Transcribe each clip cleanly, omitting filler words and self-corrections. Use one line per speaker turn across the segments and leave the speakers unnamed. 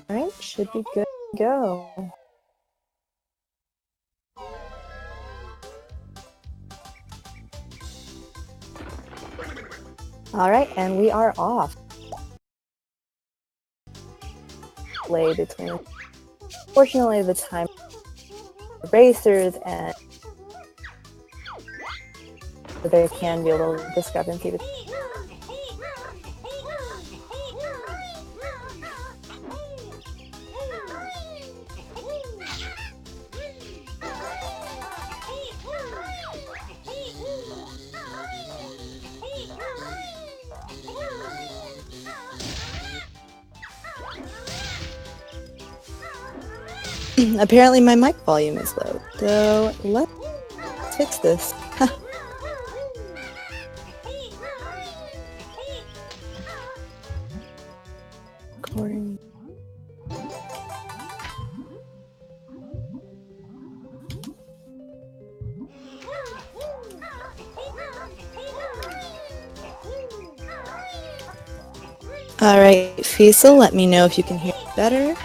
Alright, should be good to go. Alright, and we are off. Play between, fortunately, the time racers, and there can be a little discrepancy between. Apparently my mic volume is low, so let's fix this. Recording. Alright, Fiesel, let me know if you can hear me better.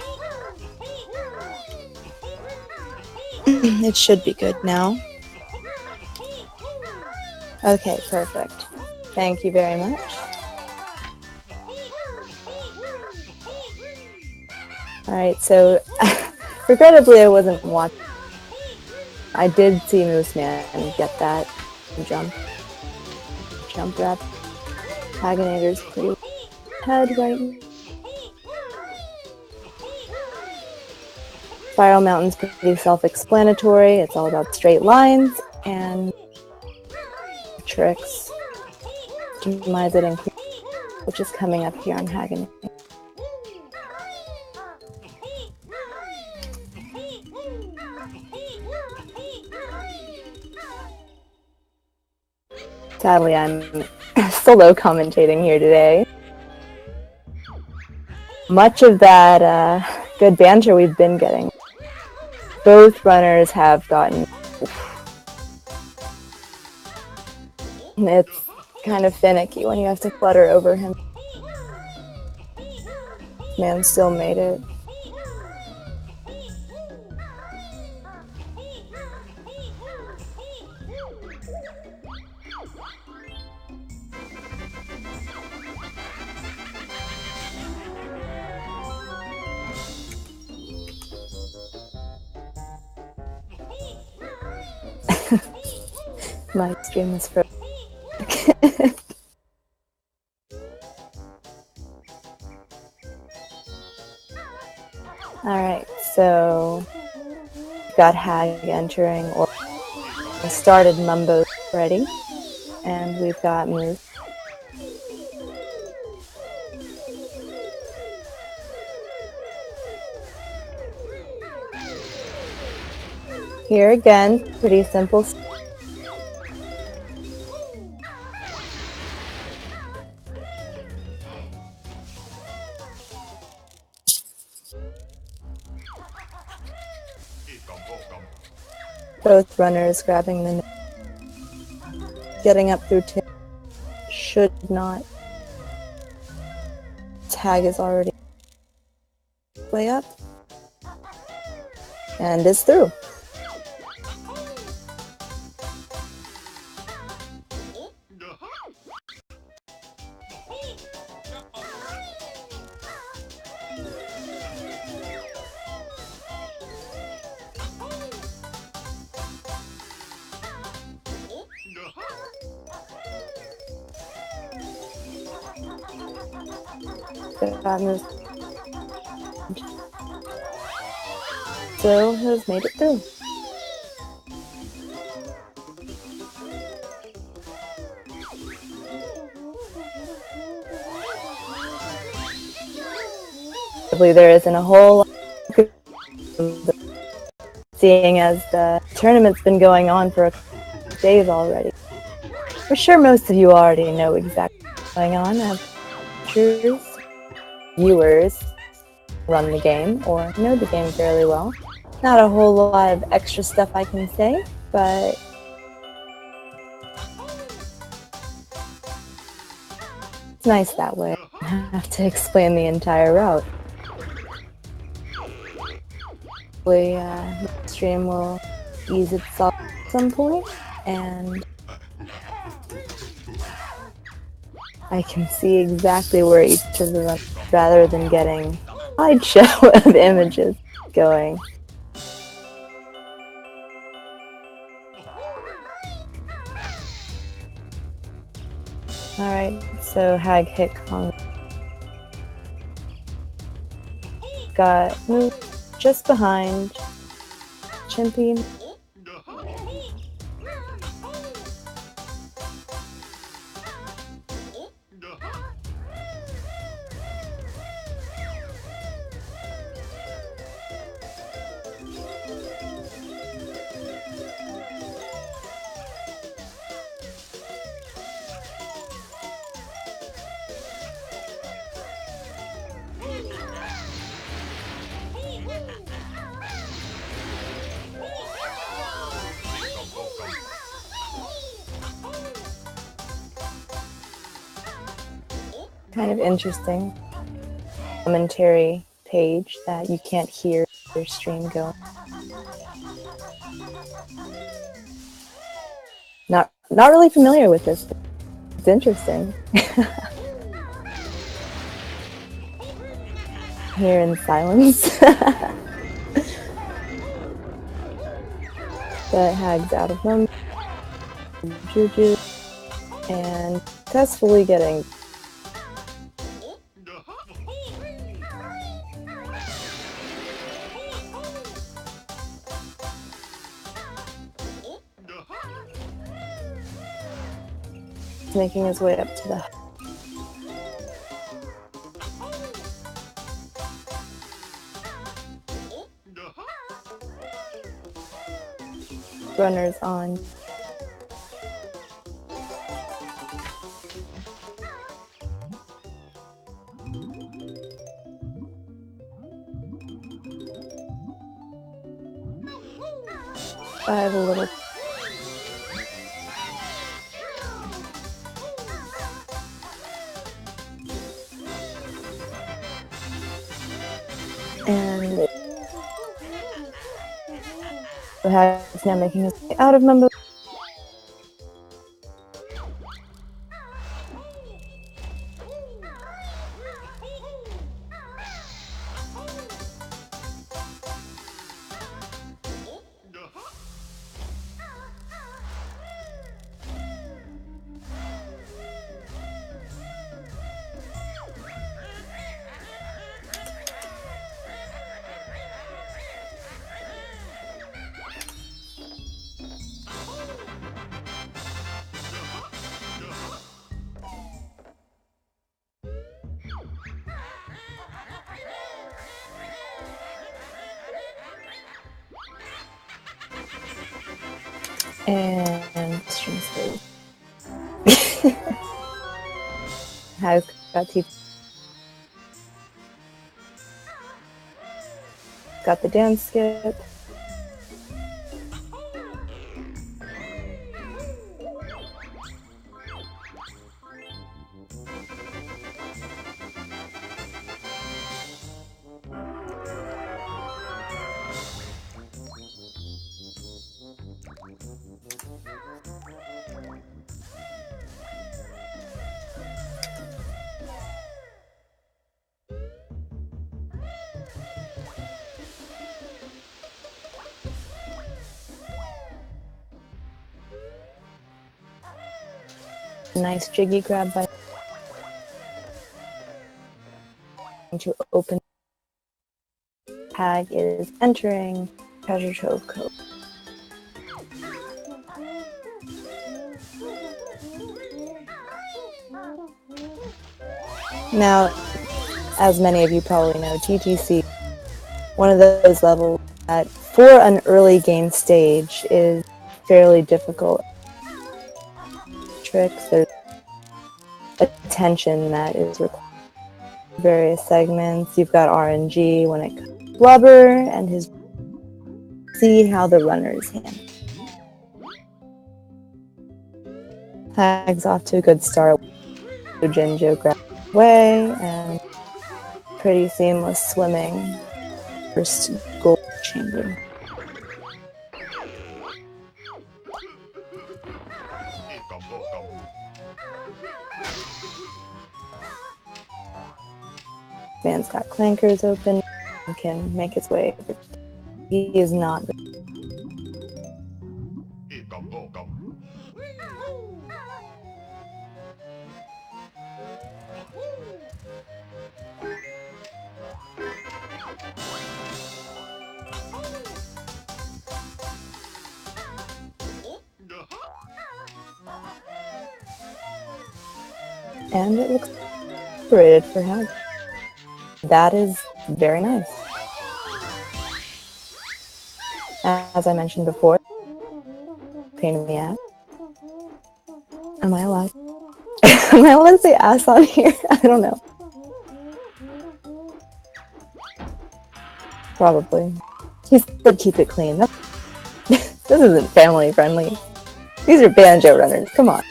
It should be good now. Okay, perfect. Thank you very much. Alright, so regrettably I wasn't watching. I did see Mo05eman get that jump wrap. Hagginator's pretty head right now. Spiral Mountain's pretty self-explanatory. It's all about straight lines and tricks. Optimize it, which is coming up here on Hagginator. Sadly, I'm solo commentating here today. Much of that good banter we've been getting. Both runners have gotten... It's kind of finicky when you have to flutter over him. Man still made it. My stream is frozen. Alright, so got Hag entering, or started Mumbo already, and we've got Moose. Here again, pretty simple. Both runners grabbing the getting up through two. Should not. Tag is already way up. And is through. So has made it through. There isn't a whole lot, seeing as the tournament's been going on for a couple of days already. For sure most of you already know exactly what's going on. Viewers run the game or know the game fairly well. Not a whole lot of extra stuff I can say, but it's nice that way. I don't have to explain the entire route. hopefully the stream will ease itself at some point, and I can see exactly where each of them, rather than getting a slideshow of images going. Alright, so Hag hit Kong. Got moved just behind Chimpy. Kind of interesting commentary page that you can't hear your stream going. Not really familiar with this. It's interesting. Here in silence. But Hag's out of them. Juju. And successfully getting making his way up to the runners on. I have a little and Hag's now making his way out of Mumbo. And stream space. Has got got the dance skip. Nice jiggy grab by to open. Hag is entering Treasure Trove Cove. Now, as many of you probably know, TTC, one of those levels that for an early game stage is fairly difficult. Tricks, there's attention that is required. Various segments. You've got RNG when it comes to Blubber and his. See how the runners handle. Hag's off to a good start. Jinjo grabs away and pretty seamless swimming. First goal chamber. Man's got clankers open and can make his way. He is not. And it looks separated for him. That is very nice. As I mentioned before, pain in the ass. Am I allowed? Am I allowed to say ass on here? I don't know. Probably. He said keep it clean. This isn't family friendly. These are banjo runners. Come on.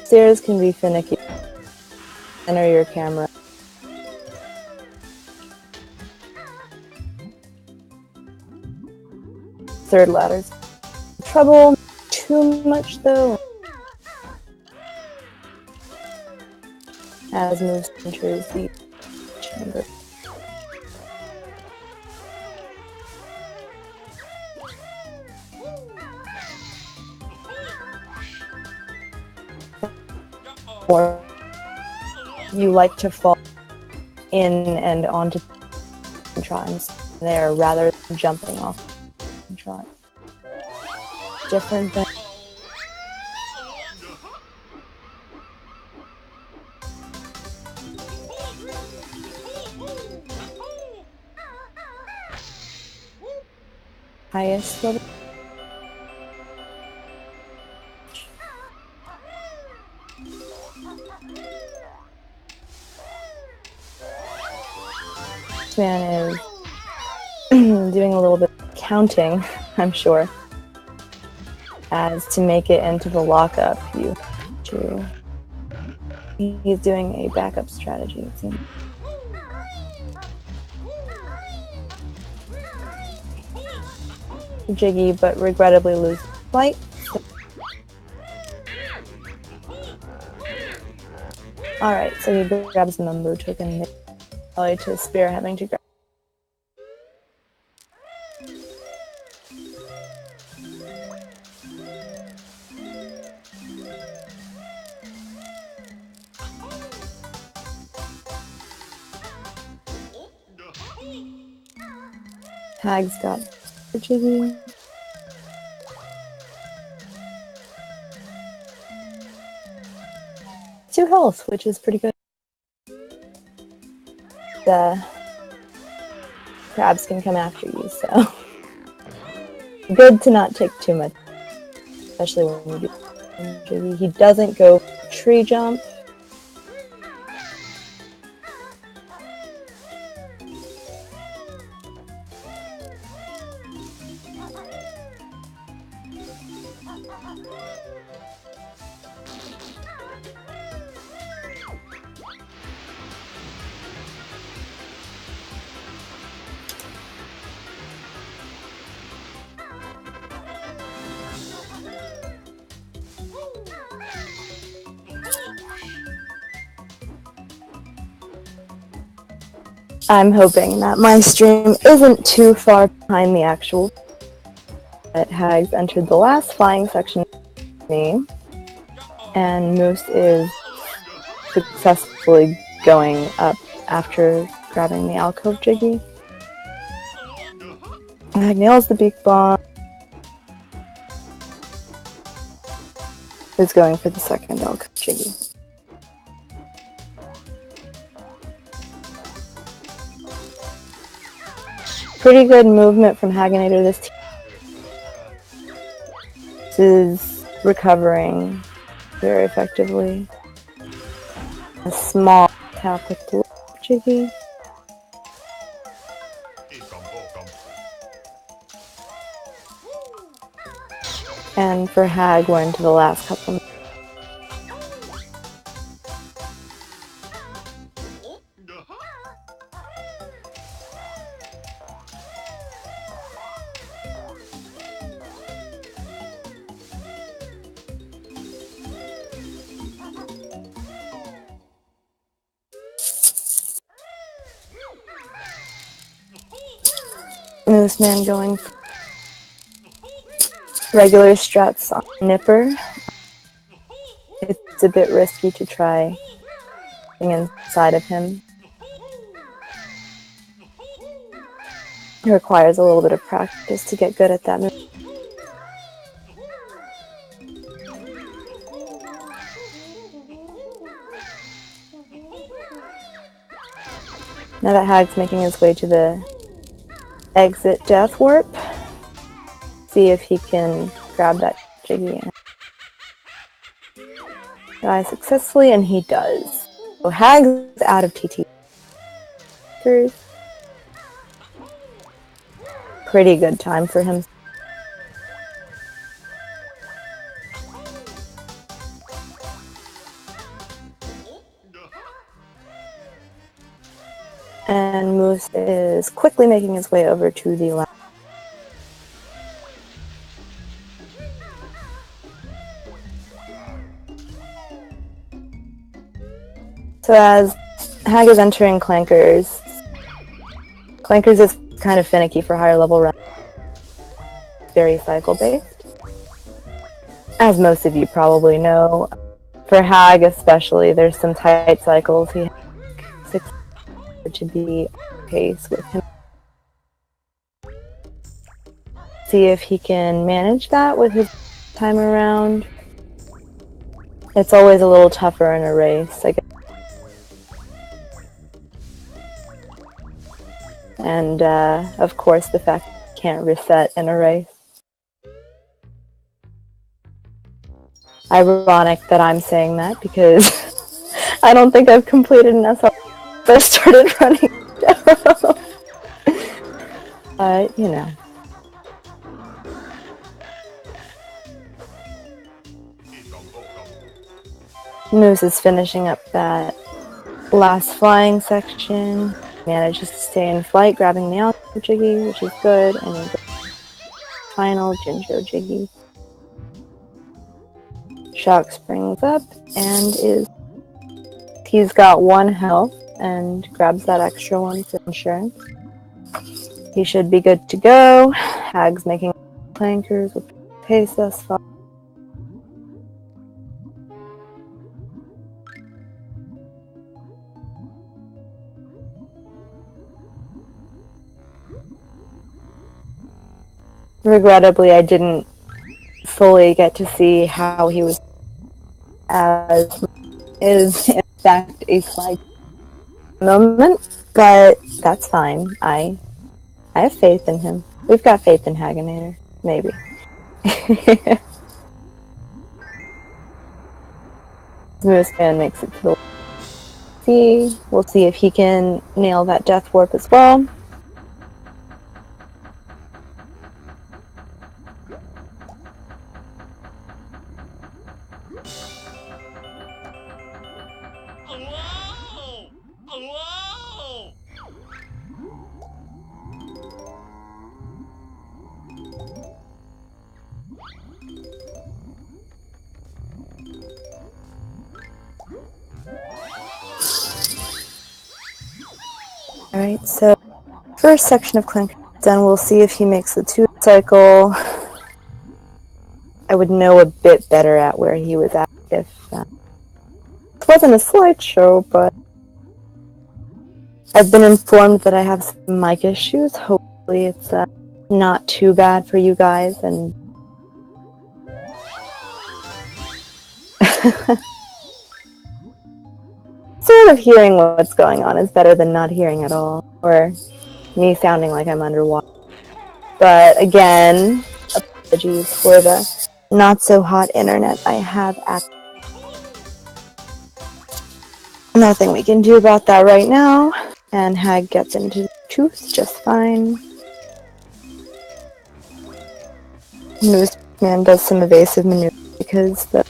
Stairs can be finicky. Enter your camera. Third ladder's trouble. Too much though. As moves enters the chamber. Or you like to fall in and onto trons there rather than jumping off trons. Different than highest level. This man is doing a little bit of counting, I'm sure. As to make it into the lockup, he's doing a backup strategy, it seems. Jiggy, but regrettably lose flight. Alright, so he grabs the number token. Probably to spare having to grab. Hag's got Jiggy. Two health, which is pretty good. The crabs can come after you, so good to not take too much, especially when you do Jiggy. He doesn't go tree jump. I'm hoping that my stream isn't too far behind the actual. That Hags entered the last flying section of me, and Moose is successfully going up after grabbing the alcove Jiggy. Hag nails the beak bomb. Is going for the second alcove Jiggy. Pretty good movement from Hagginator this team. This is recovering very effectively. a small tap with the Jiggy. And for Hag, we're into the last couple. This man going for regular struts on Nipper. It's a bit risky to try getting inside of him. It requires a little bit of practice to get good at that move. Now that Hag's making his way to the exit death warp, see if he can grab that Jiggy and die successfully, and he does. So Hag's out of TT. Pretty good time for him. And Moose is quickly making his way over to the left. So as Hag is entering Clankers, Clankers is kind of finicky for higher level runs. Very cycle based. As most of you probably know, for Hag especially, there's some tight cycles. He has 6 to be on pace with him. See if he can manage that with his time around. It's always a little tougher in a race, I guess. And of course the fact that you can't reset in a race. Ironic that I'm saying that because I don't think I've completed an SL since I started running. But, you know. Moose is finishing up that last flying section. Manages to stay in flight, grabbing the Alpha Jiggy, which is good, and then final Jinjo Jiggy. Shock springs up and he's got 1 health and grabs that extra one for insurance. He should be good to go. Hag's making clankers with pace thus far. Regrettably, I didn't fully get to see how he was as is in fact a flag moment, but that's fine. I have faith in him. We've got faith in Hagginater. Maybe. Moose-Man makes it to the sea. We'll see if he can nail that death warp as well. Alright, so first section of Clink done. We'll see if he makes the 2 cycle. I would know a bit better at where he was at if it wasn't a slideshow, but I've been informed that I have some mic issues. Hopefully it's not too bad for you guys, and sort of hearing what's going on is better than not hearing at all, or me sounding like I'm underwater. But again, apologies for the not so hot internet I have at. Nothing we can do about that right now. And Hag gets into the tooth just fine. Mo05eman does some evasive maneuvers because the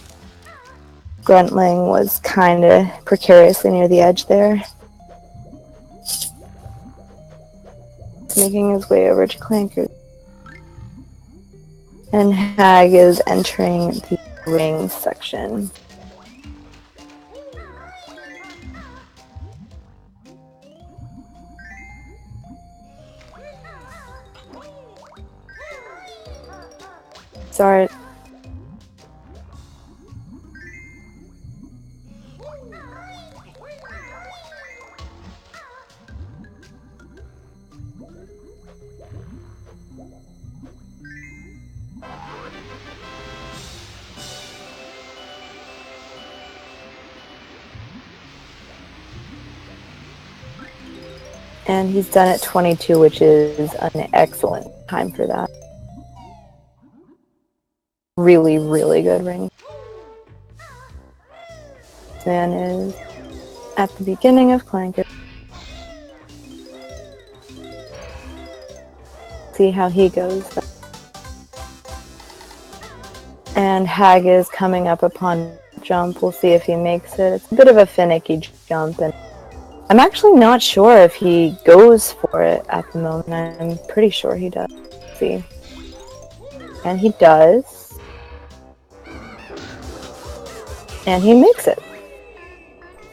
gruntling was kind of precariously near the edge there. Making his way over to Clanker. And Hag is entering the ring section. Sorry. And he's done at 22, which is an excellent time for that. Really, really good ring. This man is at the beginning of Clanker. See how he goes. And Hag is coming up upon jump. We'll see if he makes it. It's a bit of a finicky jump, and I'm actually not sure if he goes for it at the moment. I'm pretty sure he does. Let's see. And he does. And he makes it.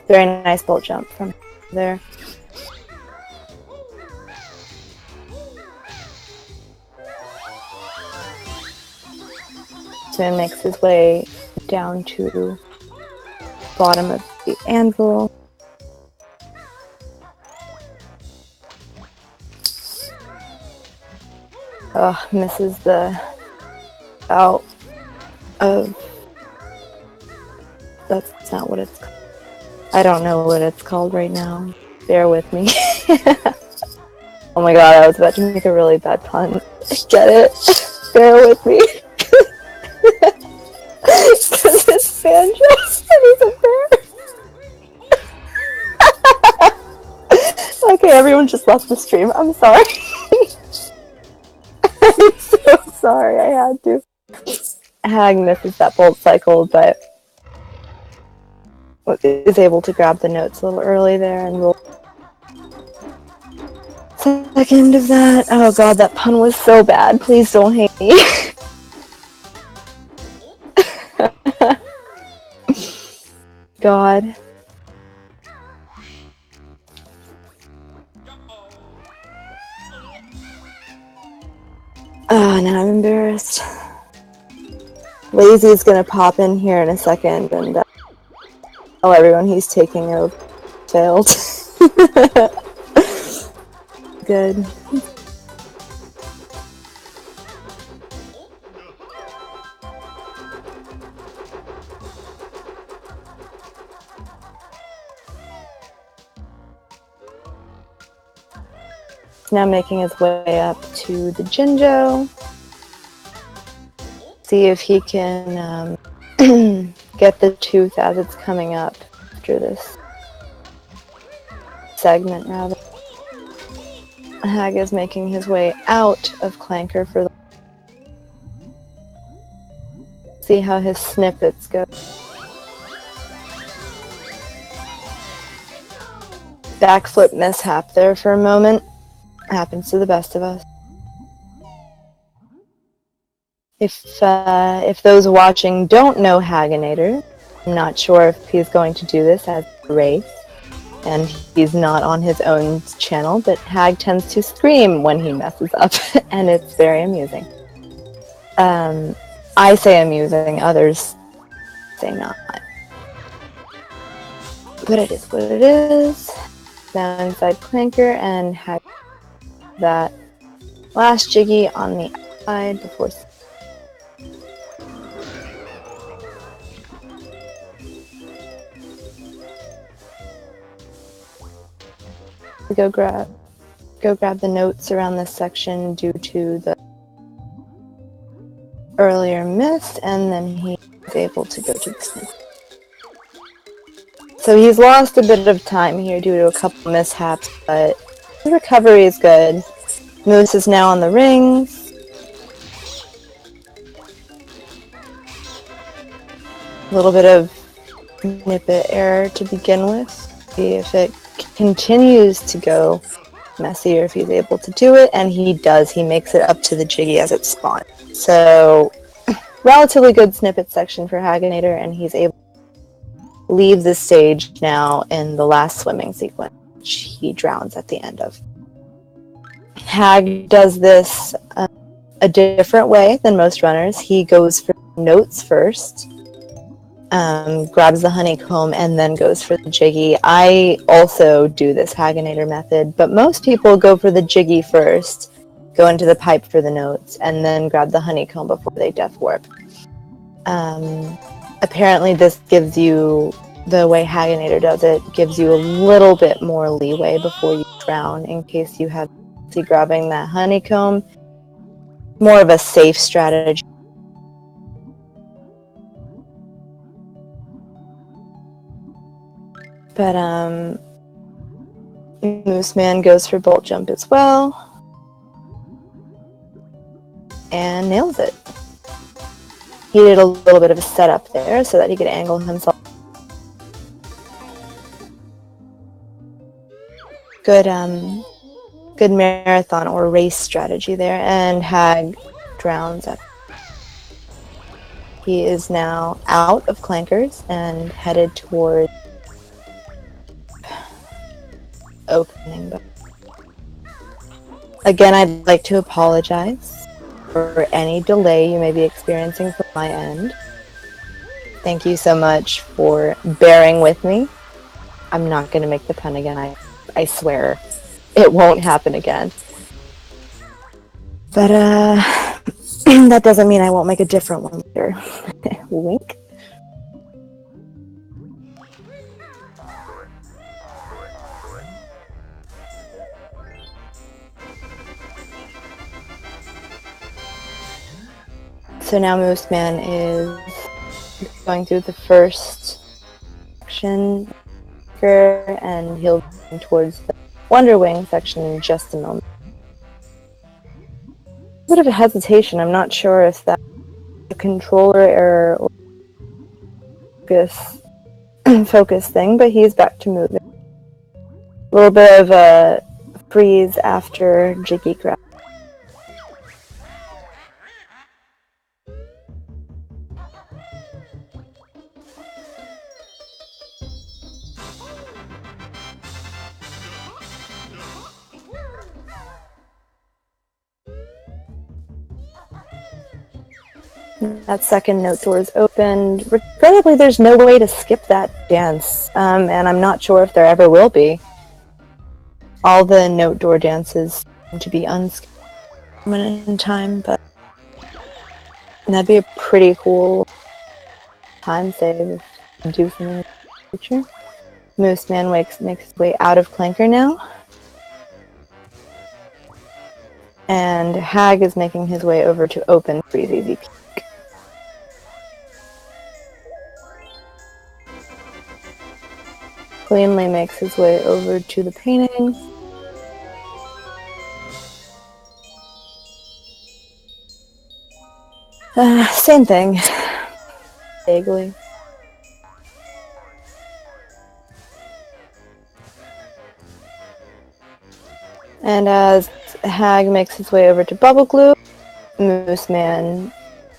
Very nice bolt jump from there. So he makes his way down to the bottom of the anvil. Oh, misses the out of... That's not what it's called. I don't know what it's called right now. Bear with me. Oh my god, I was about to make a really bad pun. Get it? Bear with me. Because it's Banjo and he's a bear. Okay, everyone just left the stream. I'm sorry. I'm so sorry, I had to. Hag misses that bolt cycle, but is able to grab the notes a little early there and roll. Second of that. Oh god, that pun was so bad. Please don't hate me. God. Oh, now I'm embarrassed. Lazy's gonna pop in here in a second and tell everyone he's taking over. Failed. Good. Now making his way up to the Jinjo. See if he can get the tooth as it's coming up after this segment, rather. Hag is making his way out of Clanker for the... See how his snippets go. Backflip mishap there for a moment. Happens to the best of us. If those watching don't know Hagginater, I'm not sure if he's going to do this as a race, and he's not on his own channel, but Hag tends to scream when he messes up, and it's very amusing. I say amusing, others say not. But it is what it is. Now inside Clanker, and Hag that last Jiggy on the outside before... Go grab the notes around this section due to the earlier miss, and then he is able to go to the snip. So he's lost a bit of time here due to a couple mishaps, but his recovery is good. Moose is now on the rings. A little bit of snippet error to begin with. See if it continues to go messy or if he's able to do it, and he does. He makes it up to the Jiggy as it spawns. So, relatively good snippet section for Hagginator, and he's able to leave the stage now in the last swimming sequence, which he drowns at the end of. Hag does this a different way than most runners. He goes for notes first, grabs the honeycomb, and then goes for the Jiggy. I also do this Hagginator method, but most people go for the Jiggy first, go into the pipe for the notes, and then grab the honeycomb before they death warp. Apparently this gives you, the way Hagginator does it, gives you a little bit more leeway before you drown in case you have grabbing that honeycomb. More of a safe strategy. But Moose Man goes for bolt jump as well. And nails it. He did a little bit of a setup there so that he could angle himself. Good marathon or race strategy there, and Hag drowns up. He is now out of clankers and headed towards opening. Again, I'd like to apologize for any delay you may be experiencing from my end. Thank you so much for bearing with me. I'm not going to make the pun again, I swear. It won't happen again. But, that doesn't mean I won't make a different one later. Wink. So now Moose Man is going through the first section, and he'll go towards the Wonder Wing section in just a moment. A bit of a hesitation. I'm not sure if that's a controller error or focus thing, but he's back to moving. A little bit of a freeze after Jiggy grab. That second note door is opened. Regrettably, there's no way to skip that dance, and I'm not sure if there ever will be. All the note door dances seem to be unskipped in time, but that'd be a pretty cool time save if you do something in the future. Moose Man makes his way out of Clanker now. And Hag is making his way over to open Freeze Easy Peak. Cleanly makes his way over to the painting. Same thing. Vaguely. And as Hag makes his way over to Bubble Glue, Moose Man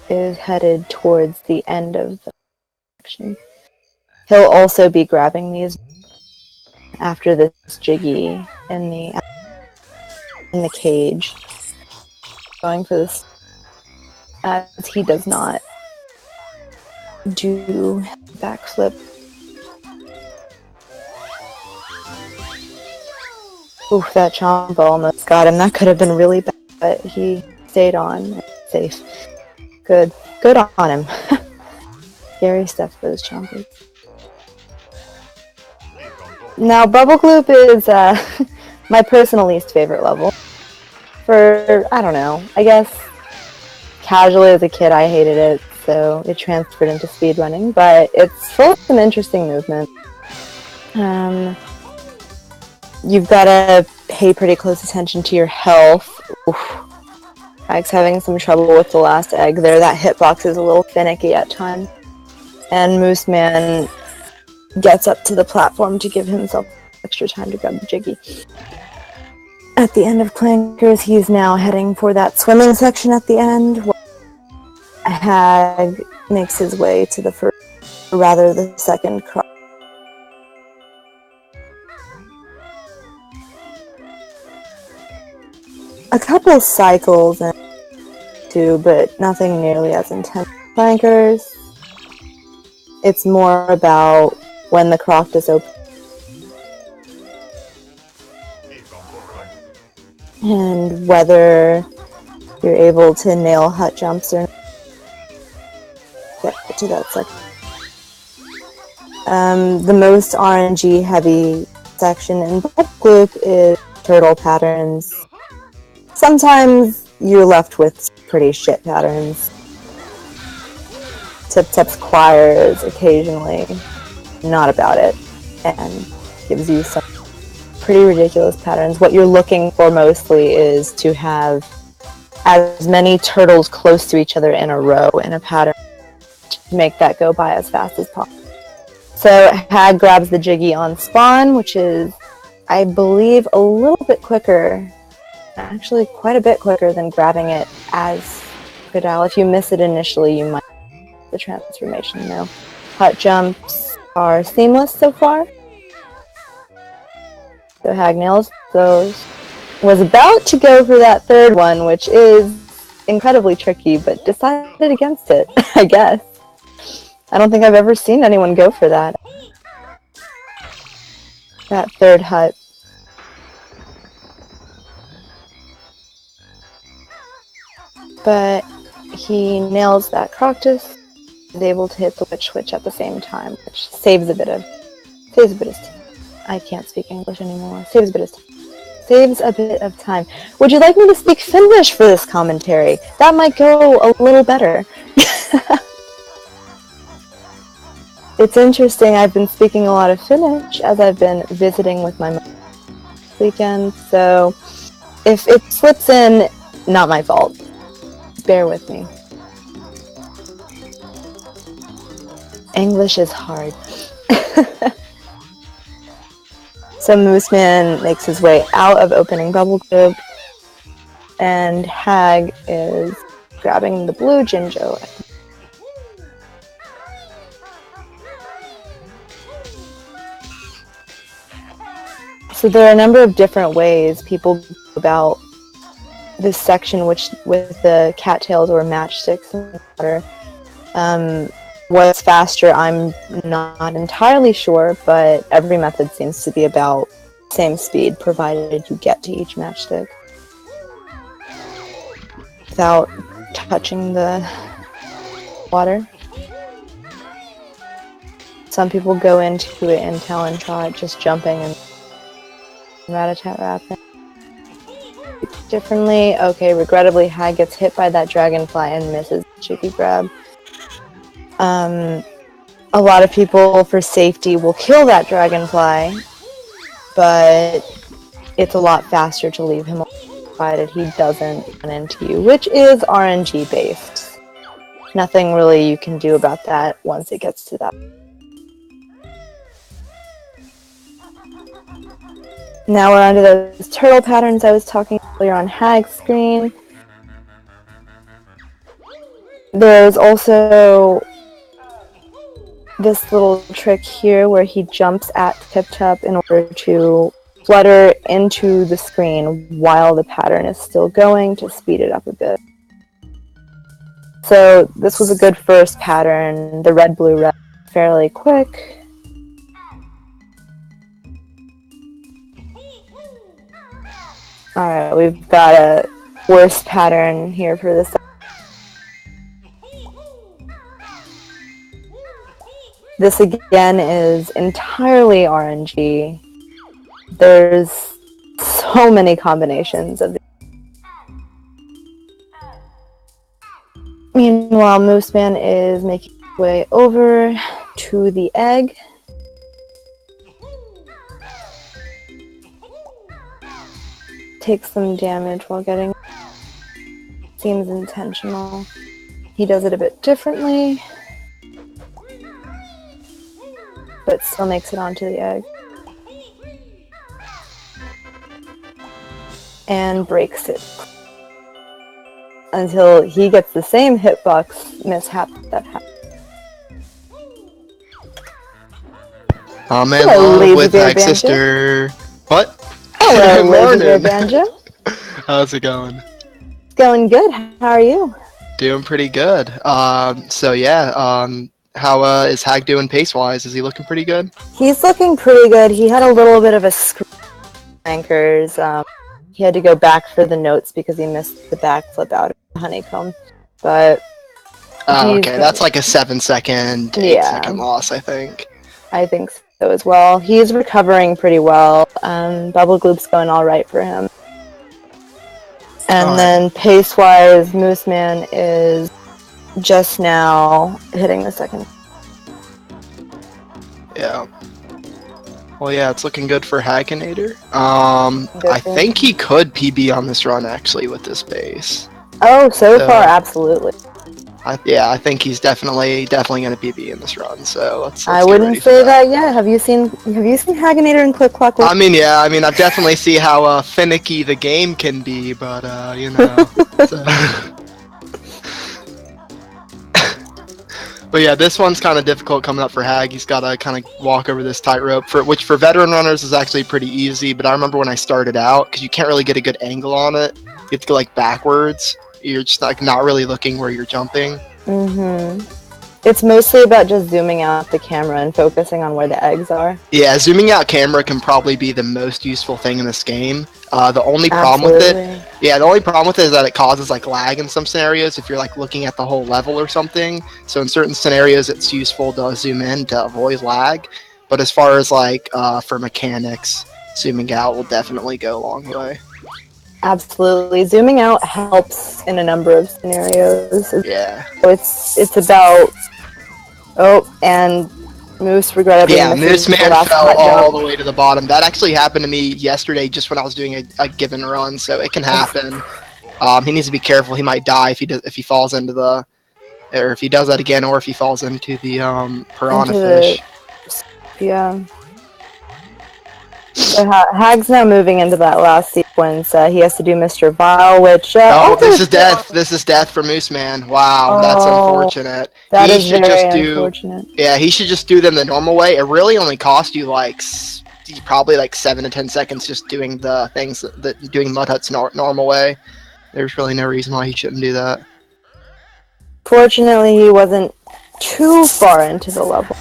is headed towards the end of the section. He'll also be grabbing these after this Jiggy in the cage. Going for this, as he does not do backflip. Oof, that Chompa almost got him. That could have been really bad, but he stayed on. Safe. Good on him. Scary stuff, those Chompas. Now, Bubble Gloop is my personal least favorite level. For, I don't know, I guess casually as a kid I hated it, so it transferred into speedrunning, but it's full of some interesting movements. You've got to pay pretty close attention to your health. Oof. Ike's having some trouble with the last egg there. That hitbox is a little finicky at times. And Mooseman gets up to the platform to give himself extra time to grab the Jiggy. At the end of Clankers, he's now heading for that swimming section at the end. Hag makes his way to the first, or rather the second cross. A couple cycles and two, but nothing nearly as intense as Clankers. It's more about when the croft is open and whether you're able to nail hut jumps or get to that section. The most RNG heavy section in Bulk Loop is turtle patterns. Sometimes you're left with pretty shit patterns. Tip Tap's choirs occasionally not about it and gives you some pretty ridiculous patterns. What you're looking for mostly is to have as many turtles close to each other in a row in a pattern to make that go by as fast as possible. So Hag grabs the Jiggy on spawn, which is, I believe, a little bit quicker, actually quite a bit quicker than grabbing it as Crocodile. If you miss it initially, you might the transformation though. Hut jumps are seamless so far. So Hag nails those. Was about to go for that third one, which is incredibly tricky, but decided against it, I guess. I don't think I've ever seen anyone go for that. That third hut. But he nails that Croctus. Is able to hit the Witch Witch at the same time, which saves a bit of I can't speak English anymore. Saves a bit of time. Would you like me to speak Finnish for this commentary? That might go a little better. It's interesting, I've been speaking a lot of Finnish as I've been visiting with my mom this weekend, so if it slips in, not my fault. Bear with me. English is hard. So Mooseman makes his way out of opening Bubble Group, and Hag is grabbing the blue Jinjo. So there are a number of different ways people go about this section, which with the cattails or matchsticks in the water. What's faster, I'm not entirely sure, but every method seems to be about the same speed, provided you get to each matchstick without touching the water. Some people go into it in Talon-Trot, just jumping and rat-a-tat-rapping. Differently, okay, regrettably, Hag gets hit by that dragonfly and misses the Chicky grab. A lot of people, for safety, will kill that dragonfly, but it's a lot faster to leave him alone, provided he doesn't run into you, which is RNG based. Nothing really you can do about that once it gets to that. Now we're onto those turtle patterns I was talking earlier on Hag's screen. There's also this little trick here where he jumps at Tip Tap in order to flutter into the screen while the pattern is still going to speed it up a bit. So this was a good first pattern. The red, blue, red, fairly quick. Alright, we've got a worse pattern here for this. This again is entirely RNG. There's so many combinations of these. Meanwhile, Mooseman is making his way over to the egg. takes some damage while getting. Seems intentional. He does it a bit differently, but still makes it onto the egg. And breaks it. Until he gets the same hitbox mishap that happened.
I'm in
Hello,
love
Lazy
with
Bear
Hag's
Banjo.
sister. What?
Hello, Lazy Bear
Morning.
Banjo.
How's it going?
It's going good. How are you?
Doing pretty good. So yeah, how is Hag doing pace-wise? Is he looking pretty good?
He's looking pretty good. He had a little bit of a screw anchors. He had to go back for the notes because he missed the backflip out of the honeycomb. But
Oh, okay, that's like a 7-second, 8-second loss, I think.
I think so as well. He's recovering pretty well. Bubble Gloop's going all right for him. And then pace-wise, Mooseman is just now hitting the second.
Yeah. Well, yeah, it's looking good for Hagginator. I think he could PB on this run, actually, with this pace.
Oh, so far, absolutely.
I think he's definitely going to PB in this run. So let's
I wouldn't say that yet. Have you seen Hagginator and Click Clock?
I mean, yeah. I mean, I've definitely seen how finicky the game can be, but you know. So. But yeah, this one's kind of difficult coming up for Hag. He's got to kind of walk over this tightrope, which for veteran runners is actually pretty easy. But I remember when I started out, because you can't really get a good angle on it. You have to go like backwards. You're just like not really looking where you're jumping.
It's mostly about just zooming out the camera and focusing on where the eggs are. Yeah,
zooming out camera can probably be the most useful thing in this game. The only problem with it, is that it causes like lag in some scenarios if you're like looking at the whole level or something. So in certain scenarios, it's useful to zoom in to avoid lag. But as far as like for mechanics, zooming out will definitely go a long way.
Absolutely. Zooming out helps in a number of scenarios.
Yeah.
It's about... Oh, and Moose regrettably
Mooseman fell all the way to the bottom. That actually happened to me yesterday just when I was doing a given run, so it can happen. He needs to be careful. He might die if he falls into the... Or if he does that again, or if he falls into the piranha fish.
Yeah. So Hag's now moving into that last sequence. He has to do Mr. Vile, which...
this is death. This is death for Mooseman. Wow, that's unfortunate.
That is very unfortunate.
Yeah, he should just do them the normal way. It really only cost you like probably like 7 to 10 seconds just doing the things doing Mud Hut's normal way. There's really no reason why he shouldn't do that.
Fortunately, he wasn't too far into the level.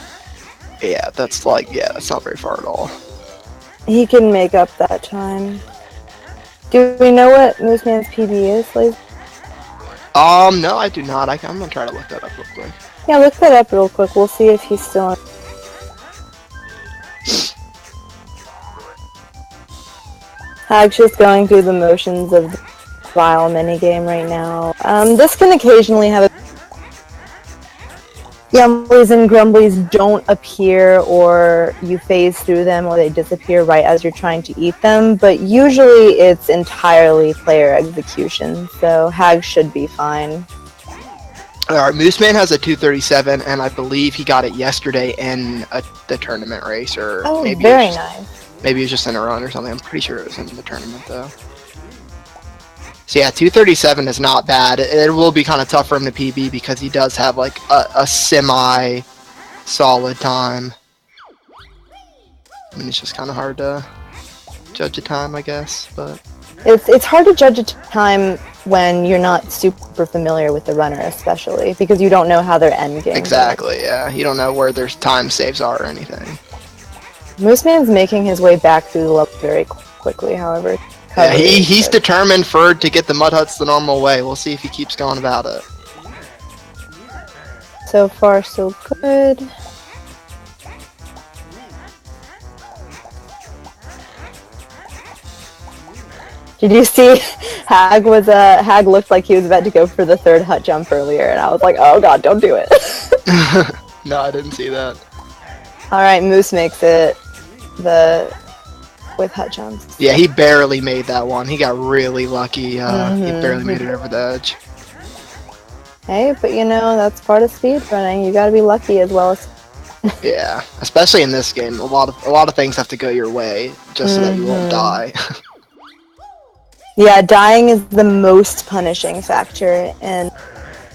Yeah, that's not very far at all.
He can make up that time. Do we know what Mooseman's PB is, Lazy?
No, I do not. I'm gonna try to look that up real quick.
Yeah, look that up real quick. We'll see if he's still on. Hag's just going through the motions of the Vile minigame right now. This can occasionally have a... Yumblies and Grumblies don't appear, or you phase through them, or they disappear right as you're trying to eat them, but usually it's entirely player execution, so Hag should be fine.
Alright, Mooseman has a 237, and I believe he got it yesterday in the tournament race, or maybe
very nice.
Maybe it was just in a run or something. I'm pretty sure it was in the tournament, though. So yeah, 237 is not bad. It will be kind of tough for him to PB because he does have like a semi-solid time. I mean, it's just kind of hard to judge a time, I guess. But
it's hard to judge a time when you're not super familiar with the runner, especially because you don't know how their end game.
Exactly. Yeah, you don't know where their time saves are or anything.
Mooseman's making his way back through the level very quickly, however.
Yeah, he's determined to get the Mud Huts the normal way. We'll see if he keeps going about it.
So far, so good. Did you see Hag looked like he was about to go for the third hut jump earlier, and I was like, oh god, don't do it.
No, I didn't see that.
Alright, Moose makes it. with hut jumps.
Yeah, he barely made that one. He got really lucky. He barely made it over the edge.
Hey, but you know, that's part of speedrunning. You gotta be lucky as well as...
Yeah, especially in this game, a lot of things have to go your way just so that you won't die.
Yeah, dying is the most punishing factor in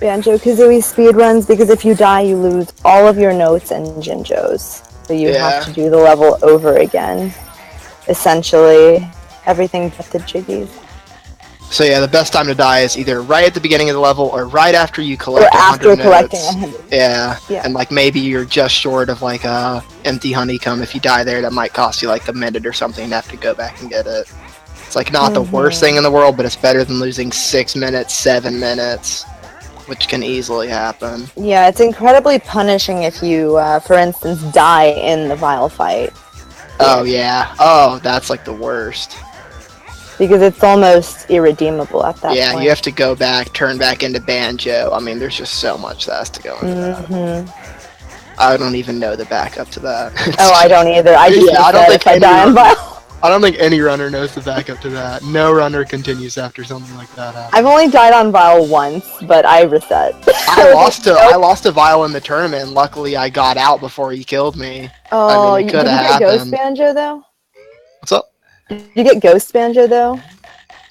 Banjo-Kazooie speedruns, because if you die, you lose all of your notes and Jinjos. So you have to do the level over again. Essentially, everything but the Jiggies.
So yeah, the best time to die is either right at the beginning of the level or right after you collect 100
after collecting
notes.
100.
Yeah, and like maybe you're just short of like a empty honeycomb. If you die there, that might cost you like a minute or something to have to go back and get it. It's like not the worst thing in the world, but it's better than losing 6 minutes, 7 minutes, which can easily happen.
Yeah, it's incredibly punishing if you, for instance, die in the Vile fight.
Oh yeah. Oh, that's like the worst.
Because it's almost irredeemable at that point.
Yeah, you have to go back, turn back into Banjo. I mean, there's just so much that has to go into that. I don't even know the backup to that.
I don't either. I just
I don't think
I die on Vile.
I don't think any runner knows the backup to that. No runner continues after something like that happens.
I've only died on Vile once, but I reset.
I lost to Vile in the tournament, and luckily I got out before he killed me.
Oh,
I mean, it could have
did you get
happened.
Ghost Banjo though?
What's up?
Did you get Ghost Banjo though?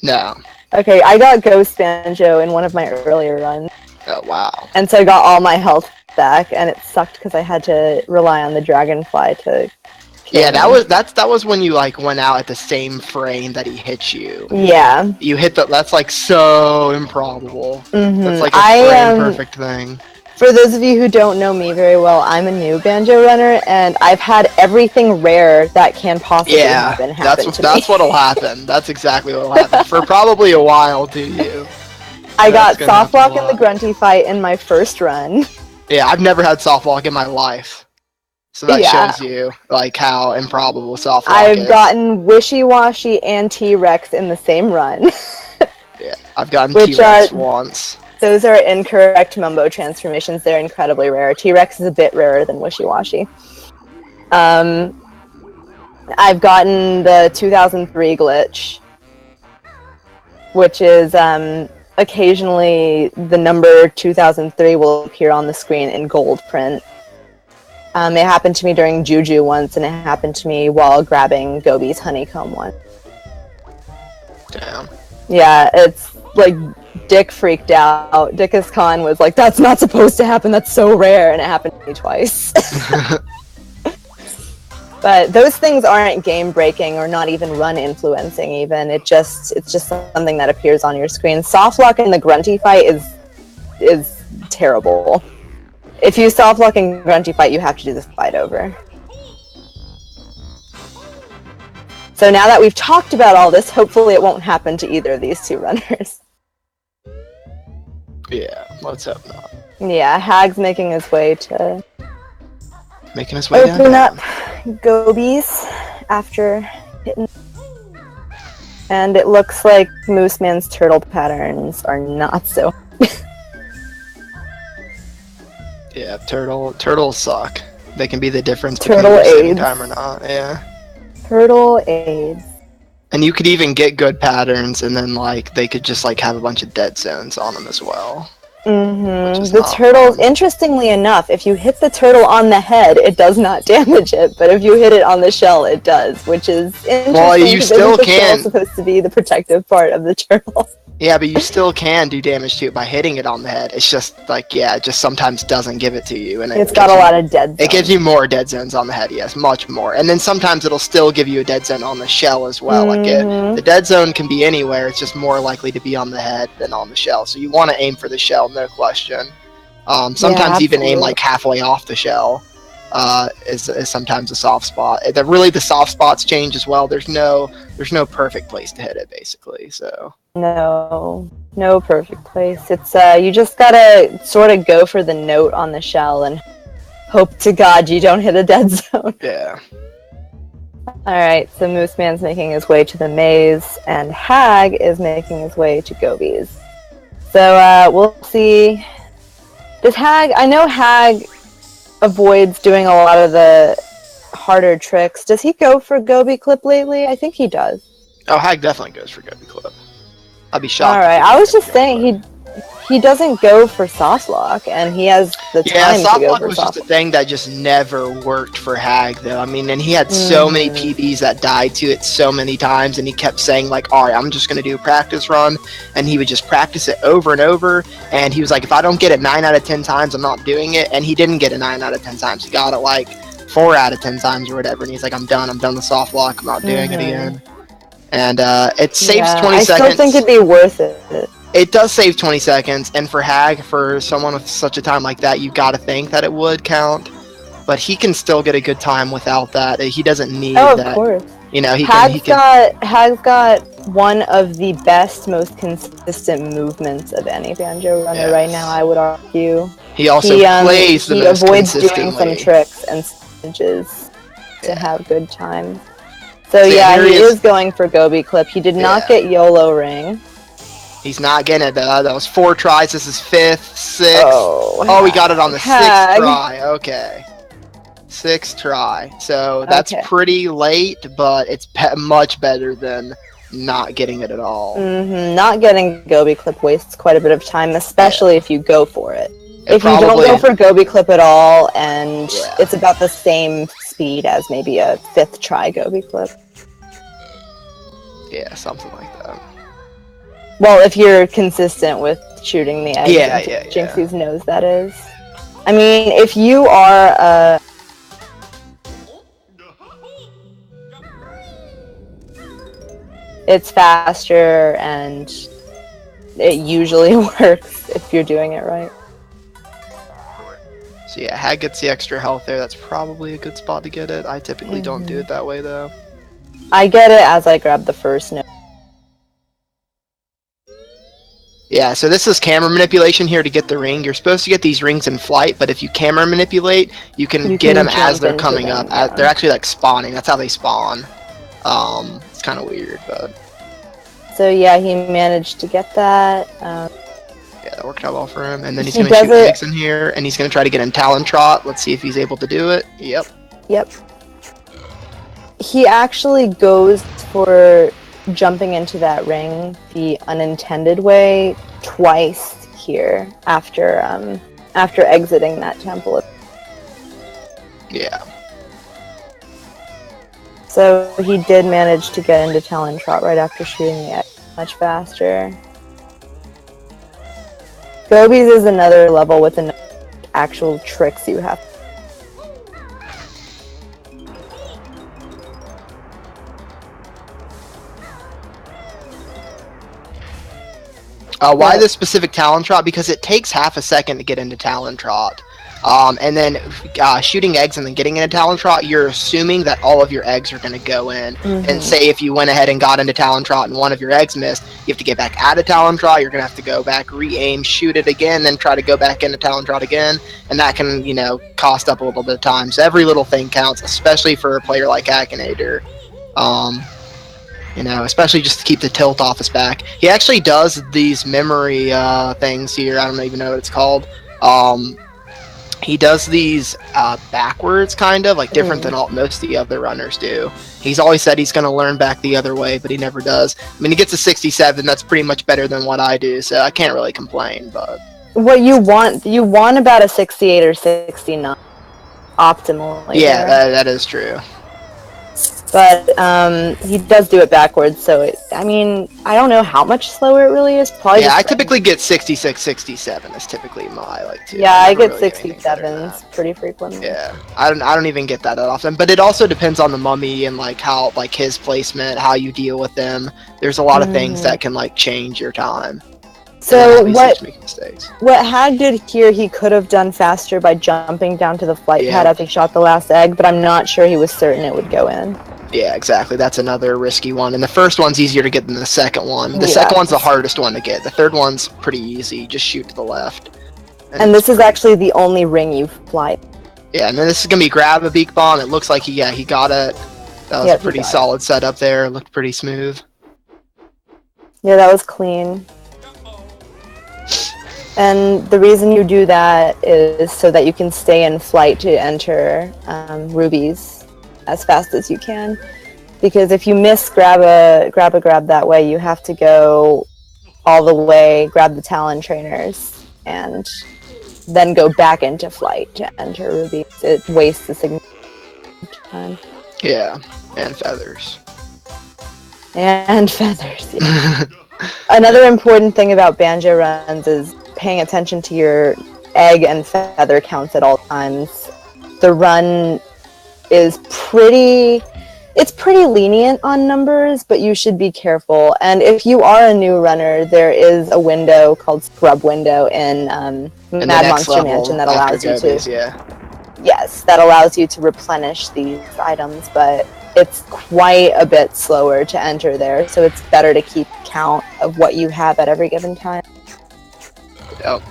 No.
Okay, I got Ghost Banjo in one of my earlier runs.
Oh wow.
And so I got all my health back, and it sucked because I had to rely on the dragonfly to kill me.
that was when you like went out at the same frame that he hit you.
Yeah.
You hit that's like so improbable. That's like a frame perfect thing.
For those of you who don't know me very well, I'm a new Banjo runner, and I've had everything rare that can possibly happen to me.
That's what'll happen. That's exactly what'll happen. For probably a while, to you.
I got soft lock in the grunty fight in my first run.
Yeah, I've never had soft lock in my life. So that shows you like how improbable soft lock is.
I've gotten Wishy-Washy and T-Rex in the same run.
Yeah, I've gotten T-Rex once.
Those are incorrect Mumbo transformations. They're incredibly rare. T-Rex is a bit rarer than Wishy-Washy. I've gotten the 2003 glitch, which is occasionally the number 2003 will appear on the screen in gold print. It happened to me during Juju once, and it happened to me while grabbing Gobi's honeycomb once.
Damn.
Yeah, it's like Dick freaked out. Dickus Khan was like, "That's not supposed to happen. That's so rare," and it happened to me twice. But those things aren't game breaking or not even run influencing. Even it's just something that appears on your screen. Soft lock in the grunty fight is terrible. If you soft lock in grunty fight, you have to do the fight over. So now that we've talked about all this, hopefully it won't happen to either of these two runners.
Yeah, let's hope not.
Yeah, Hag's making his way to
open
up Gobies after hitting. And it looks like Moose Man's turtle patterns are not so.
Yeah, turtles suck. They can be the difference
between
saving time or not. Yeah.
Turtle AIDS.
And you could even get good patterns, and then like they could just like have a bunch of dead zones on them as well.
The turtles, interestingly enough, if you hit the turtle on the head, it does not damage it, but if you hit it on the shell, it does, which is interesting.
Well, you still can.
It's supposed to be the protective part of the turtle.
Yeah, but you still can do damage to it by hitting it on the head. It's just like, yeah, it just sometimes doesn't give it to you. And
it's got a lot of dead zones.
It gives you more dead zones on the head, yes, much more. And then sometimes it'll still give you a dead zone on the shell as well. Like the dead zone can be anywhere. It's just more likely to be on the head than on the shell. So you want to aim for the shell, no question. Sometimes even aim like halfway off the shell is sometimes a soft spot. Really, the soft spots change as well. There's no perfect place to hit it, basically. So.
No perfect place. It's you just gotta sort of go for the note on the shell and hope to God you don't hit a dead zone.
Yeah.
Alright, so Moose Man's making his way to the maze, and Hag is making his way to Gobies. So we'll see. I know Hag avoids doing a lot of the harder tricks. Does he go for Gobi Clip lately? I think he does.
Oh, Hag definitely goes for Gobi Clip. I'd be shocked.
Alright, I was just saying he doesn't go for soft lock, and he has the time to
soft
go
lock
for
was
soft
just a thing that just never worked for Hag, though. I mean, and he had so many PBs that died to it so many times, and he kept saying, like, alright, I'm just going to do a practice run, and he would just practice it over and over, and he was like, if I don't get it 9 out of 10 times, I'm not doing it, and he didn't get it 9 out of 10 times. He got it, like, 4 out of 10 times or whatever, and he's like, I'm done with soft lock, I'm not doing it again. And it saves 20 seconds.
I still think it'd be worth it.
It does save 20 seconds, and for Hag, for someone with such a time like that, you gotta think that it would count. But he can still get a good time without that. He doesn't need that.
Oh, of course.
You know,
Hag's got one of the best, most consistent movements of any Banjo runner right now, I would argue.
He also plays the most consistently.
He avoids doing some tricks and stinges to have good time. So yeah, he is going for Gobi Clip. He did not get YOLO Ring.
He's not getting it. That was 4 tries. This is 5th, 6th. Oh, he got it on the 6th try. Okay. 6th try. So that's pretty late, but it's much better than not getting it at all.
Not getting Gobi Clip wastes quite a bit of time, especially if you go for it. If you don't go for Gobi Clip at all, and it's about the same speed as maybe a 5th try Gobi Clip.
Yeah, something like that.
Well, if you're consistent with shooting the egg into Jinxie's nose, that is. I mean, if you are it's faster, and it usually works if you're doing it right.
So yeah, Hag gets the extra health there. That's probably a good spot to get it. I typically don't do it that way, though.
I get it as I grab the first note.
Yeah, so this is camera manipulation here to get the ring. You're supposed to get these rings in flight, but if you camera manipulate, you can get them as they're coming up. They're actually like spawning. That's how they spawn. It's kind of weird, but...
So yeah, he managed to get that.
Yeah, that worked out well for him. And then he's going to shoot eggs in here, and he's going to try to get in Talon Trot. Let's see if he's able to do it. Yep.
He actually goes for jumping into that ring the unintended way twice here after exiting that temple.
Yeah.
So he did manage to get into Talon Trot right after shooting the egg much faster. Gobi's is another level with an actual tricks you have.
Why this specific Talon Trot? Because it takes half a second to get into Talon Trot. And then shooting eggs and then getting into Talon Trot, you're assuming that all of your eggs are going to go in. And say if you went ahead and got into Talon Trot and one of your eggs missed, you have to get back out of Talon Trot, you're going to have to go back, re-aim, shoot it again, then try to go back into Talon Trot again. And that can, you know, cost up a little bit of time. So every little thing counts, especially for a player like Hagginater. You know, especially just to keep the tilt off his back. He actually does these memory things here. I don't even know what it's called. He does these backwards, kind of, like different than most of the other runners do. He's always said he's going to learn back the other way, but he never does. I mean, he gets a 67. That's pretty much better than what I do, so I can't really complain. But
what you want about a 68 or 69 optimally.
Yeah, that is true.
But he does do it backwards, so I mean, I don't know how much slower it really is. Probably.
Yeah, I typically get 66, 67 is typically my too.
Yeah, I get 67s pretty frequently.
Yeah, I don't even get that often. But it also depends on the mummy and like how his placement, how you deal with them. There's a lot of things that can like change your time.
So what Hag did here, he could have done faster by jumping down to the flight pad after he shot the last egg, but I'm not sure he was certain it would go in.
Yeah, exactly. That's another risky one. And the first one's easier to get than the second one. The second one's the hardest one to get. The third one's pretty easy. Just shoot to the left.
And this is actually the only ring you fly.
Yeah, and then this is going to be grab a beak bomb. It looks like he got it. That was a pretty solid setup there. It looked pretty smooth.
Yeah, that was clean. And the reason you do that is so that you can stay in flight to enter rubies. as fast as you can. Because if you miss grab that way, you have to go all the way, grab the Talon trainers, and then go back into flight to enter Ruby. It wastes a significant time.
Yeah, and feathers.
And feathers, yeah. Another important thing about Banjo runs is paying attention to your egg and feather counts at all times. The run is pretty lenient on numbers, but you should be careful. And if you are a new runner, there is a window called Scrub Window in Mad Monster Mansion that allows you to...
Yeah.
Yes, that allows you to replenish these items, but it's quite a bit slower to enter there, so it's better to keep count of what you have at every given time.
Yep.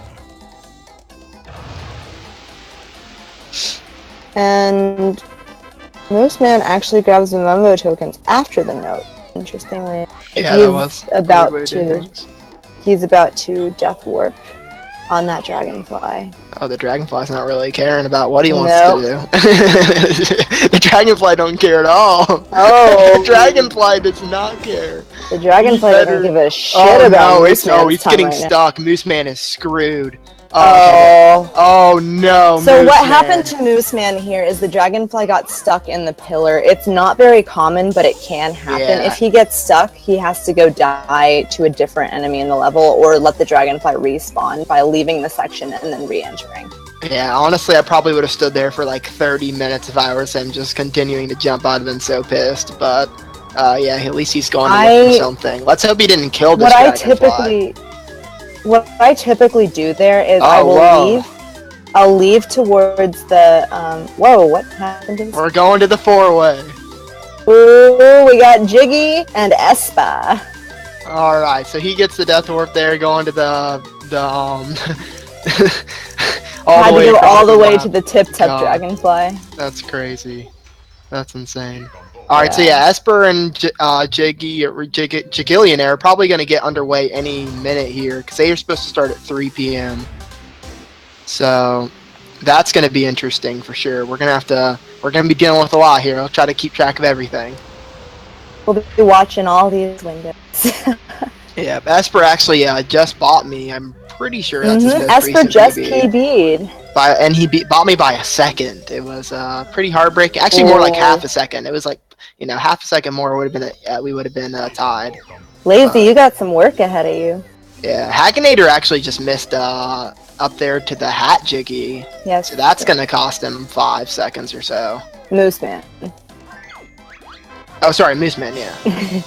And Mooseman actually grabs the Mumbo tokens after the note, interestingly.
Yeah, that was
He's about to death warp on that dragonfly.
Oh, the dragonfly's not really caring about what he wants to do. The dragonfly don't care at all.
Oh.
The dragonfly does not care.
The dragonfly doesn't give a shit about Mooseman's
he's getting
right
stuck. Mooseman is screwed.
Oh.
Oh no.
So what happened to Mooseman here is the dragonfly got stuck in the pillar. It's not very common, but it can happen.
Yeah.
If he gets stuck, he has to go die to a different enemy in the level or let the dragonfly respawn by leaving the section and then re-entering.
Yeah, honestly, I probably would have stood there for like 30 minutes if I was him just continuing to jump. I'd have been so pissed, but yeah, at least he's going to look for something. Let's hope he didn't kill this dragonfly.
What I typically do there is I'll leave towards the, whoa, what happened to this?
We're going to the 4-way.
Ooh, we got Jiggy and Espa.
Alright, so he gets the death warp there, going to the
all the way to the tip-top dragonfly.
That's crazy. That's insane. Alright, so yeah, Esper and Jiggillionair are probably going to get underway any minute here, because they are supposed to start at 3 p.m. So, that's going to be interesting for sure. We're going to be dealing with a lot here. I'll try to keep track of everything.
We'll be watching all these windows.
Yeah, Esper actually just bought me. I'm pretty sure that's his most
Esper
recent
just
PB.
PB'd.
And he bought me by a second. It was pretty heartbreaking. Actually, more like half a second. It was like, half a second more would have been we would have been tied.
Lazy, you got some work ahead of you.
Yeah, Hagginater actually just missed up there to the hat Jiggy.
Yes.
So that's gonna cost him 5 seconds or so.
Mooseman.
Oh, sorry, Mooseman. Yeah,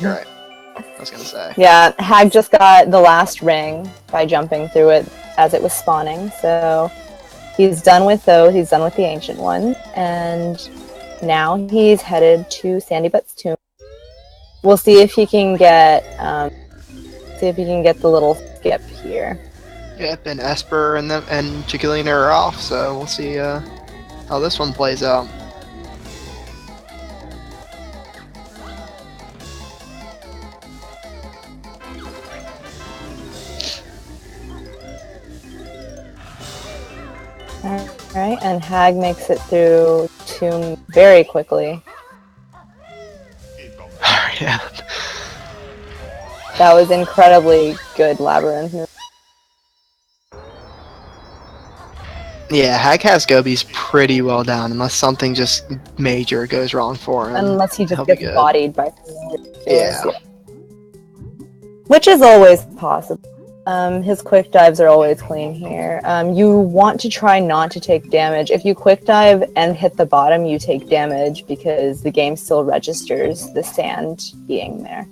you're right. I was gonna say.
Yeah, Hag just got the last ring by jumping through it as it was spawning. So he's done with those. He's done with the ancient one, and now he's headed to Sandy Butt's tomb. We'll see if he can get the little skip here.
Yep, and Esper and Jiggillionair are off, so we'll see how this one plays out.
Alright, and Hag makes it through tomb very quickly.
Yeah.
That was incredibly good labyrinth move.
Yeah, Hag has Gobi's pretty well down, unless something just major goes wrong for him.
Unless he just gets bodied by something.
Yeah.
Which is always possible. His quick dives are always clean here. You want to try not to take damage. If you quick dive and hit the bottom, you take damage because the game still registers the sand being there.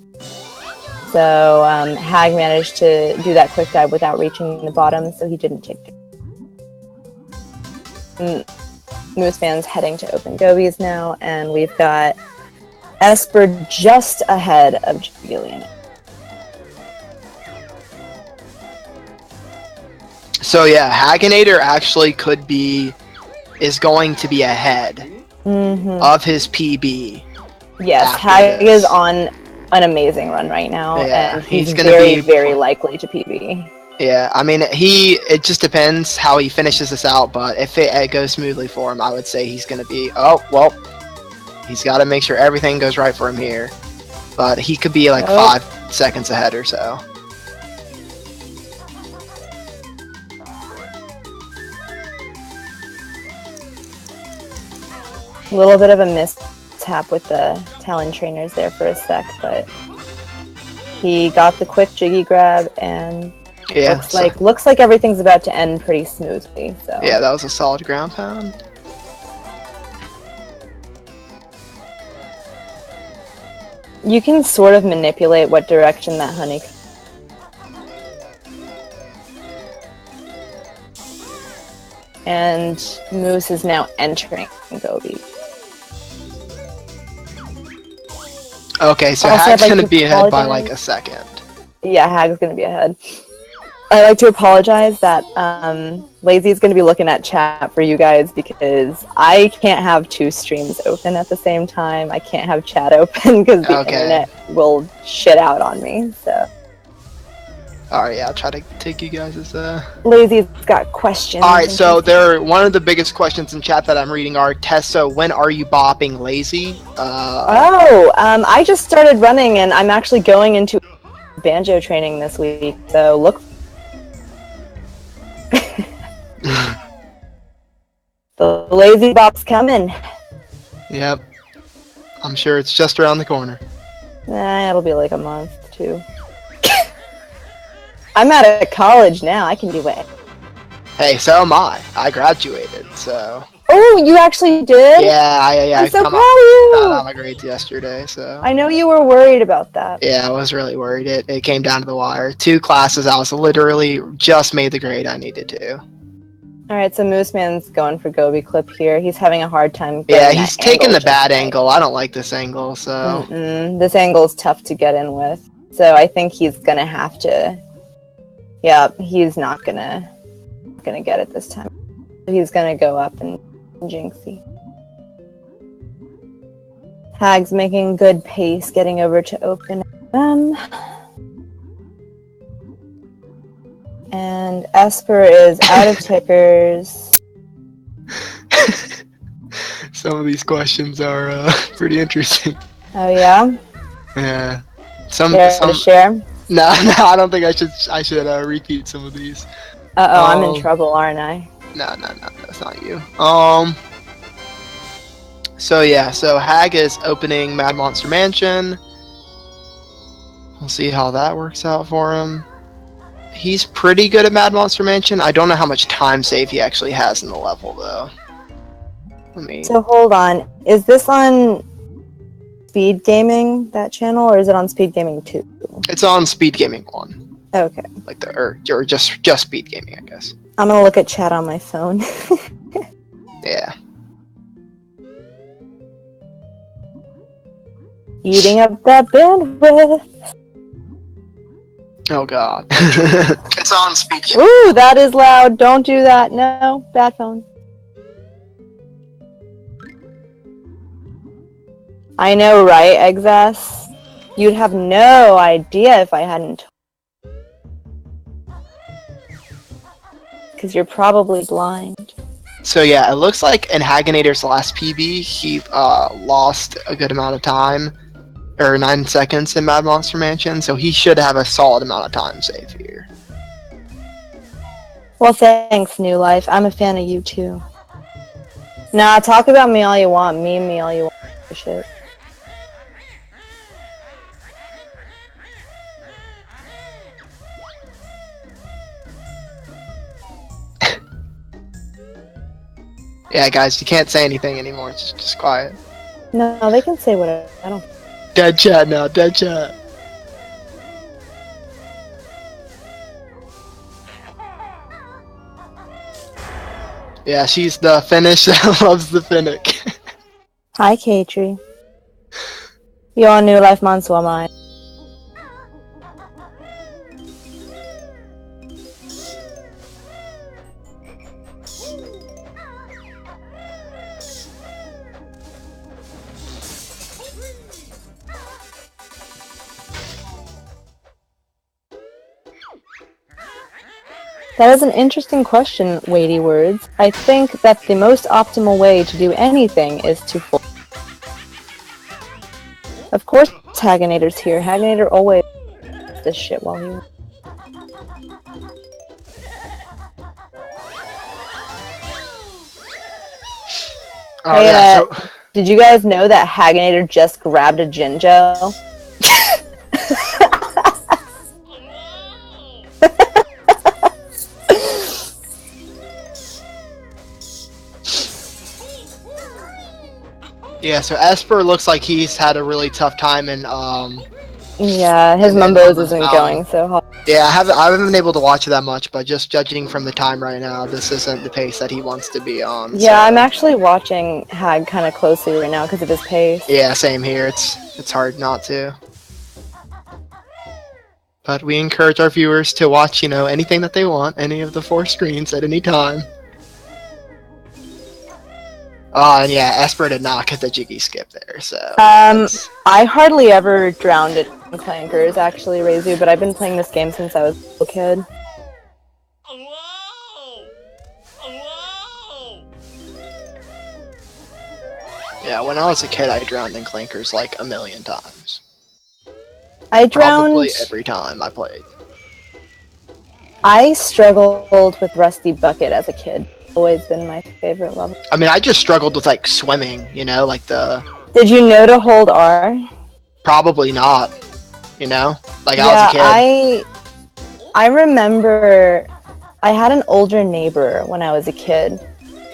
So Hag managed to do that quick dive without reaching the bottom, so he didn't take damage. Mooseman's heading to open Gobies now, and we've got Esper just ahead of Jiggillionair.
So yeah, Hagginator actually is going to be ahead of his PB.
Yes, Hag is on an amazing run right now, and he's very, very likely to PB.
Yeah, I mean, it just depends how he finishes this out, but if it goes smoothly for him, I would say he's going to be... Oh, well, He's got to make sure everything goes right for him here. But he could be like 5 seconds ahead or so.
A little bit of a mishap with the Talon trainers there for a sec, but he got the quick Jiggy grab, and looks like everything's about to end pretty smoothly. So
yeah, that was a solid ground pound.
You can sort of manipulate what direction that honey. And Moose is now entering Gobi.
Okay, so Hag's going to be ahead by like a second.
Yeah, Hag's going to be ahead. I'd like to apologize that Lazy's going to be looking at chat for you guys because I can't have 2 streams open at the same time. I can't have chat open because the internet will shit out on me. So.
Alright, yeah, I'll try to take you guys as
Lazy's got questions.
Alright, so one of the biggest questions in chat that I'm reading are, Tessa, when are you bopping Lazy?
I just started running and I'm actually going into banjo training this week, so look. The Lazy bop's coming.
Yep. I'm sure it's just around the corner.
It'll be like a month, 2. I'm out of college now. I can do it.
Hey, so am I. I graduated, so.
Oh, you actually did?
Yeah,
I'm so proud of you.
Found out my grades yesterday, so.
I know you were worried about that.
Yeah, I was really worried. It came down to the wire. 2 classes, I was literally just made the grade I needed to.
All right, so Moose Man's going for Gobi clip here. He's having a hard time.
Yeah, he's taking the bad angle. I don't like this angle, so.
This angle is tough to get in with, so I think he's gonna have to. Yeah, he's not gonna get it this time. He's gonna go up and Jinxie. Hag's making good pace, getting over to open them. And Esper is out of tickers.
Some of these questions are pretty interesting.
Oh yeah?
Yeah.
Some share?
No, I don't think I should repeat some of these.
I'm in trouble, aren't I?
No, that's not you. So yeah, so Hag is opening Mad Monster Mansion. We'll see how that works out for him. He's pretty good at Mad Monster Mansion. I don't know how much time save he actually has in the level though.
So hold on, is this on Speed Gaming, that channel, or is it on Speed Gaming 2?
It's on Speed Gaming 1.
Okay.
Like or just Speed Gaming, I guess.
I'm gonna look at chat on my phone.
Yeah.
Eating up that bandwidth.
Oh god. It's on Speed Gaming.
Ooh, that is loud. Don't do that. No, bad phone. I know, right, Exas? You'd have no idea if I hadn't. Because you're probably blind.
So yeah, it looks like in Hagginator's last PB, he lost a good amount of time, or 9 seconds in Mad Monster Mansion, so he should have a solid amount of time save here.
Well, thanks, New Life. I'm a fan of you too. Nah, talk about me all you want. Meme me all you want. Shit.
Yeah, guys, you can't say anything anymore. It's just quiet.
No, they can say whatever. I don't.
Dead chat now. Dead chat. Yeah, she's the Finnish that loves the Finnick.
Hi, Katri. You're on New Life Monsuamai. That is an interesting question, Weighty Words. I think that the most optimal way to do anything is to fold. Of course Hagginator's here. Hagginator always this shit while he...
Oh, hey, yeah, so...
did you guys know that Hagginator just grabbed a Jinjo?
Yeah, so Esper looks like he's had a really tough time in,
yeah, his Mumbos isn't going so hard.
Yeah, I haven't been able to watch it that much, but just judging from the time right now, this isn't the pace that he wants to be on.
Yeah, so. I'm actually watching Hag kind of closely right now because of his pace.
Yeah, same here. It's hard not to. But we encourage our viewers to watch, you know, anything that they want, any of the 4 screens at any time. Oh, and yeah, Esper did not get the Jiggy skip there, so...
I hardly ever drowned it in Clankers, actually, Reizu, but I've been playing this game since I was a little kid.
Yeah, when I was a kid, I drowned in Clankers like a million times.
I drowned...
Probably every time I played.
I struggled with Rusty Bucket as a kid. Always been my favorite level.
I mean, I just struggled with like swimming, you know, like the...
Did you know to hold R?
Probably not, you know? Like I was a kid.
I remember I had an older neighbor when I was a kid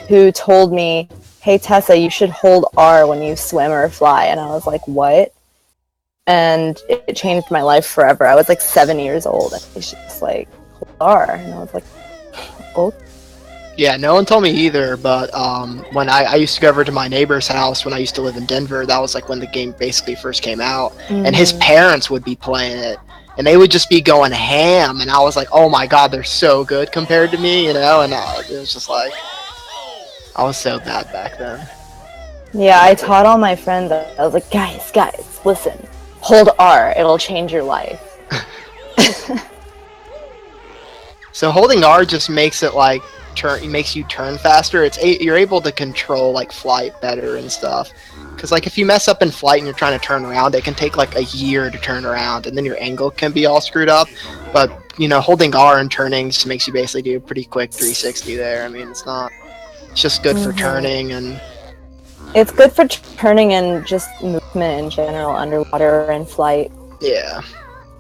who told me, hey Tessa, you should hold R when you swim or fly. And I was like, what? And it changed my life forever. I was like 7 years old and he's just like, hold R. And I was like, oh.
Yeah, no one told me either, but when I used to go over to my neighbor's house when I used to live in Denver, that was like when the game basically first came out, and his parents would be playing it, and they would just be going ham, and I was like, oh my god, they're so good compared to me, you know, and it was just like, I was so bad back then.
Yeah, I taught all my friends, I was like, guys, listen, hold R, it'll change your life.
So holding R just makes it like, it makes you turn faster. You're able to control like flight better and stuff, because like if you mess up in flight and you're trying to turn around, it can take like a year to turn around, and then your angle can be all screwed up. But you know, holding R and turning just makes you basically do a pretty quick 360 there. I mean, it's just good for turning, and
it's good for turning and just movement in general, underwater and flight.
Yeah,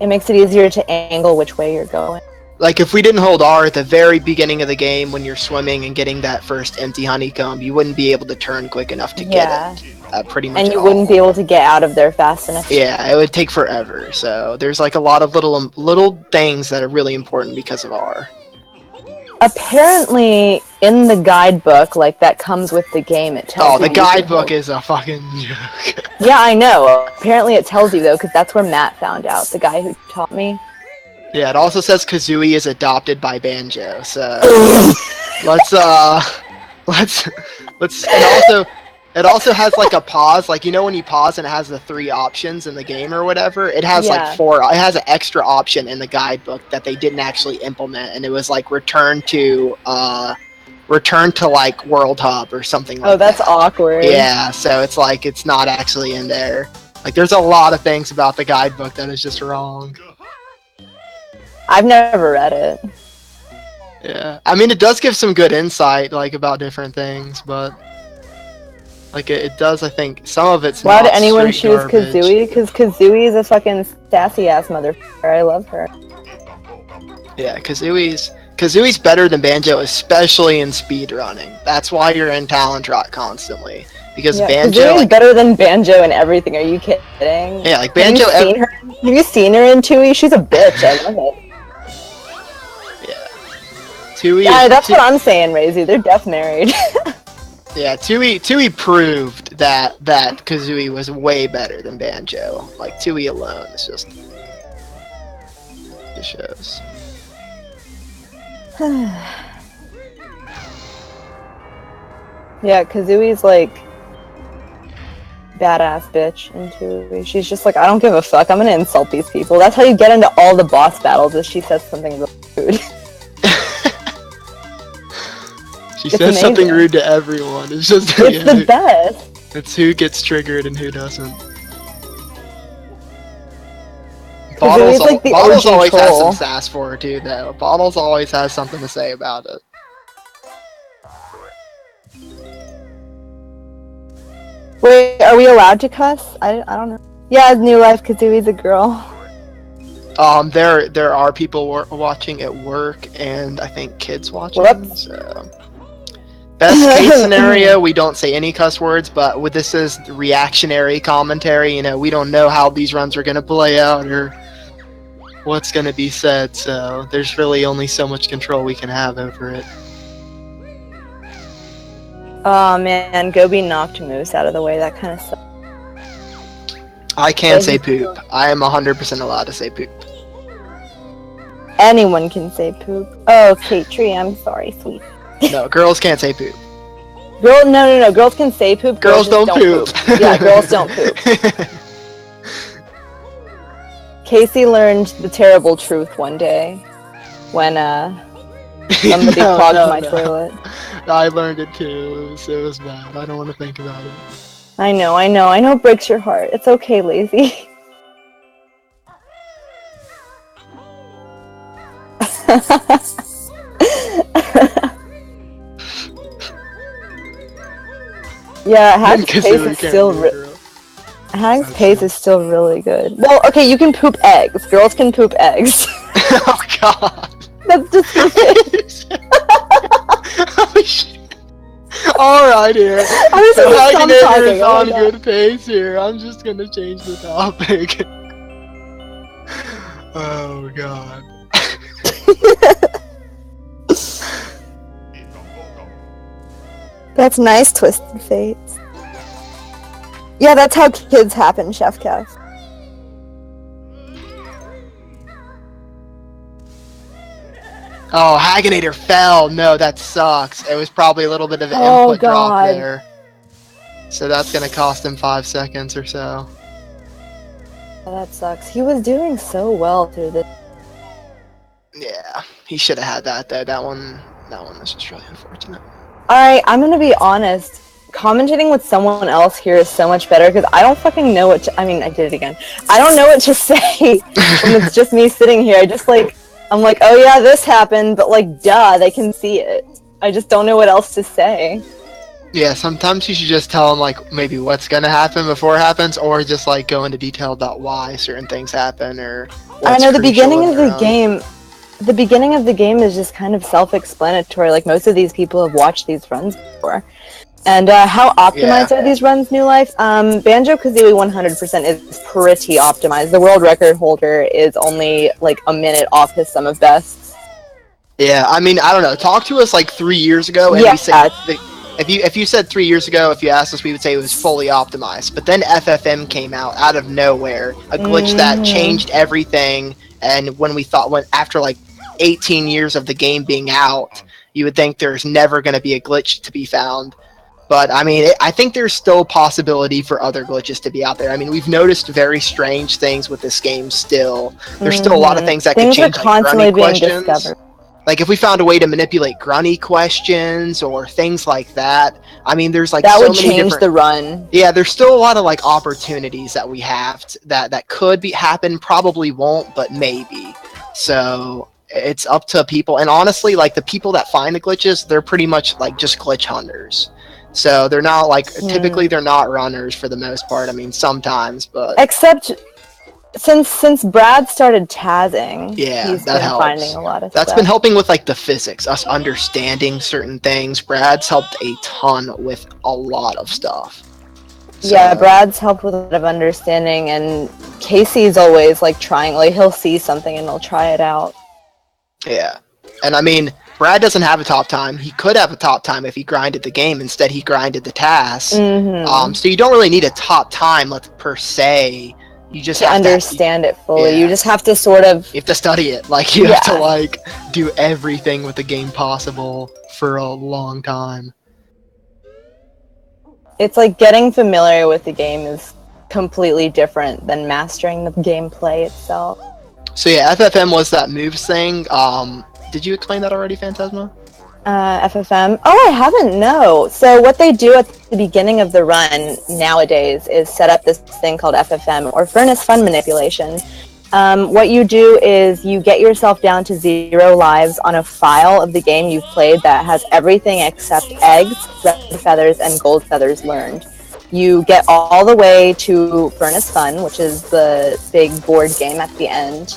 it makes it easier to angle which way you're going.
Like, if we didn't hold R at the very beginning of the game when you're swimming and getting that first empty honeycomb, you wouldn't be able to turn quick enough to get it. Pretty much. And
you wouldn't be able to get out of there fast enough.
Yeah, it would take forever. So there's like a lot of little things that are really important because of R.
Apparently, in the guidebook, like, that comes with the game, it tells you...
Oh, the guidebook is a fucking joke.
Yeah, I know. Apparently it tells you, though, because that's where Matt found out, the guy who taught me.
Yeah, it also says Kazooie is adopted by Banjo, so let's and it also has like a pause, like, you know when you pause and it has the 3 options in the game or whatever, it has like 4, it has an extra option in the guidebook that they didn't actually implement, and it was like return to like World Hub or something like that.
Oh, that's awkward.
Yeah, so it's like it's not actually in there. Like, there's a lot of things about the guidebook that is just wrong.
I've never read it.
Yeah, I mean, it does give some good insight, like, about different things, but like it does, I think, some of it's
Why
not
did anyone
straight
choose
garbage.
Kazooie? Because Kazooie is a fucking sassy-ass motherfucker. I love her.
Yeah, Kazooie's better than Banjo, especially in speedrunning. That's why you're in Talent Rock constantly. Because Banjo...
Kazooie's better than Banjo and everything, are you kidding?
Yeah, like Banjo...
Have you seen her in Tui? She's a bitch, I love it. Yeah, that's what I'm saying, Reizu. They're death married.
Yeah, Tui proved that Kazooie was way better than Banjo. Like, Tui alone is just... it shows.
Yeah, Kazooie's like... badass bitch in Tui. She's just like, I don't give a fuck, I'm gonna insult these people. That's how you get into all the boss battles, is she says something really rude.
She says something rude to everyone. It's just
it's the best.
It's who gets triggered and who doesn't. Bottles,
like the
Bottles
OG
always has some
troll.
sass for her too, though. Bottles always has something to say about it.
Wait, are we allowed to cuss? I don't know. Yeah, New Life Kazooie's a girl.
There are people watching at work, and I think kids watching.
Whoops.
So. Best case scenario, we don't say any cuss words, but with this is reactionary commentary. You know, we don't know how these runs are gonna play out or what's gonna be said. So there's really only so much control we can have over it.
Oh man, Gobi knocked Moose out of the way. That kind of sucks.
I can say poop. I am 100% allowed to say poop.
Anyone can say poop. Oh, Kate Tree, I'm sorry, sweet.
No, girls can't say poop.
No. Girls can say poop.
Girls don't poop.
Yeah, girls don't poop. Casey learned the terrible truth one day when somebody clogged my toilet.
I learned it too. It was bad. I don't want to think about it.
I know it breaks your heart. It's okay, lazy. Yeah, Hag's pace is still really good. Well, okay, you can poop eggs. Girls can poop eggs.
Oh god.
That's disgusting.
Oh shit. Alright here. Hagginater is on good pace here. I'm just gonna change the topic. Oh god.
That's nice, Twisted Fates. Yeah, that's how kids happen, Chef Kev.
Oh, Hagginator fell. No, that sucks. It was probably a little bit of an input drop there. So that's gonna cost him 5 seconds or so.
Oh, that sucks. He was doing so well through this.
Yeah, he should have had that though. That one was just really unfortunate.
Alright, I'm gonna be honest. Commentating with someone else here is so much better because I don't fucking know what to, I mean, I did it again. I don't know what to say when it's just me sitting here. I'm like, oh yeah, this happened, but like, duh, they can see it. I just don't know what else to say.
Yeah, sometimes you should just tell them like maybe what's gonna happen before it happens, or just like go into detail about why certain things happen or.
I know the beginning of the game. The beginning of the game is just kind of self-explanatory. Like most of these people have watched these runs before. And how optimized are these runs, New Life? Banjo-Kazooie 100% is pretty optimized. The world record holder is only like a minute off his sum of bests.
Yeah, I mean, I don't know. Talk to us like 3 years ago, and we said if you said 3 years ago, if you asked us, we would say it was fully optimized. But then FFM came out of nowhere, a glitch that changed everything. And when after like 18 years of the game being out, you would think there's never going to be a glitch to be found. But, I mean, I think there's still a possibility for other glitches to be out there. I mean, we've noticed very strange things with this game still. There's still a lot of things that could change, like grunny questions. Discovered. Like, if we found a way to manipulate grunny questions or things like that, I mean, there's, like, so many different... That would change
the run.
Yeah, there's still a lot of, like, opportunities that we have that could happen, probably won't, but maybe. So... It's up to people, and honestly, like, the people that find the glitches, they're pretty much, like, just glitch hunters. So they're not, like, typically they're not runners for the most part. I mean, sometimes, but... Except,
since Brad started tazzing, he's been
helps.
Finding a lot of
That's
stuff.
been helping with, like, the physics, us understanding certain things. Brad's helped a ton with a lot of stuff. So.
Yeah, Brad's helped with a lot of understanding, and Casey's always, like, trying, like, he'll see something and he'll try it out.
Yeah, and I mean, Brad doesn't have a top time. He could have a top time if he grinded the game. Instead, he grinded the tasks. So you don't really need a top time, per se. You just have
understand it fully. Yeah. You just have to sort of...
You have to study it. Like, you have to, like, do everything with the game possible for a long time.
It's like getting familiar with the game is completely different than mastering the gameplay itself.
So yeah, FFM was that moves thing. Did you explain that already, Phantasma?
FFM? Oh, I haven't, no. So what they do at the beginning of the run nowadays is set up this thing called FFM, or Furnace Fun Manipulation. What you do is you get yourself down to 0 lives on a file of the game you've played that has everything except eggs, red feathers, and gold feathers learned. You get all the way to Furnace Fun, which is the big board game at the end,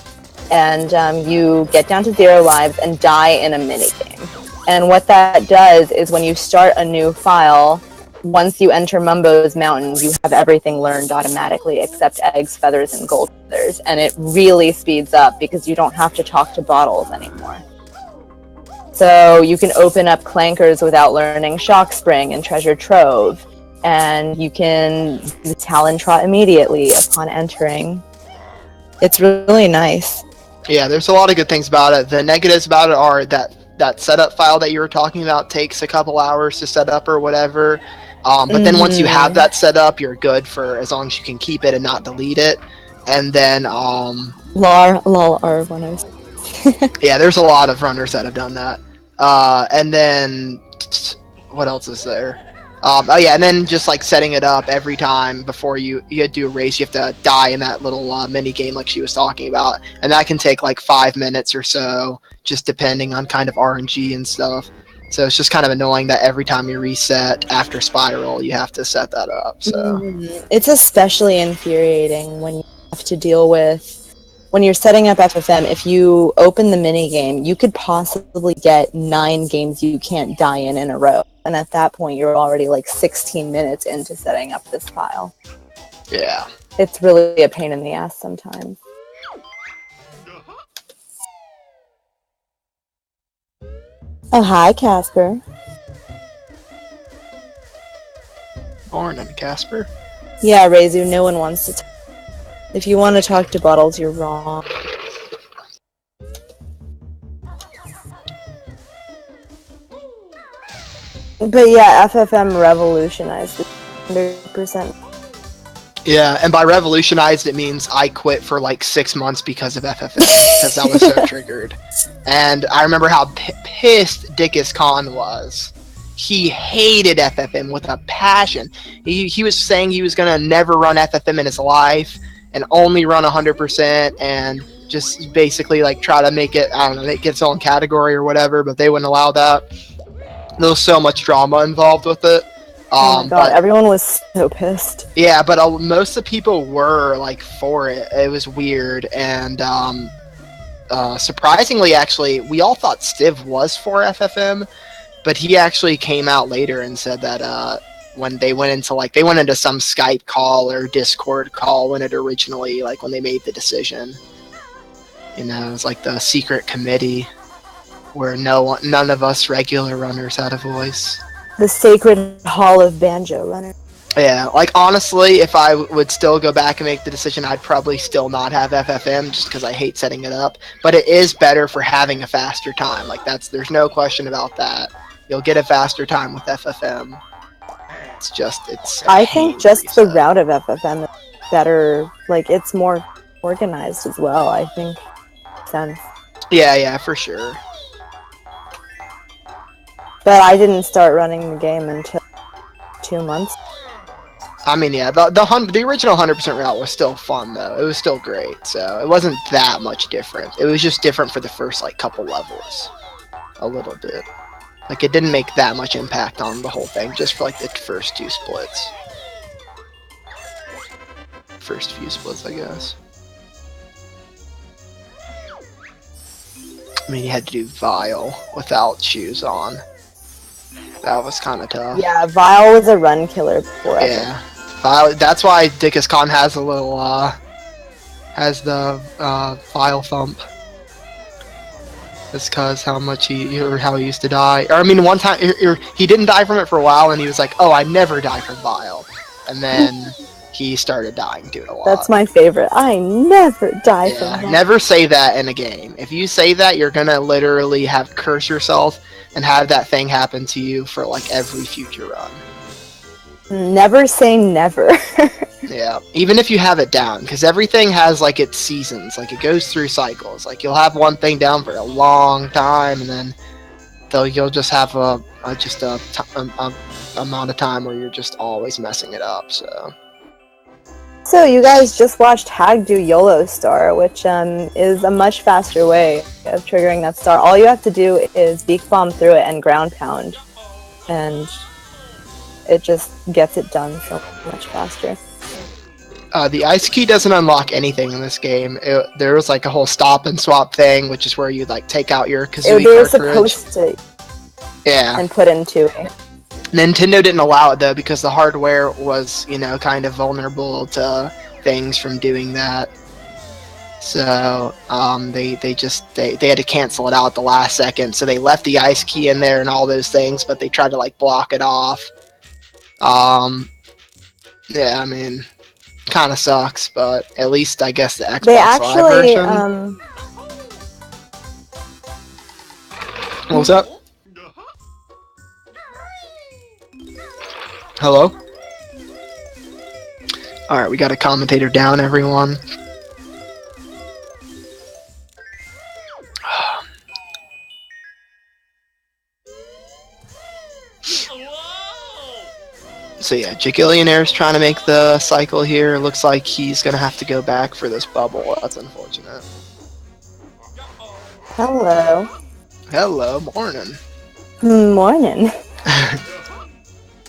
and you get down to 0 lives and die in a minigame. And what that does is when you start a new file, once you enter Mumbo's Mountain, you have everything learned automatically except eggs, feathers, and gold feathers. And it really speeds up because you don't have to talk to bottles anymore. So you can open up clankers without learning Shock Spring and Treasure Trove. And you can do Talon Trot immediately upon entering. It's really nice.
Yeah, there's a lot of good things about it. The negatives about it are that setup file that you were talking about takes a couple hours to set up or whatever. But then once you have that set up, you're good for as long as you can keep it and not delete it. And then
lol runners.
Yeah, there's a lot of runners that have done that. And then what else is there? Oh yeah, and then just like setting it up every time before you do a race, you have to die in that little mini game like she was talking about, and that can take like 5 minutes or so, just depending on kind of RNG and stuff. So it's just kind of annoying that every time you reset after Spiral, you have to set that up. So
it's especially infuriating when you have to deal with when you're setting up FFM. If you open the mini game, you could possibly get 9 games you can't die in a row. And at that point, you're already like 16 minutes into setting up this file.
Yeah.
It's really a pain in the ass sometimes. Oh, hi, Casper.
Morning, Casper.
Yeah, Rezu, no one wants to talk. If you want to talk to Bottles, you're wrong. But yeah, FFM revolutionized it 100%.
Yeah, and by revolutionized, it means I quit for like 6 months because of FFM, because I was so triggered. And I remember how pissed Dickus Khan was. He hated FFM with a passion. He was saying he was going to never run FFM in his life and only run 100% and just basically like try to make it, I don't know, make its own category or whatever, but they wouldn't allow that. There was so much drama involved with it.
Oh my god, everyone was so pissed.
Yeah, but most of the people were like for it. It was weird, and surprisingly, actually, we all thought Stiv was for FFM, but he actually came out later and said that when they went into some Skype call or Discord call when it originally, like when they made the decision, you know, it was like the secret committee where none of us regular runners had a voice.
The sacred hall of banjo runner.
Yeah, like honestly, if I would still go back and make the decision, I'd probably still not have FFM just because I hate setting it up. But it is better for having a faster time. Like there's no question about that. You'll get a faster time with FFM.
I think just the route of FFM is better. Like it's more organized as well. I think makes sense.
Yeah, for sure.
But I didn't start running the game until 2 months.
I mean, yeah, the original 100% route was still fun though. It was still great, so it wasn't that much different. It was just different for the first like couple levels, a little bit. Like it didn't make that much impact on the whole thing, just for like the first 2 splits. First few splits, I guess. I mean, you had to do Vile without shoes on. That was kind of tough.
Yeah, Vile was a run killer before.
Yeah, Vile. That's why Dickus Khan has a little has the Vile thump. It's because how he used to die. Or I mean, one time he didn't die from it for a while, and he was like, "Oh, I never die from Vile," and then he started dying to it a lot.
That's my favorite. I never die from Vile.
Never say that in a game. If you say that, you're gonna literally have curse yourself and have that thing happen to you for like every future run.
Never say never.
Yeah, even if you have it down, because everything has like its seasons. Like it goes through cycles. Like you'll have one thing down for a long time, and then you'll just have a amount of time where you're just always messing it up. So
So you guys just watched Hag do YOLO Star, which is a much faster way of triggering that star. All you have to do is Beak Bomb through it and Ground Pound, and it just gets it done so much faster.
The ice key doesn't unlock anything in this game. There was like a whole stop and swap thing, which is where you like take out your Kazooie
They were
cartridge.
supposed to,
yeah,
and put into it.
Nintendo didn't allow it though because the hardware was, kind of vulnerable to things from doing that. So they had to cancel it out at the last second. So they left the ice key in there and all those things, but they tried to like block it off. Yeah, I mean, kind of sucks, but at least I guess the Xbox Live version. What was that? Hello? Alright, we got a commentator down, everyone. So yeah, Jiggillionair is trying to make the cycle here. Looks like he's gonna have to go back for this bubble. That's unfortunate.
Hello.
Hello, morning.
Morning.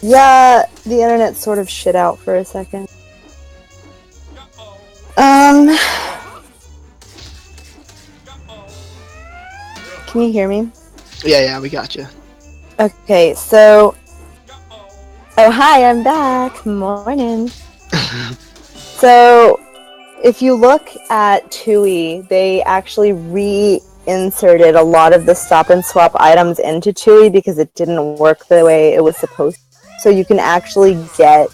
Yeah, the internet sort of shit out for a second. Can you hear me?
Yeah, we got you.
Okay, so... Oh, hi, I'm back. Morning. So, if you look at TUI, they actually reinserted a lot of the stop and swap items into TUI because it didn't work the way it was supposed to. So you can actually get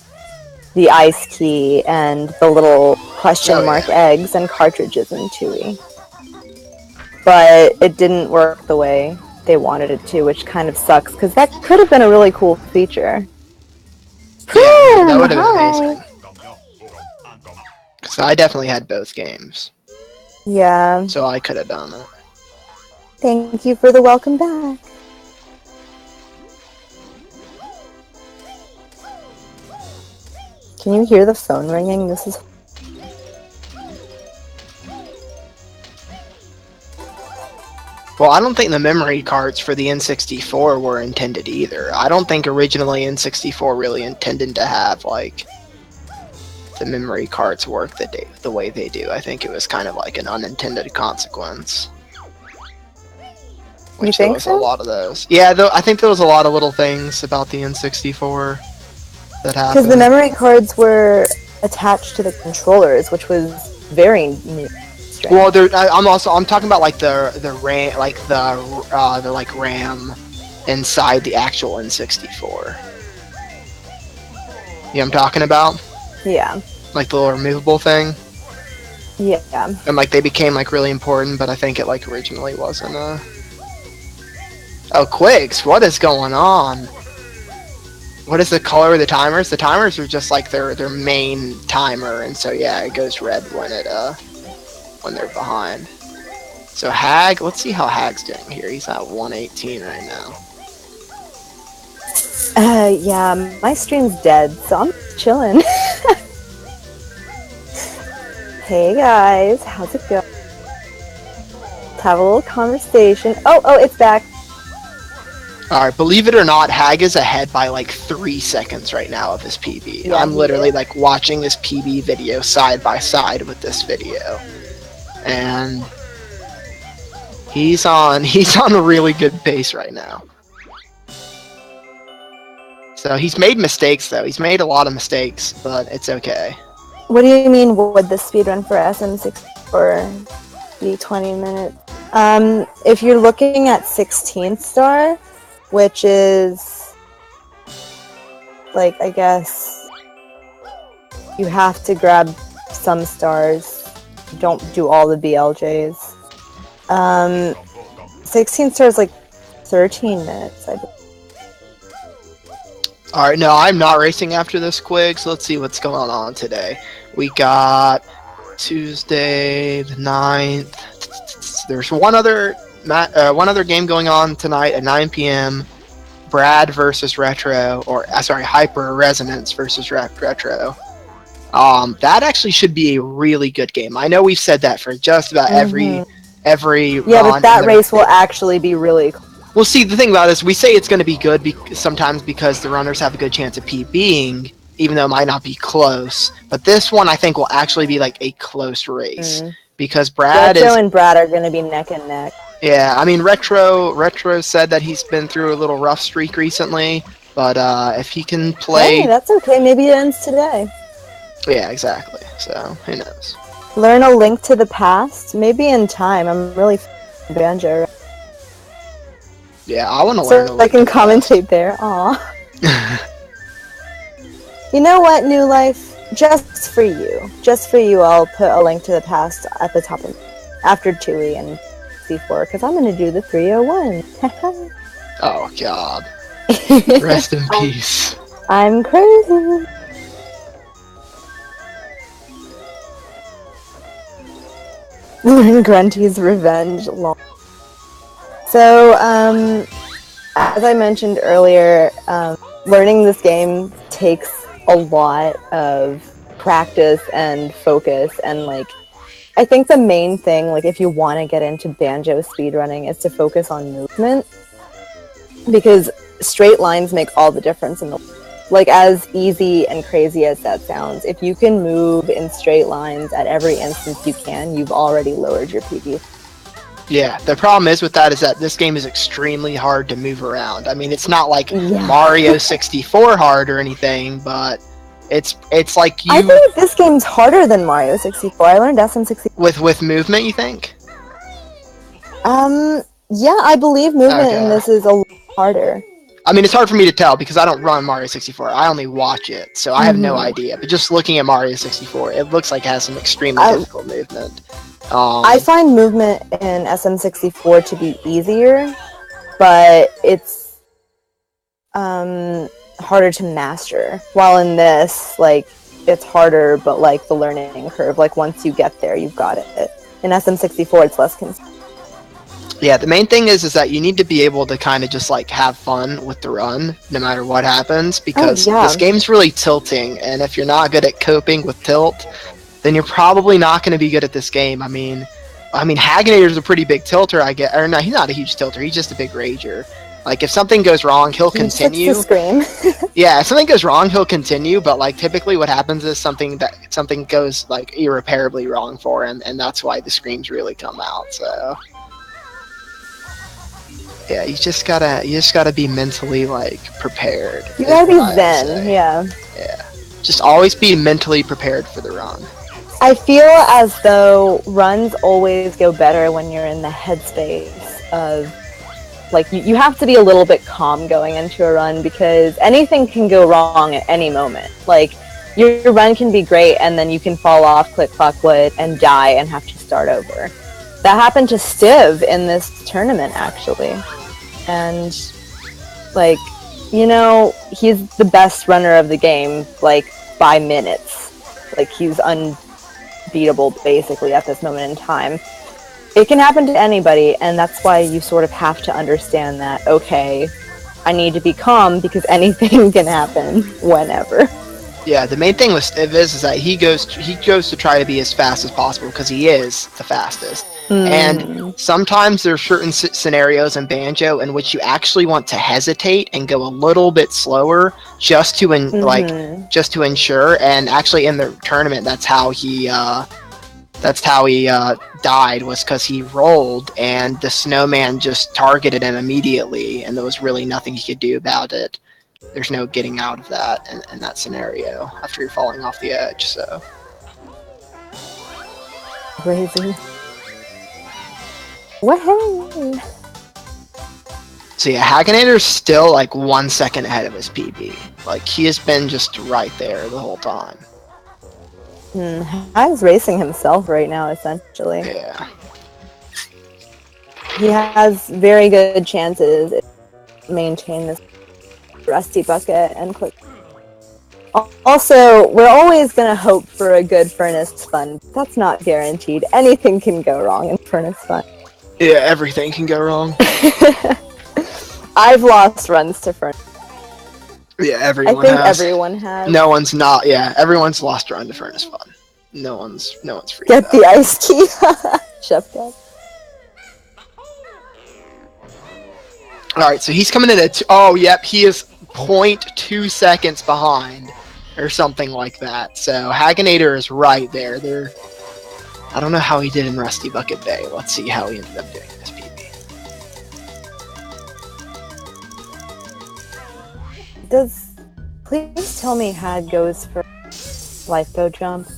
the ice key and the little question mark eggs and cartridges in TUI. But it didn't work the way they wanted it to, which kind of sucks, because that could have been a really cool feature.
Yeah, that would have been amazing. So I definitely had both games.
Yeah.
So I could have done it.
Thank you for the welcome back. Can you hear the phone ringing? This is...
Well, I don't think the memory cards for the N64 were intended either. I don't think originally N64 really intended to have, like, the memory cards work the way they do. I think it was kind of like an unintended consequence.
You think so?
A lot of those. Yeah, I think there was a lot of little things about the N64 that happened.
Because the memory cards were attached to the controllers, which was very new.
Well, I'm talking about like the RAM, like the RAM inside the actual N64. You know what I'm talking about?
Yeah.
Like the little removable thing.
Yeah.
And like they became like really important, but I think it like originally wasn't. Oh, Quigs! What is going on? What is the color of the timers? The timers are just like their main timer, and so yeah, it goes red when they're behind. So Hag, let's see how Hag's doing here. He's at 118 right now.
Yeah, my stream's dead, so I'm chilling. Hey guys, how's it going? Let's have a little conversation. Oh, it's back.
Alright, believe it or not, Hag is ahead by like 3 seconds right now of his PB. Yeah, I'm literally like watching this PB video side by side with this video. And he's on a really good pace right now. So he's made mistakes though. He's made a lot of mistakes, but it's okay.
What do you mean would the speedrun for SM6 for be 20 minutes? If you're looking at 16th star, which is like, I guess you have to grab some stars. Don't do all the BLJs. 16 stars like 13 minutes, I believe.
Alright, no, I'm not racing after this quick, so let's see what's going on today. We got Tuesday the 9th. There's one other game going on tonight at 9 p.m. Brad versus Retro, or sorry, Hyper Resonance versus Retro. That actually should be a really good game. I know we've said that for just about every
Yeah,
run
but that race will actually be really cool.
Well, see, the thing about it is we say it's going to be good sometimes because the runners have a good chance of PBing, even though it might not be close. But this one, I think, will actually be like a close race because
Retro and Brad are going to be neck and neck.
Yeah, I mean, Retro said that he's been through a little rough streak recently, but if he can play...
Hey, that's okay. Maybe it ends today.
Yeah, exactly. So, who knows?
Learn A Link to the Past? Maybe in time. I'm really Banjo.
Yeah, I want to learn A
So I
Link
can
to the
commentate there. Aw. You know what, New Life? Just for you, I'll put A Link to the Past at the top of after Chewie and C4, because I'm going to do the 301.
Oh, God. Rest in peace.
I'm crazy. Grunty's Revenge. So, as I mentioned earlier, learning this game takes a lot of practice and focus, and like, I think the main thing, like, if you want to get into Banjo speedrunning, is to focus on movement, because straight lines make all the difference in the like, as easy and crazy as that sounds, if you can move in straight lines at every instance you can, you've already lowered your PB.
Yeah, the problem is with that is that this game is extremely hard to move around. I mean, it's not like Mario 64 hard or anything, but it's like you...
I think this game's harder than Mario 64. I learned SM64.
With movement, you think?
Yeah, I believe movement in this is a lot harder.
I mean, it's hard for me to tell because I don't run Mario 64. I only watch it, so I have no idea. But just looking at Mario 64, it looks like it has some extremely difficult movement.
I find movement in SM64 to be easier, but it's harder to master. While in this, like, it's harder, but like the learning curve, like once you get there, you've got it. In SM64, it's less consistent.
Yeah, the main thing is that you need to be able to kind of just like have fun with the run, no matter what happens, because this game's really tilting, and if you're not good at coping with tilt, then you're probably not going to be good at this game. I mean, Hagginator's a pretty big tilter, I get, or no, he's not a huge tilter. He's just a big rager. Like, if something goes wrong, he'll continue.
To scream.
Yeah, if something goes wrong, he'll continue. But like, typically, what happens is something goes like irreparably wrong for him, and that's why the screams really come out. So. Yeah, you just gotta be mentally like prepared.
You gotta be zen, yeah.
Yeah, just always be mentally prepared for the run.
I feel as though runs always go better when you're in the headspace of, like, you have to be a little bit calm going into a run, because anything can go wrong at any moment. Like, your run can be great and then you can fall off, click clock wood, and die and have to start over. That happened to Stiv in this tournament, actually. And, like, you know, he's the best runner of the game, like, by minutes. Like, he's unbeatable, basically, at this moment in time. It can happen to anybody, and that's why you sort of have to understand that, okay, I need to be calm, because anything can happen whenever.
Yeah, the main thing with Stiv is that he goes to try to be as fast as possible, because he is the fastest. And sometimes there are certain scenarios in Banjo in which you actually want to hesitate and go a little bit slower just to ensure. And actually, in the tournament, that's how he died, was because he rolled and the snowman just targeted him immediately, and there was really nothing he could do about it. There's no getting out of that in that scenario after you're falling off the edge. So
crazy. What?
So yeah, Hagginator's still like 1 second ahead of his PB. Like, he has been just right there the whole time.
Hagg's racing himself right now, essentially.
Yeah.
He has very good chances to maintain this rusty bucket and quick. Also, we're always going to hope for a good Furnace Fun. That's not guaranteed. Anything can go wrong in Furnace Fun.
Yeah, everything can go wrong.
I've lost runs to Furnace.
Yeah,
I
everyone
think
has.
everyone has.
No one's not. Yeah, everyone's lost Run to Furnace Fun. No one's free.
Get the ice key, Chef Dad.
All right, so he's coming in at. Oh, yep, he is 0.2 seconds behind, or something like that. So Hagginator is right there. I don't know how he did in Rusty Bucket Bay. Let's see how he ended up doing this PB.
Please tell me Hag goes for lifeboat jump.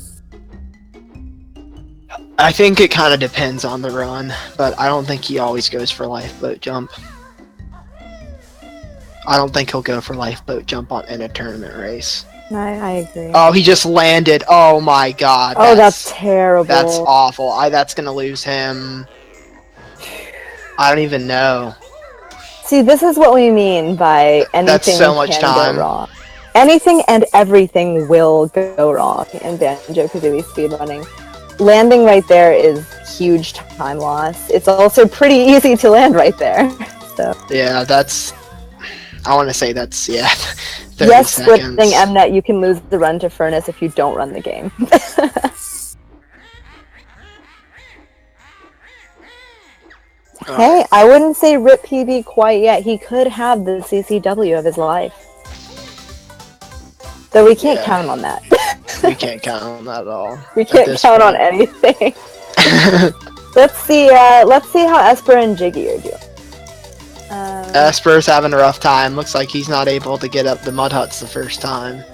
I think it kind of depends on the run, but I don't think he always goes for lifeboat jump. I don't think he'll go for lifeboat jump in a tournament race.
I agree.
Oh, he just landed. Oh my god.
Oh, that's terrible.
That's awful. That's gonna lose him. I don't even know.
See, this is what we mean by anything
That's so much
can
time.
go wrong. Anything and everything will go wrong in Banjo-Kazooie speedrunning. Landing right there is huge time loss. It's also pretty easy to land right there. So
Yeah, that's... I want to say that's, yeah, 30
yes,
seconds.
good thing, Mnet, you can lose the run to Furnace if you don't run the game. Hey, I wouldn't say rip PB quite yet. He could have the CCW of his life. Though we can't count on that.
We can't count on that at all.
We can't count on anything. Let's see how Esper and Jiggy are doing.
Esper's having a rough time. Looks like he's not able to get up the mud huts the first time.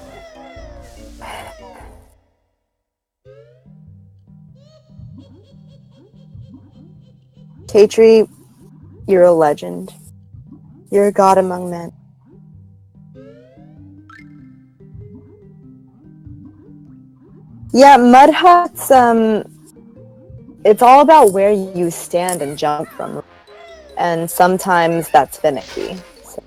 Katri, you're a legend. You're a god among men. Yeah, mud huts, it's all about where you stand and jump from. And sometimes that's finicky. So.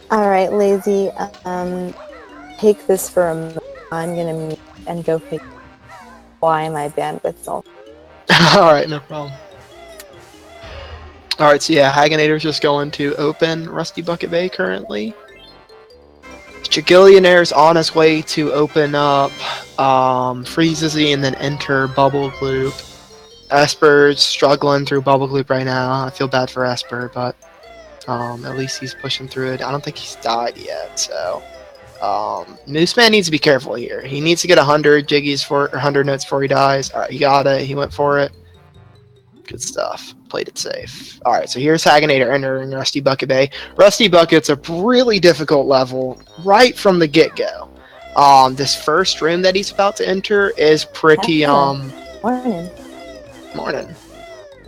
Alright, Lazy, take this for a moment. I'm gonna mute and go figure why my bandwidth's all.
Alright, no problem. Alright, so yeah, Hagginator's just going to open Rusty Bucket Bay currently. Jiggillionair's on his way to open up Freezesy and then enter Bubble Gloop. Esper's struggling through Bubble Gloop right now. I feel bad for Esper, but at least he's pushing through it. I don't think he's died yet, so... Mooseman needs to be careful here. He needs to get 100 Jiggies for 100 notes before he dies. Alright, he got it. He went for it. Good stuff. Played it safe. Alright, so here's Hagginator entering Rusty Bucket Bay. Rusty Bucket's a really difficult level right from the get-go. This first room that he's about to enter is pretty,
Morning.
Morning.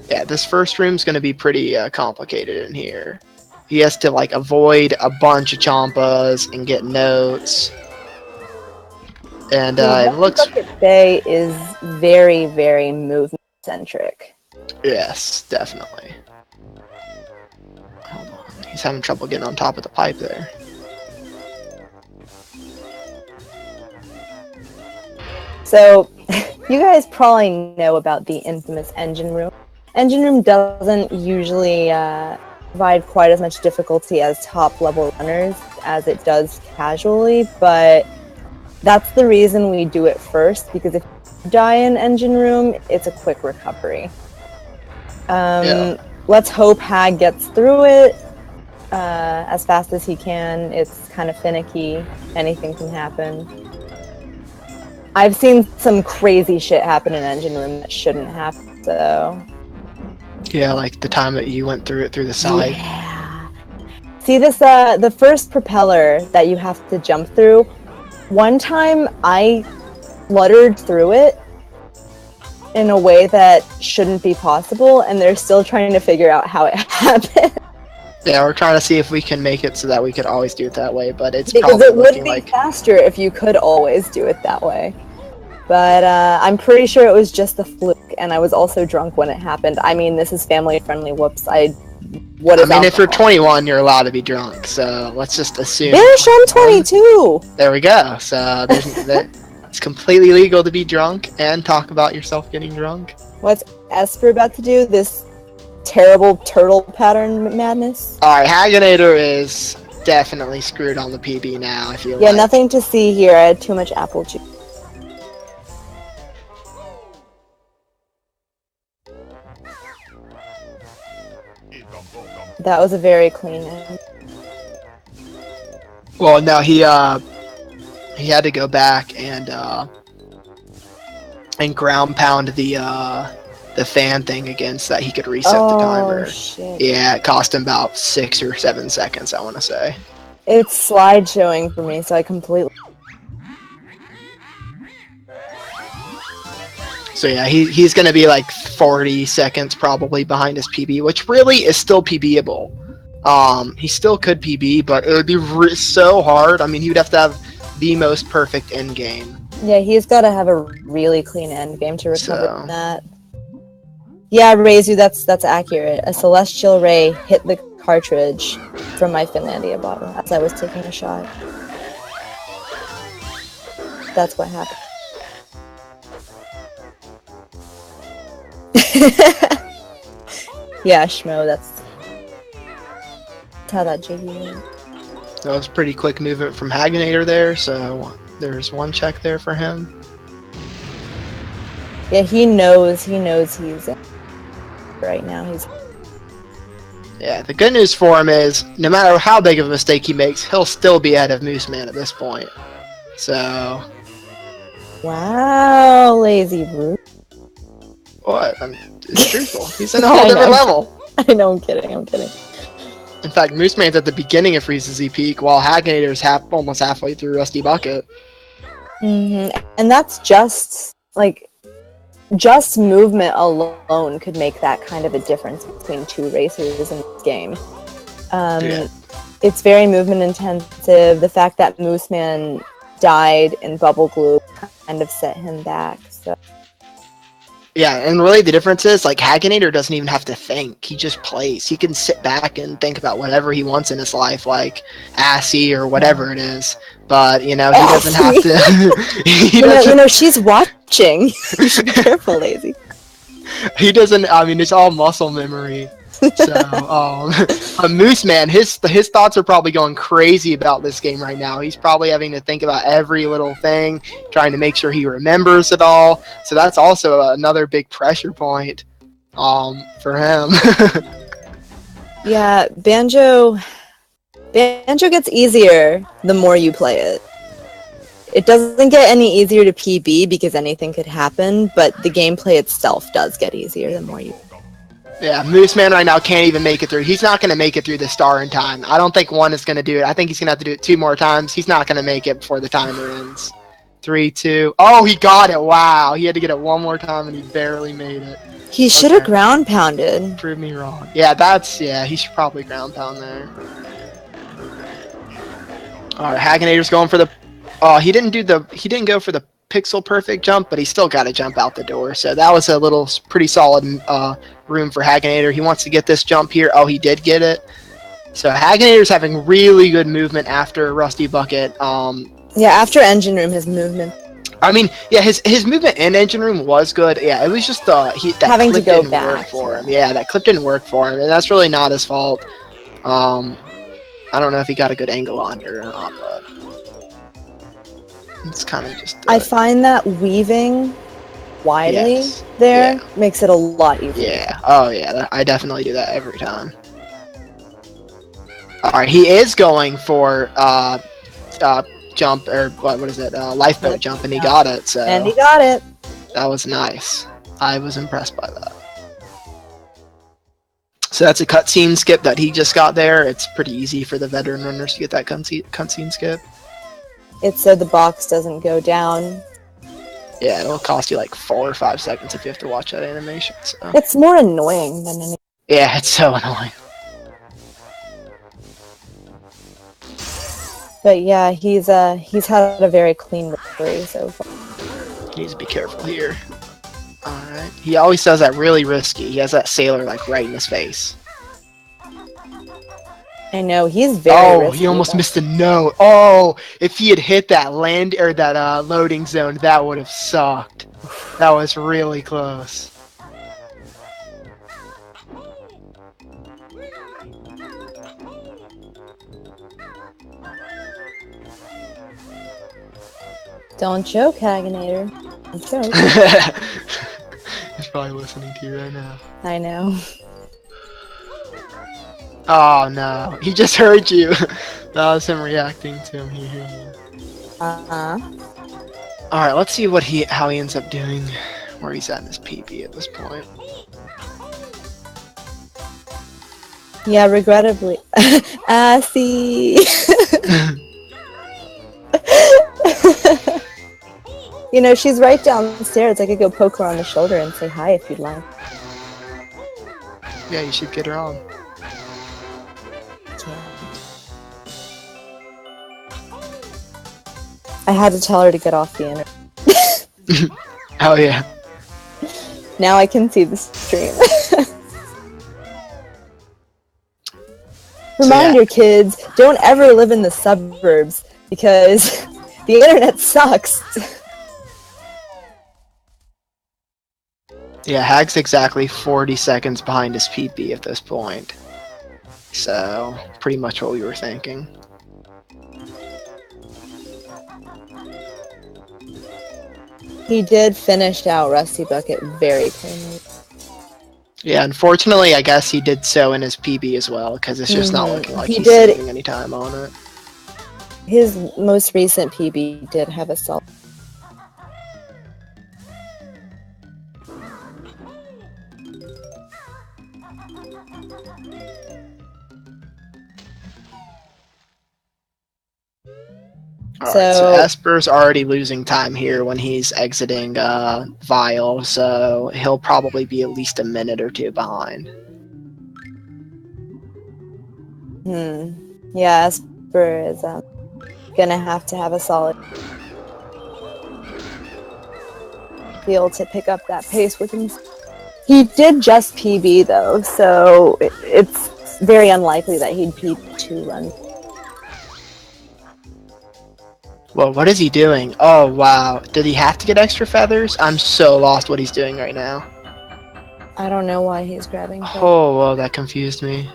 Yeah, this first room's gonna be pretty, complicated in here. He has to, like, avoid a bunch of Chompas and get notes. And, it looks...
Bucket Bay is very, very movement-centric.
Yes, definitely. Hold on. He's having trouble getting on top of the pipe there.
So, you guys probably know about the infamous engine room. Engine room doesn't usually provide quite as much difficulty as top-level runners as it does casually, but that's the reason we do it first, because if you die in engine room, it's a quick recovery. Let's hope Hag gets through it as fast as he can. It's kind of finicky. Anything can happen. I've seen some crazy shit happen in engine room that shouldn't happen, so...
Yeah, like the time that you went through it through the side.
Yeah. See this, the first propeller that you have to jump through, one time I fluttered through it in a way that shouldn't be possible, and they're still trying to figure out how it happened.
Yeah, we're trying to see if we can make it so that we could always do it that way, but it's
because
probably
it would
looking
be
like...
faster if you could always do it that way. But I'm pretty sure it was just a fluke, and I was also drunk when it happened. I mean, this is family friendly. Whoops, I what
I
is
mean, if you're
alcohol.
21, you're allowed to be drunk. So let's just assume.
Bitch, I'm 22.
There we go. So it's completely legal to be drunk and talk about yourself getting drunk.
What's Esper about to do? This terrible turtle pattern madness?
Alright, Hagginator is definitely screwed on the PB now, I feel
Yeah,
like.
nothing to see here. I had too much apple juice. That was a very clean end.
Well, no, he had to go back and ground pound the fan thing again so that he could reset the timer.
Shit.
Yeah, it cost him about 6 or 7 seconds, I want to say.
It's slide showing for me, so I completely...
So yeah, he's going to be like 40 seconds probably behind his PB, which really is still PBable. He still could PB, but it would be so hard. I mean, you'd have to have the most perfect end game.
Yeah, he's got to have a really clean end game to recover
So.
from that. Yeah, Reizu, that's accurate. A celestial ray hit the cartridge from my Finlandia bottle as I was taking a shot. That's what happened. Yeah, Schmo, that's how that Jiggillionair.
That was pretty quick movement from Hagginator there, so there's one check there for him.
Yeah, he knows he's in right now.
Yeah, the good news for him is, no matter how big of a mistake he makes, he'll still be ahead of Mo05eman at this point. So...
Wow, lazy brute.
What? It's truthful. He's in a whole different level.
I know, I'm kidding.
In fact, Mo05eman's at the beginning of Freeze's Z peak, while Hagginator's almost halfway through Rusty Bucket.
And that's just, like, just movement alone could make that kind of a difference between two racers in this game.
Yeah.
It's very movement intensive. The fact that Mo05eman died in bubble glue kind of set him back. So.
Yeah, and really the difference is, like, Hagginator doesn't even have to think. He just plays. He can sit back and think about whatever he wants in his life, like Assy or whatever it is. But, you know, he doesn't have to...
you know, she's watching. You should be careful, lazy.
He doesn't... I mean, it's all muscle memory. So, Mo05eman, his thoughts are probably going crazy about this game right now. He's probably having to think about every little thing, trying to make sure he remembers it all. So that's also another big pressure point for him.
Yeah, Banjo gets easier the more you play it. It doesn't get any easier to PB because anything could happen, but the gameplay itself does get easier the more you...
Yeah, Mo05eman right now can't even make it through. He's not going to make it through the star in time. I don't think one is going to do it. I think he's going to have to do it 2 more times. He's not going to make it before the timer ends. 3, 2. Oh, he got it. Wow. He had to get it 1 more time, and he barely made it.
He should have ground pounded.
Prove me wrong. Yeah, he should probably ground pound there. All right, Hagginator's going for the... Oh, he didn't go for the pixel perfect jump, but he still got to jump out the door. So that was a pretty solid room for Hagginator. He wants to get this jump here. Oh, he did get it. So Hagginator's having really good movement after Rusty Bucket.
Yeah, after Engine Room, his movement.
I mean, yeah, his movement in Engine Room was good. Yeah, it was just that
having
clip
to go
didn't
back
work for him. Yeah, that clip didn't work for him, and that's really not his fault. I don't know if he got a good angle on it or not, but it's kind of just...
I find that weaving widely makes it a lot easier.
Yeah. Oh, yeah. I definitely do that every time. All right, he is going for jump, or what is it? Lifeboat jump, and he got it. So.
And he got it.
That was nice. I was impressed by that. So that's a cutscene skip that he just got there. It's pretty easy for the veteran runners to get that cutscene skip.
It's so the box doesn't go down.
Yeah, it'll cost you like 4 or 5 seconds if you have to watch that animation. So.
It's more annoying than anything.
Yeah, it's so annoying.
But yeah, he's had a very clean recovery so far.
He needs to be careful here. Alright. He always does that really risky. He has that sailor like right in his face.
I know, he's very
Oh,
risky.
he almost missed a note. Oh, if he had hit that loading zone, that would have sucked. That was really close.
Don't choke, Hagginator. Don't choke.
He's probably listening to you right now.
I know.
Oh no, he just heard you. That was him reacting to him. He heard you. All right, let's see how he ends up doing, where he's at in his PB at this point.
Yeah, regrettably. Assy. You know, she's right downstairs. I could go poke her on the shoulder and say hi if you'd like.
Yeah, you should get her on.
I had to tell her to get off the internet.
Oh yeah.
Now I can see the stream. Reminder, kids, don't ever live in the suburbs because the internet sucks.
Yeah, Hag's exactly 40 seconds behind his PB at this point. So, pretty much what we were thinking.
He did finish out Rusty Bucket very cleanly.
Yeah, unfortunately, I guess he did so in his PB as well, because it's just not looking like he's saving any time on it.
His most recent PB did have a solid.
Alright, so Esper's already losing time here when he's exiting Vile, so he'll probably be at least a minute or two behind.
Yeah, Esper is gonna have to have a solid be able to pick up that pace with him. He did just PB though, so it's very unlikely that he'd PB 2 runs.
Well, what is he doing? Oh, wow. Did he have to get extra feathers? I'm so lost what he's doing right now.
I don't know why he's grabbing feathers.
Oh, well, that confused me.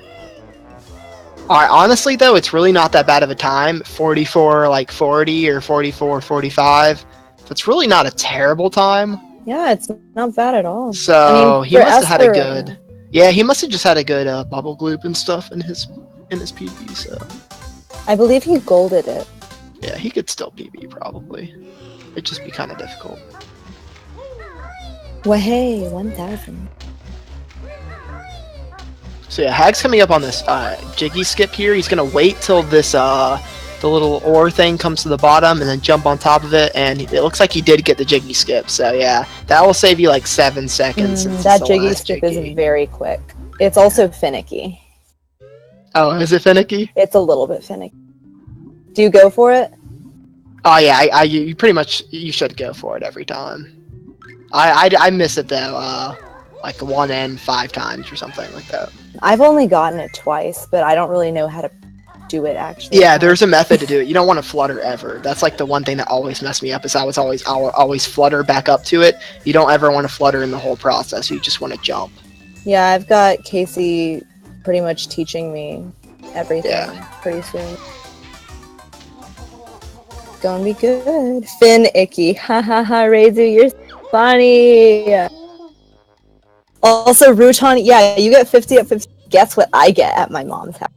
Alright, honestly, though, it's really not that bad of a time. 44, like, 40 or 44, 45. That's really not a terrible time.
Yeah, it's not bad at all.
So, I mean, he must have had a good... Yeah, he must have just had a good bubble gloop and stuff in his PB, so...
I believe he golded it.
Yeah, he could still PB, probably. It'd just be kind of difficult.
Well, hey, 1,000.
So yeah, Hag's coming up on this Jiggy skip here. He's going to wait till this, the little ore thing comes to the bottom and then jump on top of it. And it looks like he did get the Jiggy skip. So yeah, that will save you like 7 seconds.
That Jiggy skip is very quick. It's also finicky.
Oh, is it finicky?
It's a little bit finicky. Do you go for it?
Oh yeah, you pretty much, you should go for it every time. I miss it though, like 1 and 5 times or something like that.
I've only gotten it twice, but I don't really know how to do it actually.
Yeah, there's a method to do it. You don't want to flutter ever. That's like the one thing that always messed me up is I'll always flutter back up to it. You don't ever want to flutter in the whole process. You just want to jump. Yeah,
I've got Casey pretty much teaching me everything pretty soon. Gonna be good. Finn Icky. Ha ha ha, Reizu, you're funny. Also, Ruton, yeah, you get 50 at 50. Guess what I get at my mom's house?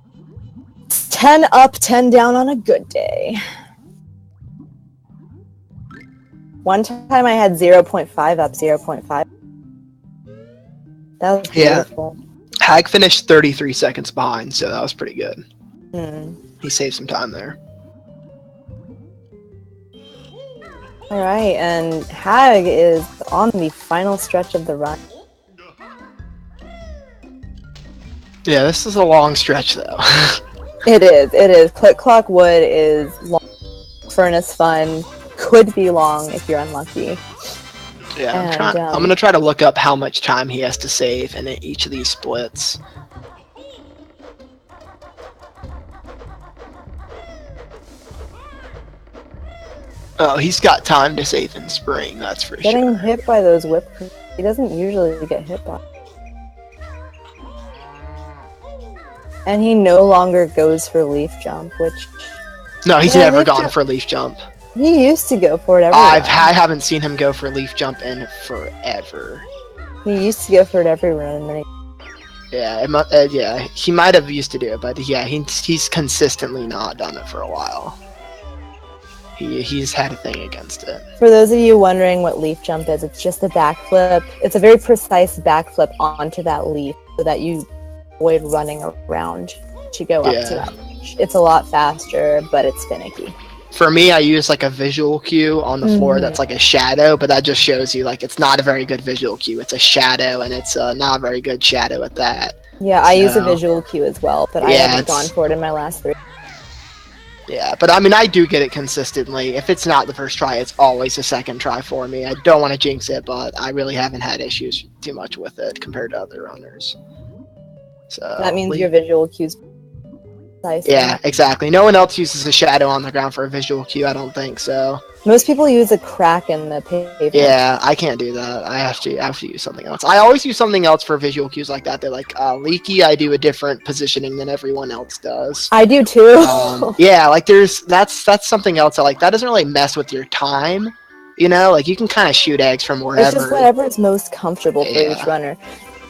10 up, 10 down on a good day. One time I had 0.5 up, 0.5. That was beautiful.
Hag finished 33 seconds behind, so that was pretty good. He saved some time there.
Alright, and Hag is on the final stretch of the run.
Yeah, this is a long stretch, though.
It is. Click Clock Wood is long. Furnace Fun could be long if you're unlucky.
Yeah, I'm gonna try to look up how much time he has to save in each of these splits. Oh, he's got time to save in spring, that's for
Getting
sure.
hit by those whip creeps. He doesn't usually get hit by. And he no longer goes for leaf jump, which...
No, he's
Yeah,
never
leaf
gone
jump-
for leaf jump.
He used to go for it every
I
run.
haven't seen him go for leaf jump in forever.
He used to go for it every run, and then he...
Yeah, yeah, he might have used to do it, but yeah, he's consistently not done it for a while. He's had a thing against it.
For those of you wondering what leaf jump is, it's just a backflip. It's a very precise backflip onto that leaf so that you avoid running around to go up to that ledge. It's a lot faster, but it's finicky.
For me, I use like a visual cue on the floor that's like a shadow, but that just shows you like it's not a very good visual cue. It's a shadow, and it's not a very good shadow at that.
Yeah, I use a visual cue as well, but I haven't gone for it in my last 3.
Yeah, but I mean, I do get it consistently. If it's not the first try, it's always the second try for me. I don't want to jinx it, but I really haven't had issues too much with it compared to other runners. So
that means your visual cues.
Yeah, exactly. No one else uses a shadow on the ground for a visual cue, I don't think so.
Most people use a crack in the pavement.
Yeah, I can't do that. I have to use something else. I always use something else for visual cues like that. They're like leaky. I do a different positioning than everyone else does.
I do too.
Yeah, like that's something else. I like that doesn't really mess with your time. You know, like you can kind of shoot eggs from wherever.
It's just whatever is most comfortable for each runner.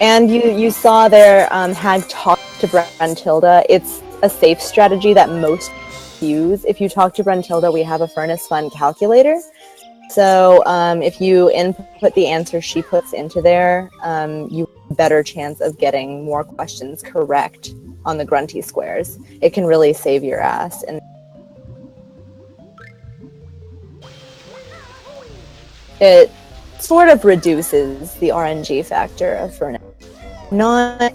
And you saw there, Hag talk to Brentilda. It's a safe strategy that most use. If you talk to Brentilda, we have a Furnace Fun calculator. So if you input the answer she puts into there, you have a better chance of getting more questions correct on the grunty squares. It can really save your ass. And it sort of reduces the RNG factor of Furnace. Not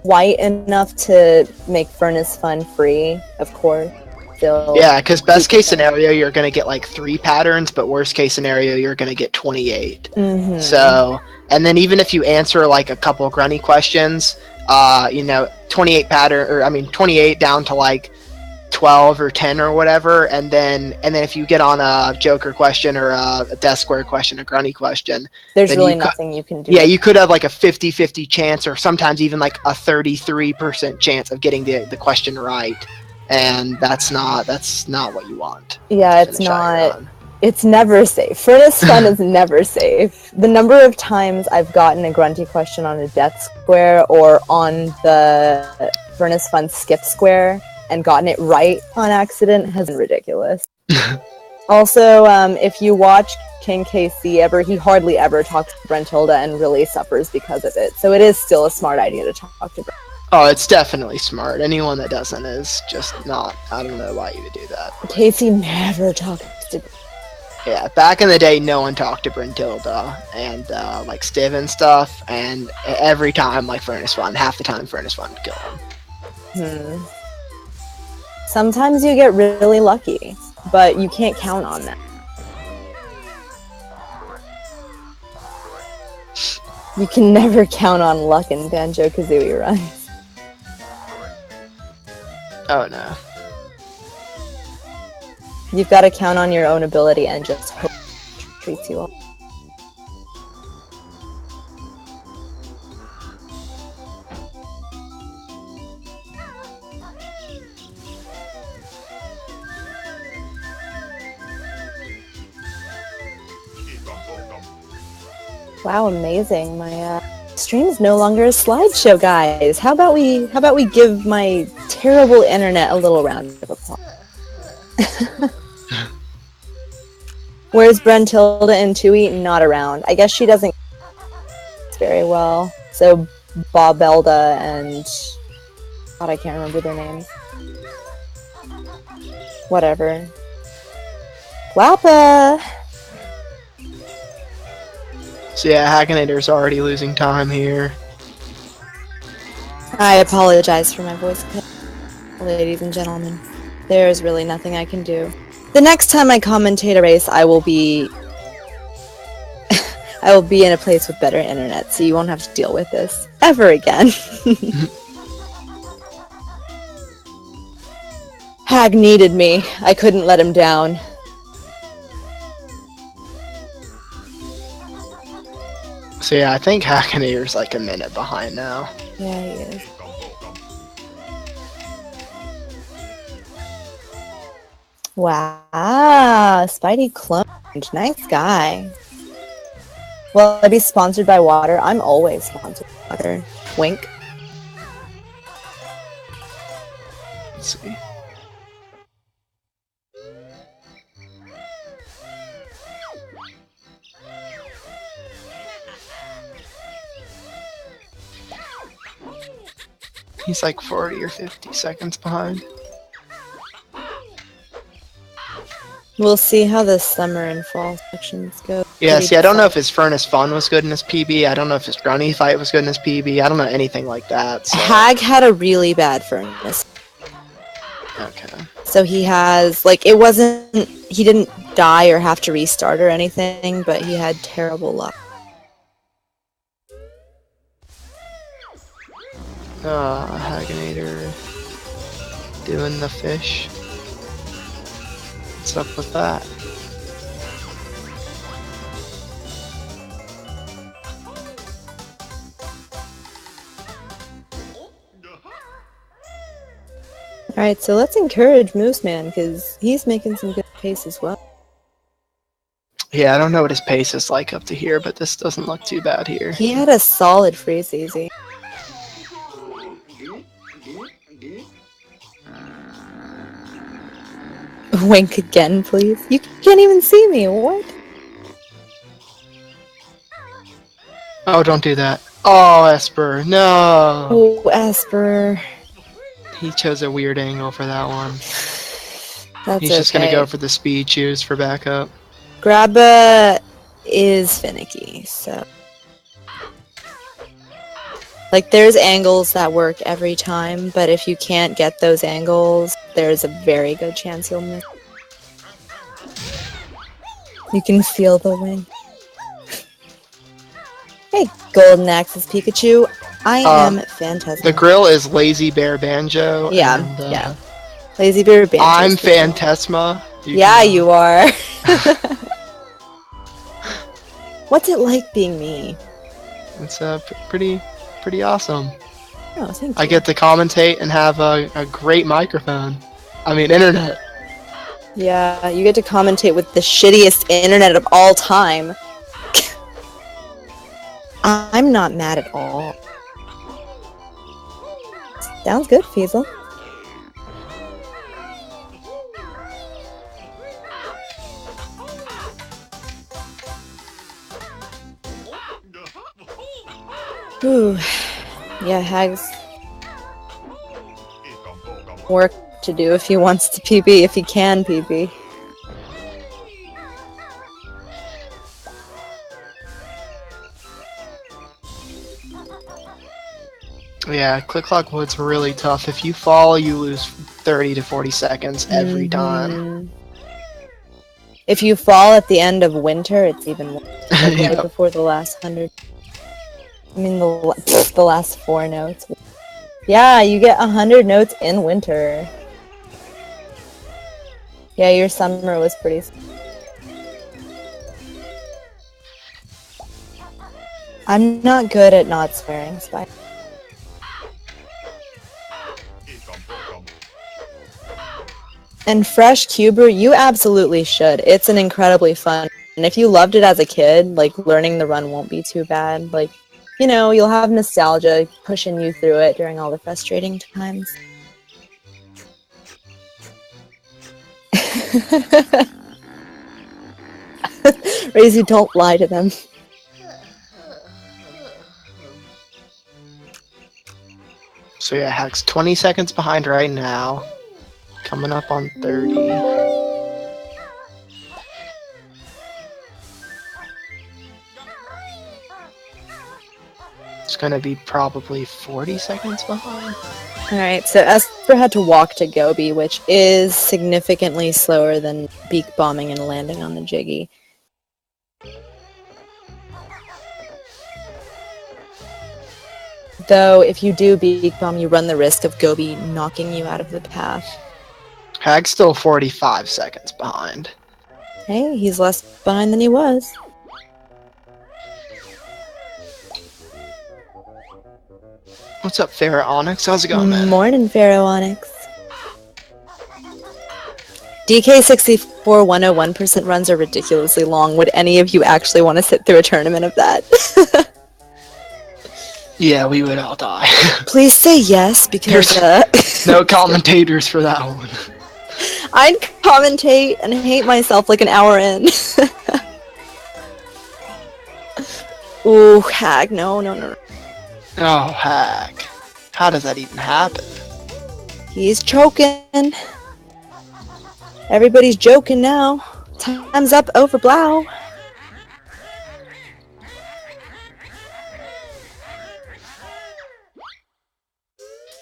quite enough to make Furnace Fun free, of course. Still,
yeah, because best case scenario, you're going to get like 3 patterns, but worst case scenario, you're going to get 28. So, and then even if you answer like a couple grunty questions, 28 down to like 12 or 10 or whatever, and then if you get on a Joker question or a Death Square question, a grunty question,
there's really nothing you can do.
Yeah, you could have like a 50-50 chance, or sometimes even like a 33% chance of getting the question right, and that's not what you want.
Yeah, it's not. It's never safe. Furnace Fun is never safe. The number of times I've gotten a grunty question on a Death Square or on the Furnace Fun skip square and gotten it right on accident has been ridiculous. Also, if you watch King KC he hardly ever talks to Brentilda and really suffers because of it. So it is still a smart idea to talk to Brentilda.
Oh, it's definitely smart. Anyone that doesn't is just not. I don't know why you would do that.
Casey never talks to.
Yeah, back in the day, no one talked to Brentilda and like Stiv and stuff, and every time like Furnace Fun, half the time Furnace Fun would kill him.
Sometimes you get really lucky, but you can't count on that. You can never count on luck in Banjo-Kazooie runs.
Oh no.
You've got to count on your own ability and just hope it treats you well. Wow, amazing. My stream's no longer a slideshow, guys. How about we give my terrible internet a little round of applause? Where's Brentilda and Tui? Not around. I guess she doesn't very well. So Bobelda and God, I can't remember their names. Whatever. Wappa!
So yeah, Hagginator's already losing time here.
I apologize for my voice, ladies and gentlemen. There's really nothing I can do. The next time I commentate a race, I will be in a place with better internet, so you won't have to deal with this ever again. Hag needed me. I couldn't let him down.
So yeah, I think Hagginator's like a minute behind now.
Yeah, he is. Wow, Spidey cloned. Nice guy. Will I be sponsored by water? I'm always sponsored by water. Wink.
Let's see. He's like 40 or 50 seconds behind.
We'll see how the summer and fall sections go.
Yeah, see, I don't know if his Furnace Fun was good in his PB. I don't know if his Grunny Fight was good in his PB. I don't know anything like that. So.
Hag had a really bad furnace.
Okay.
So he has, like, it wasn't, he didn't die or have to restart or anything, but he had terrible luck.
Hagginator doing the fish. What's up with that?
Alright, so let's encourage Mooseman, because he's making some good pace as well.
Yeah, I don't know what his pace is like up to here, but this doesn't look too bad here.
He had a solid freeze easy. Wink again, please. You can't even see me. What?
Oh, don't do that. Oh, Esper, no.
Oh, Esper.
He chose a weird angle for that one.
That's
He's just gonna go for the speed choose for backup.
Grabba is finicky, so... Like, there's angles that work every time, but if you can't get those angles, there's a very good chance you'll miss. You can feel the wing. Hey, Golden Axe's Pikachu. I am fantastic.
The grill is Lazy Bear Banjo.
Yeah,
and,
yeah. Lazy Bear Banjo.
I'm Phantasma.
You are. What's it like being me?
It's pretty awesome.
Oh, thank you.
I get to commentate and have a great microphone. I mean, internet.
Yeah, you get to commentate with the shittiest internet of all time. I'm not mad at all. Sounds good, Feasel. Ooh. Yeah, Hag's work to do if he wants to PB, if he can PB.
Yeah, Click Clock Wood's really tough. If you fall, you lose 30 to 40 seconds every time.
If you fall at the end of winter, it's even worse. Like
Yeah.
right before the last 100. I mean, the last 4 notes. Yeah, you get 100 notes in winter. Yeah, your summer was pretty... I'm not good at not swearing, Spy. And Fresh Cuber, you absolutely should. It's an incredibly fun. And if you loved it as a kid, like, learning the run won't be too bad. Like, you know, you'll have nostalgia pushing you through it during all the frustrating times. Razy, don't lie to them.
So yeah, Hack's 20 seconds behind right now. Coming up on 30. It's gonna be probably 40 seconds behind.
Alright, so Esper had to walk to Gobi, which is significantly slower than beak bombing and landing on the Jiggy. Though, if you do beak bomb, you run the risk of Gobi knocking you out of the path.
Hag's still 45 seconds behind.
Hey, he's less behind than he was.
What's up, Farrah Onyx? How's it going, man?
Morning, Pharaoh Onyx. DK64 101% runs are ridiculously long. Would any of you actually want to sit through a tournament of that?
Yeah, we would all die.
Please say yes, because
no commentators for that one.
I'd commentate and hate myself like an hour in. Ooh, Hag, no.
Oh, Hag. How does that even happen?
He's choking. Everybody's joking now. Time's up over Blau.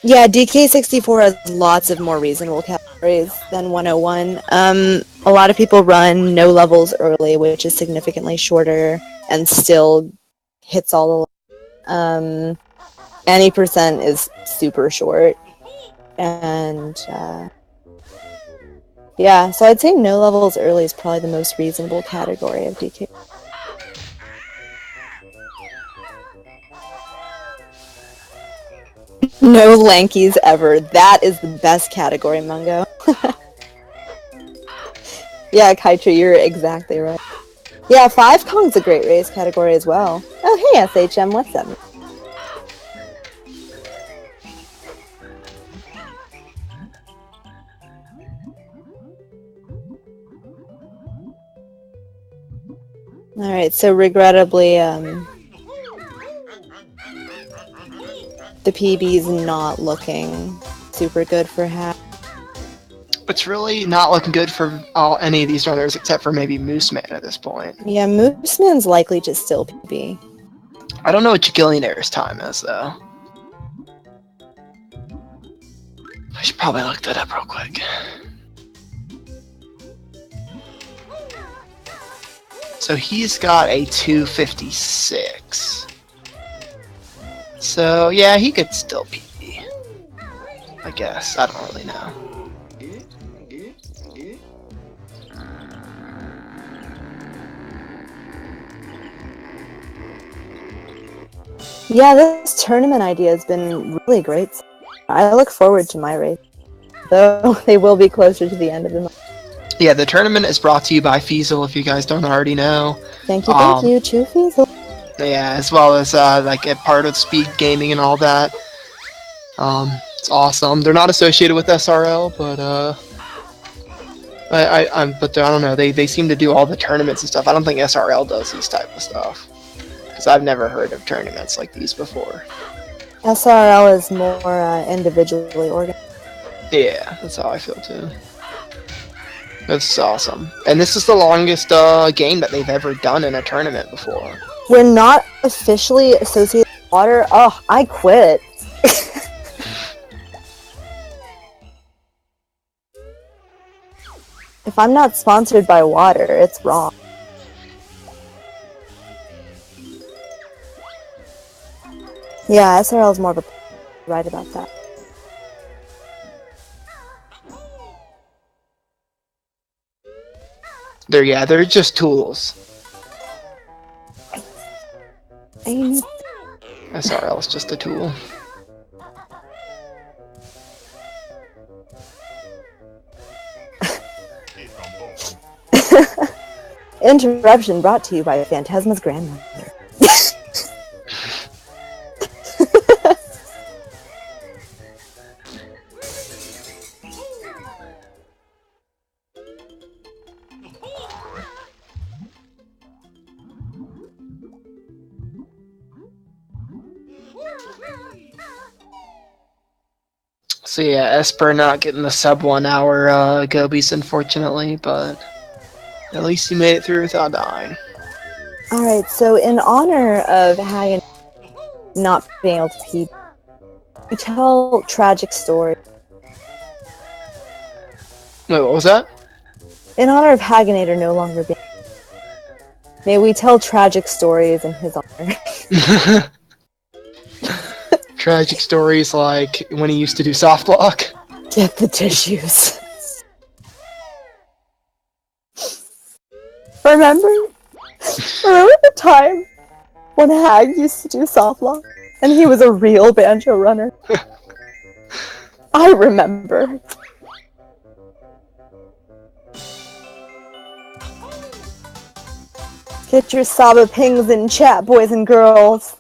Yeah, DK64 has lots of more reasonable categories than 101. A lot of people run no levels early, which is significantly shorter and still hits all the any percent is super short. And yeah, so I'd say no levels early is probably the most reasonable category of DK. No lankies ever. That is the best category, Mungo. Yeah, Kaitra, you're exactly right. Yeah, 5 Kong's a great race category as well. Oh, hey, SHM, what's up? Alright, so regrettably, the PB's not looking super good for Hack.
It's really not looking good for any of these runners except for maybe Mooseman at this point.
Yeah, Mooseman's likely to still PB.
I don't know what Jiggillionair's time is, though. I should probably look that up real quick. So he's got a 256. So yeah, he could still PB. I guess. I don't really know.
Yeah, this tournament idea has been really great. I look forward to my race, though they will be closer to the end of the month.
Yeah, the tournament is brought to you by Feasel, if you guys don't already know.
Thank you, Chew Feasel.
Yeah, as well as like a part of Speed Gaming and all that. It's awesome. They're not associated with SRL, but but I don't know. They seem to do all the tournaments and stuff. I don't think SRL does these type of stuff because I've never heard of tournaments like these before.
SRL is more individually organized.
Yeah, that's how I feel too. That's awesome. And this is the longest game that they've ever done in a tournament before.
We're not officially associated with water. Oh, I quit. If I'm not sponsored by water, it's wrong. Yeah, SRL is more of a right about that.
They're just tools. SRL is just a tool.
Interruption brought to you by Phantasma's grandmother.
So yeah, Esper not getting the sub 1 hour gobies, unfortunately, but at least he made it through without dying.
Alright, so in honor of Hagginater not being able to pee, we tell tragic stories.
Wait, what was that?
In honor of Hagginator no longer being, may we tell tragic stories in his honor.
Tragic stories like when he used to do soft block.
Get the tissues. Remember the time when Hag used to do soft block? And he was a real banjo runner. I remember. Get your Saba pings in chat, boys and girls.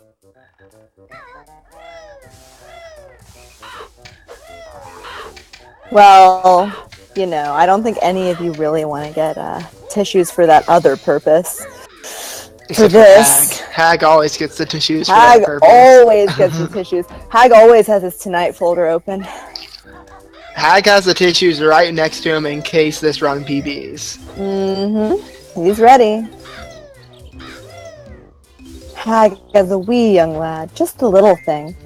Well, you know, I don't think any of you really want to get tissues for that other purpose. For this.
Hag always gets the tissues for
Hag
that purpose.
always gets the tissues. Hag always has his Tonight folder open.
Hag has the tissues right next to him in case this run PBs.
Mm-hmm. He's ready. Hag is a wee young lad. Just a little thing.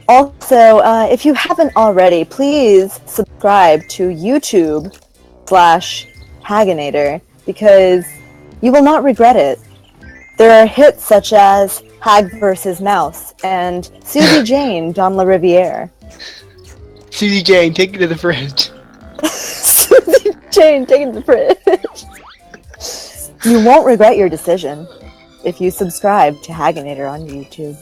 Also, if you haven't already, please subscribe to YouTube/Hagginator because you will not regret it. There are hits such as Hag vs. Mouse and Susie Jane, Don La Riviere.
Susie Jane, take it to the fridge.
Susie Jane, take it to the fridge. You won't regret your decision if you subscribe to Hagginator on YouTube.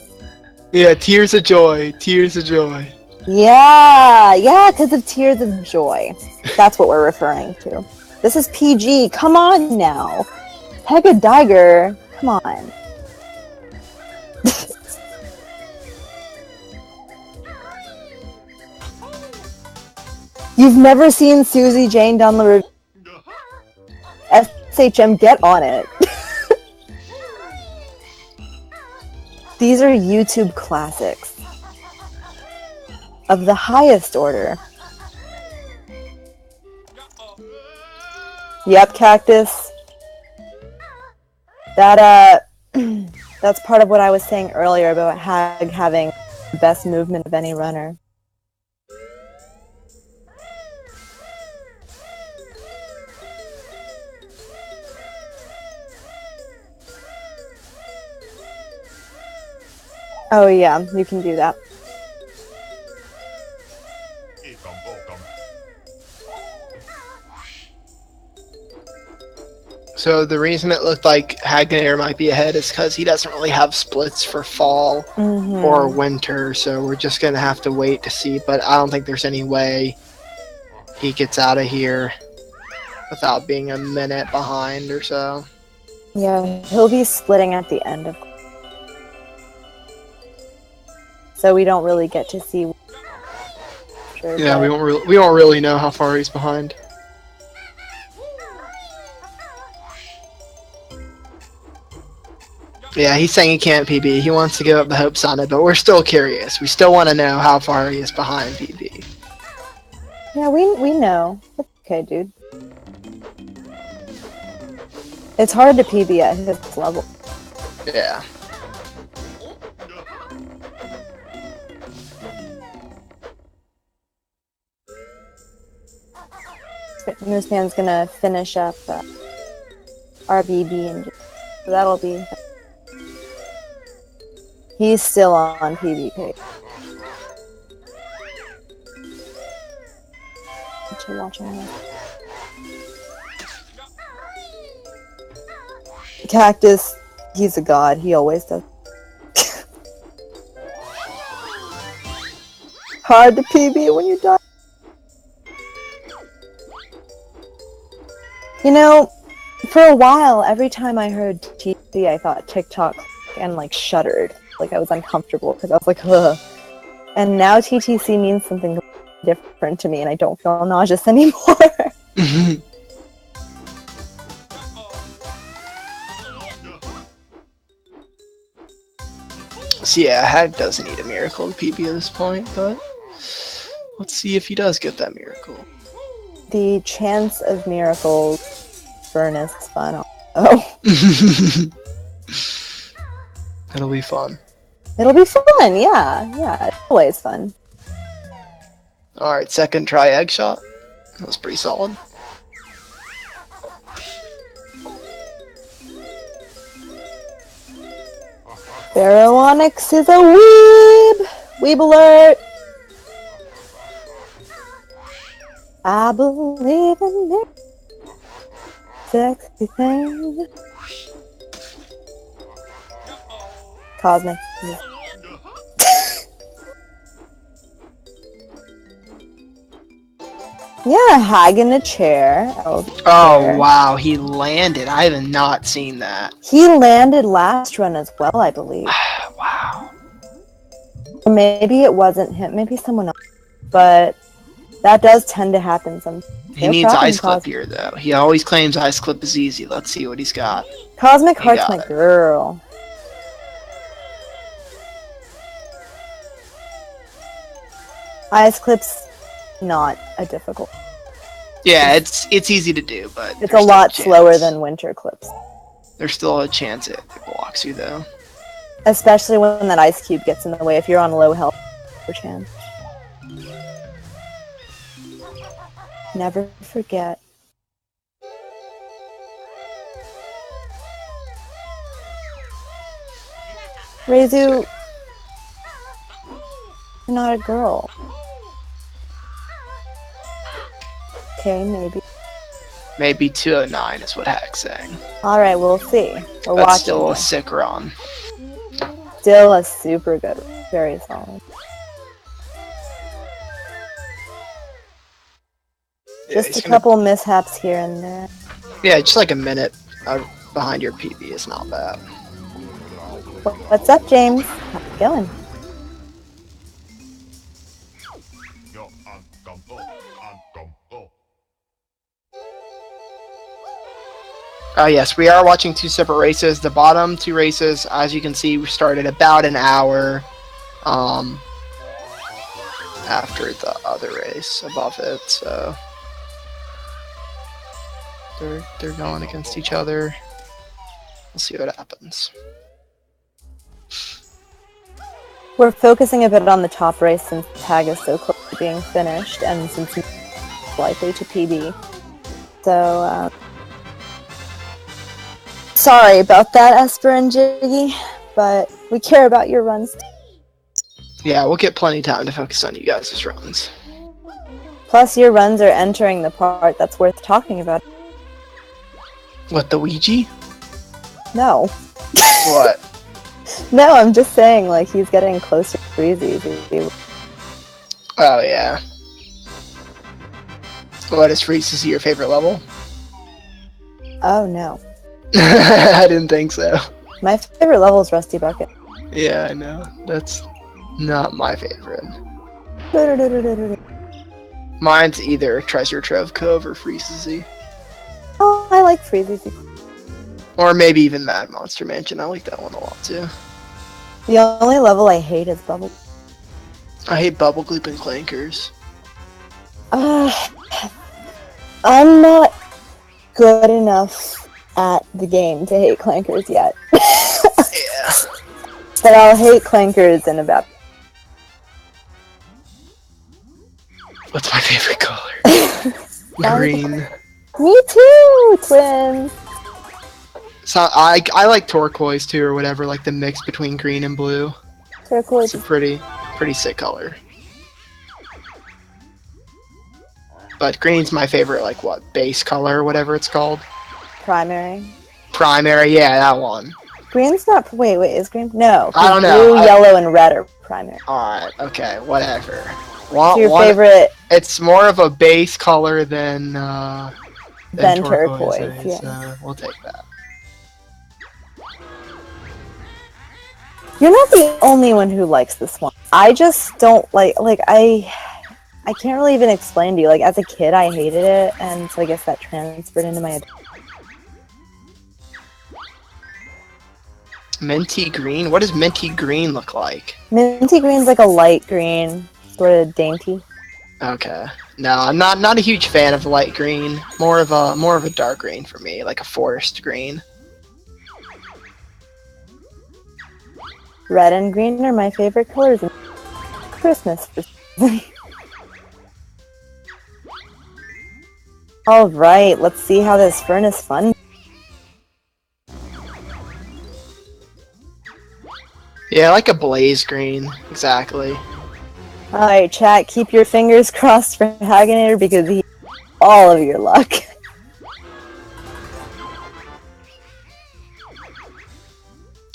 Yeah, tears of joy, tears of joy.
Yeah, because of tears of joy. That's what we're referring to. This is PG. Come on now. Pega Diger. Come on. You've never seen Susie Jane Don La Riviere? SHM, get on it. These are YouTube classics of the highest order. Yep, Cactus. That that's part of what I was saying earlier about Hag having the best movement of any runner. Oh yeah, you can do that.
So the reason it looked like Hagginator might be ahead is because he doesn't really have splits for fall or winter, so we're just going to have to wait to see, but I don't think there's any way he gets out of here without being a minute behind or so.
Yeah, he'll be splitting at the end of... So we don't really get to see... Sure,
yeah,
but...
we won't really know how far he's behind. Yeah, he's saying he can't PB. He wants to give up the hopes on it, but we're still curious. We still want to know how far he is behind PB.
Yeah, we know. It's okay, dude. It's hard to PB at his level.
Yeah.
This man's gonna finish up RBB and so that'll be... He's still on PvP. Watching this. Cactus, he's a god. He always does. Hard to PB when you die. You know, for a while, every time I heard TTC, I thought TikTok and like shuddered. Like I was uncomfortable because I was like, ugh. And now TTC means something different to me and I don't feel nauseous anymore.
So yeah, Hag doesn't need a miracle to PB at this point, but let's see if he does get that miracle.
The chance of miracles furnace fun. Oh.
It'll be fun.
It'll be fun, yeah. Yeah, it's always fun.
Alright, second try egg shot. That was pretty solid.
Baronix is a weeb! Weeb alert! I believe in it. Sexy thing. Cosmic. Yeah, Hagginater.
Oh, wow. He landed. I have not seen that.
He landed last run as well, I believe.
Wow.
Or maybe it wasn't him. Maybe someone else. But that does tend to happen sometimes.
He needs Ice Clip here, though. He always claims Ice Clip is easy. Let's see what he's got.
Cosmic Heart's my girl. Ice Clip's not a difficult.
Yeah, it's easy to do, but
it's a lot slower than Winter Clips.
There's still a chance it blocks you, though.
Especially when that ice cube gets in the way. If you're on low health, for chance. Never forget. Reizu, you're not a girl. Okay, maybe.
Maybe 209 is what Hack's saying.
Alright, we'll see. We're
That's
watching.
Still a sick run.
Still a super good, very solid.
Yeah,
just a couple mishaps here and there.
Yeah, just like a minute behind your PB is not bad.
What's up, James? How's it going?
Yes, we are watching two separate races. The bottom two races, as you can see, we started about an hour after the other race above it. So they're going against each other. We'll see what happens.
We're focusing a bit on the top race since the tag is so close to being finished, and since it's likely to PB. So, sorry about that, Esper and Jiggy, but we care about your runs.
Yeah, we'll get plenty of time to focus on you guys' runs.
Plus, your runs are entering the part that's worth talking about.
What, the Ouija?
No.
What?
No, I'm just saying, like, he's getting closer to Breezy.
Oh, yeah. What, is Freeze your favorite level?
Oh, no.
I didn't think so.
My favorite level is Rusty Bucket.
Yeah, I know. That's not my favorite. Mine's either Treasure Trove Cove or Freeze.
Oh, I like Freezy.
Or maybe even Mad Monster Mansion. I like that one a lot, too.
The only level I hate is Bubble.
I hate Bubble Gloop and Clankers.
I'm not good enough at the game to hate Clankers yet.
Yeah.
But I'll hate Clankers in about...
What's my favorite color? Green.
Me too, twins!
So I like turquoise too, or whatever, like the mix between green and blue.
Turquoise.
It's a pretty sick color. But green's my favorite, like what, base color, or whatever it's called.
Primary.
Primary, yeah, that one.
Green's not. Wait, is green? No.
I don't know.
Blue, yellow, and red are primary.
Alright, okay, whatever.
What's your favorite?
It's more of a base color than
turquoise. Yeah.
So we'll take that.
You're not the only one who likes this one. I just don't like I can't really even explain to you. Like, as a kid, I hated it, and so I guess that transferred into my adult.
Minty green? What does minty green look like?
Minty green's like a light green, sort of dainty.
Okay. No, I'm not a huge fan of light green. More of a dark green for me, like a forest green.
Red and green are my favorite colors in Christmas. Alright, let's see how this furnace fun.
Yeah, like a blaze green, exactly.
Alright, chat, keep your fingers crossed for Hagginator because he all of your luck.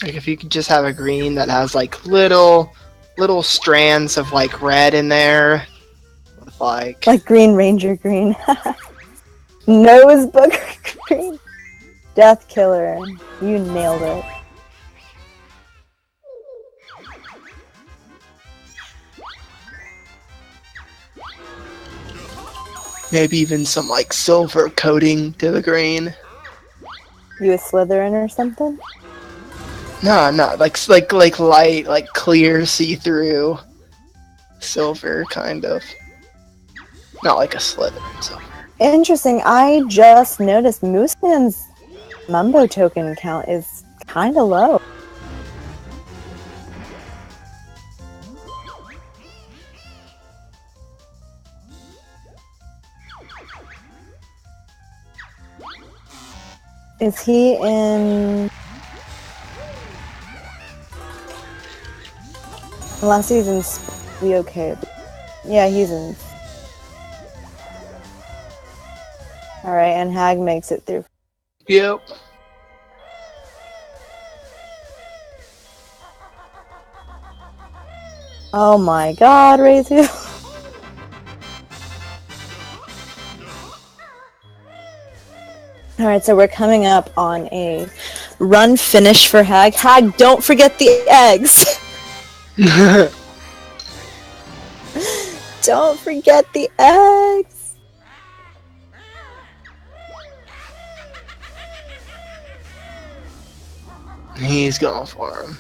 Like if you could just have a green that has like little strands of like red in there, with like
Green Ranger green. Nose booger green. Death Killer. You nailed it.
maybe even some like silver coating to the green.
You a Slytherin or something?
No, like light, like clear, see-through silver kind of. Not like a Slytherin silver.
Interesting. I just noticed Mooseman's Mumbo token count is kind of low. Is he in... Unless he's in... Be okay. Yeah, he's in... Alright, and Hag makes it through.
Yep.
Oh my god, Razu. Alright, so we're coming up on a run finish for Hag. Hag, don't forget the eggs! Don't forget the eggs!
He's going for him.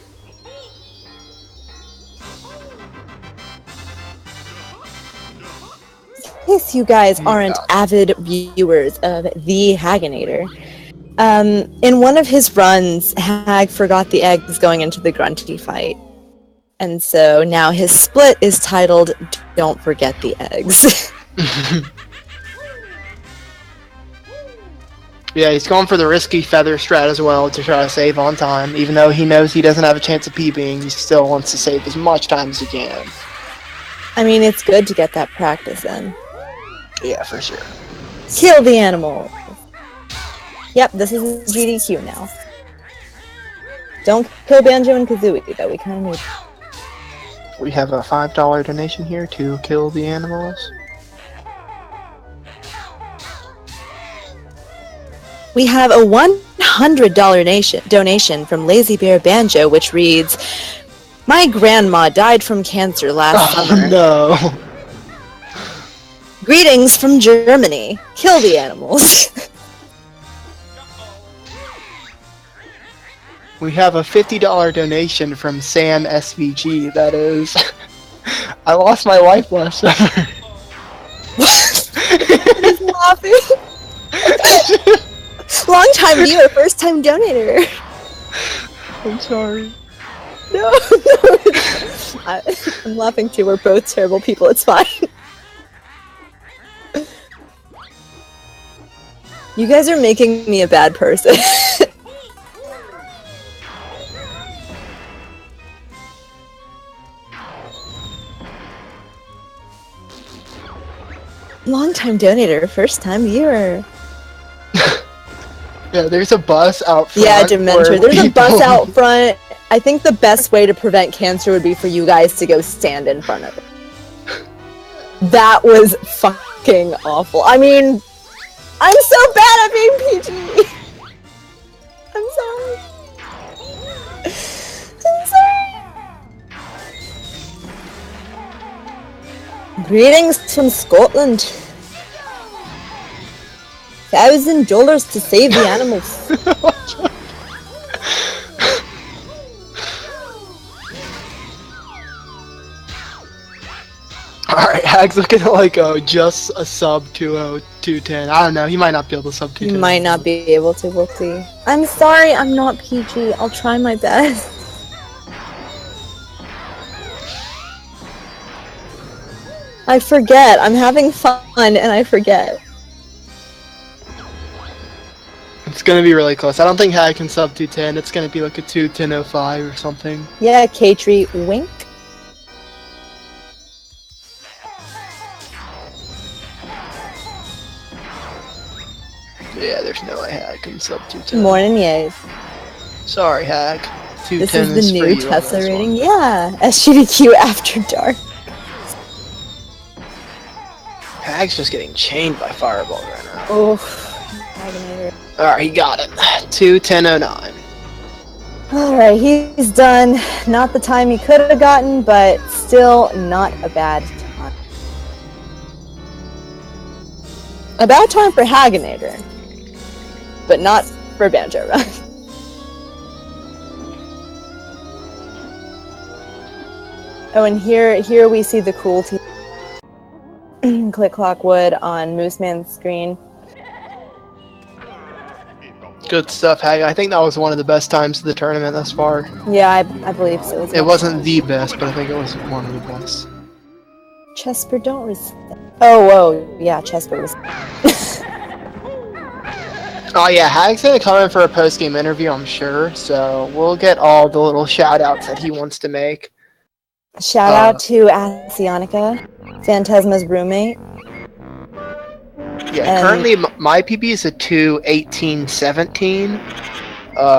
In case you guys aren't avid viewers of the Hagginator, in one of his runs, Hag forgot the eggs going into the Grunty fight. And so now his split is titled, Don't Forget the Eggs.
Yeah, he's going for the risky feather strat as well to try to save on time. Even though he knows he doesn't have a chance of PBing, he still wants to save as much time as he can.
I mean, it's good to get that practice in.
Yeah, for sure.
Kill the animal! Yep, this is GDQ now. Don't kill Banjo and Kazooie, though. We kind of need...
We have a $5 donation here to kill the animals.
We have a $100 donation from Lazy Bear Banjo, which reads, "My grandma died from cancer last summer.
No.
Greetings from Germany. Kill the animals."
We have a $50 donation from Sam SVG. That is, I lost my wife last summer.
He's laughing. Long time viewer, first time donator.
I'm sorry.
No. I'm laughing too. We're both terrible people. It's fine. You guys are making me a bad person. Long time donator, first time viewer.
Yeah, there's a bus out front.
Yeah, Dementor. There's a bus out front. I think the best way to prevent cancer would be for you guys to go stand in front of it. That was fucking awful. I mean, I'm so bad at being PG. I'm sorry. I'm sorry. Greetings from Scotland. $1,000 to save the animals.
Alright, Hag's looking at like just a sub 210. I don't know, he might not be able to sub 210.
You might not be able to, we'll see. I'm sorry, I'm not PG. I'll try my best. I forget. I'm having fun and I forget.
It's gonna be really close. I don't think Hag can sub 210. It's gonna be like a 210.05 or something.
Yeah, K-Tree, wink.
Yeah, there's no way Hag can sub 210.
Morning, yes.
Sorry, Hag.
This
210
is the
is for
new
you on
Tesla
this
rating.
one.
Yeah, SGDQ After Dark.
Hag's just getting chained by Fireball right now.
Oh, Hagginater.
Alright, he got it. 210.09.
Alright, he's done. Not the time he could have gotten, but still not a bad time. A bad time for Hagginator, but not for Banjo Run. Oh, and here we see the cruelty. Click Clock Wood on Mooseman's screen.
Good stuff, Hag. I think that was one of the best times of the tournament thus far.
Yeah, I believe so as well.
It wasn't the best, but I think it was one of the best.
Chesper, don't reset. Oh, whoa, yeah, Chesper was.
Oh yeah, Hag's gonna come in for a post-game interview, I'm sure, so we'll get all the little shout-outs that he wants to make.
Shout out to Asionica, Phantasma's roommate.
Yeah, currently my PB is a 2:18:17.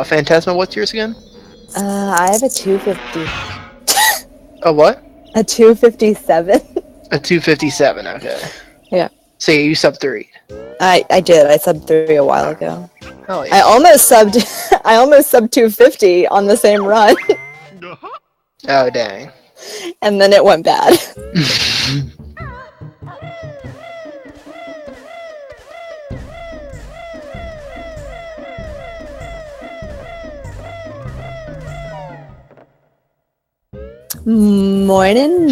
Phantasma, what's yours again?
I have a 250.
A what?
A 257.
A 257, okay.
Yeah.
So yeah, you sub 3.
I did. I subbed 3 a while ago.
Oh yeah.
I almost subbed 250 on the same run.
Oh dang.
And then it went bad. Morning.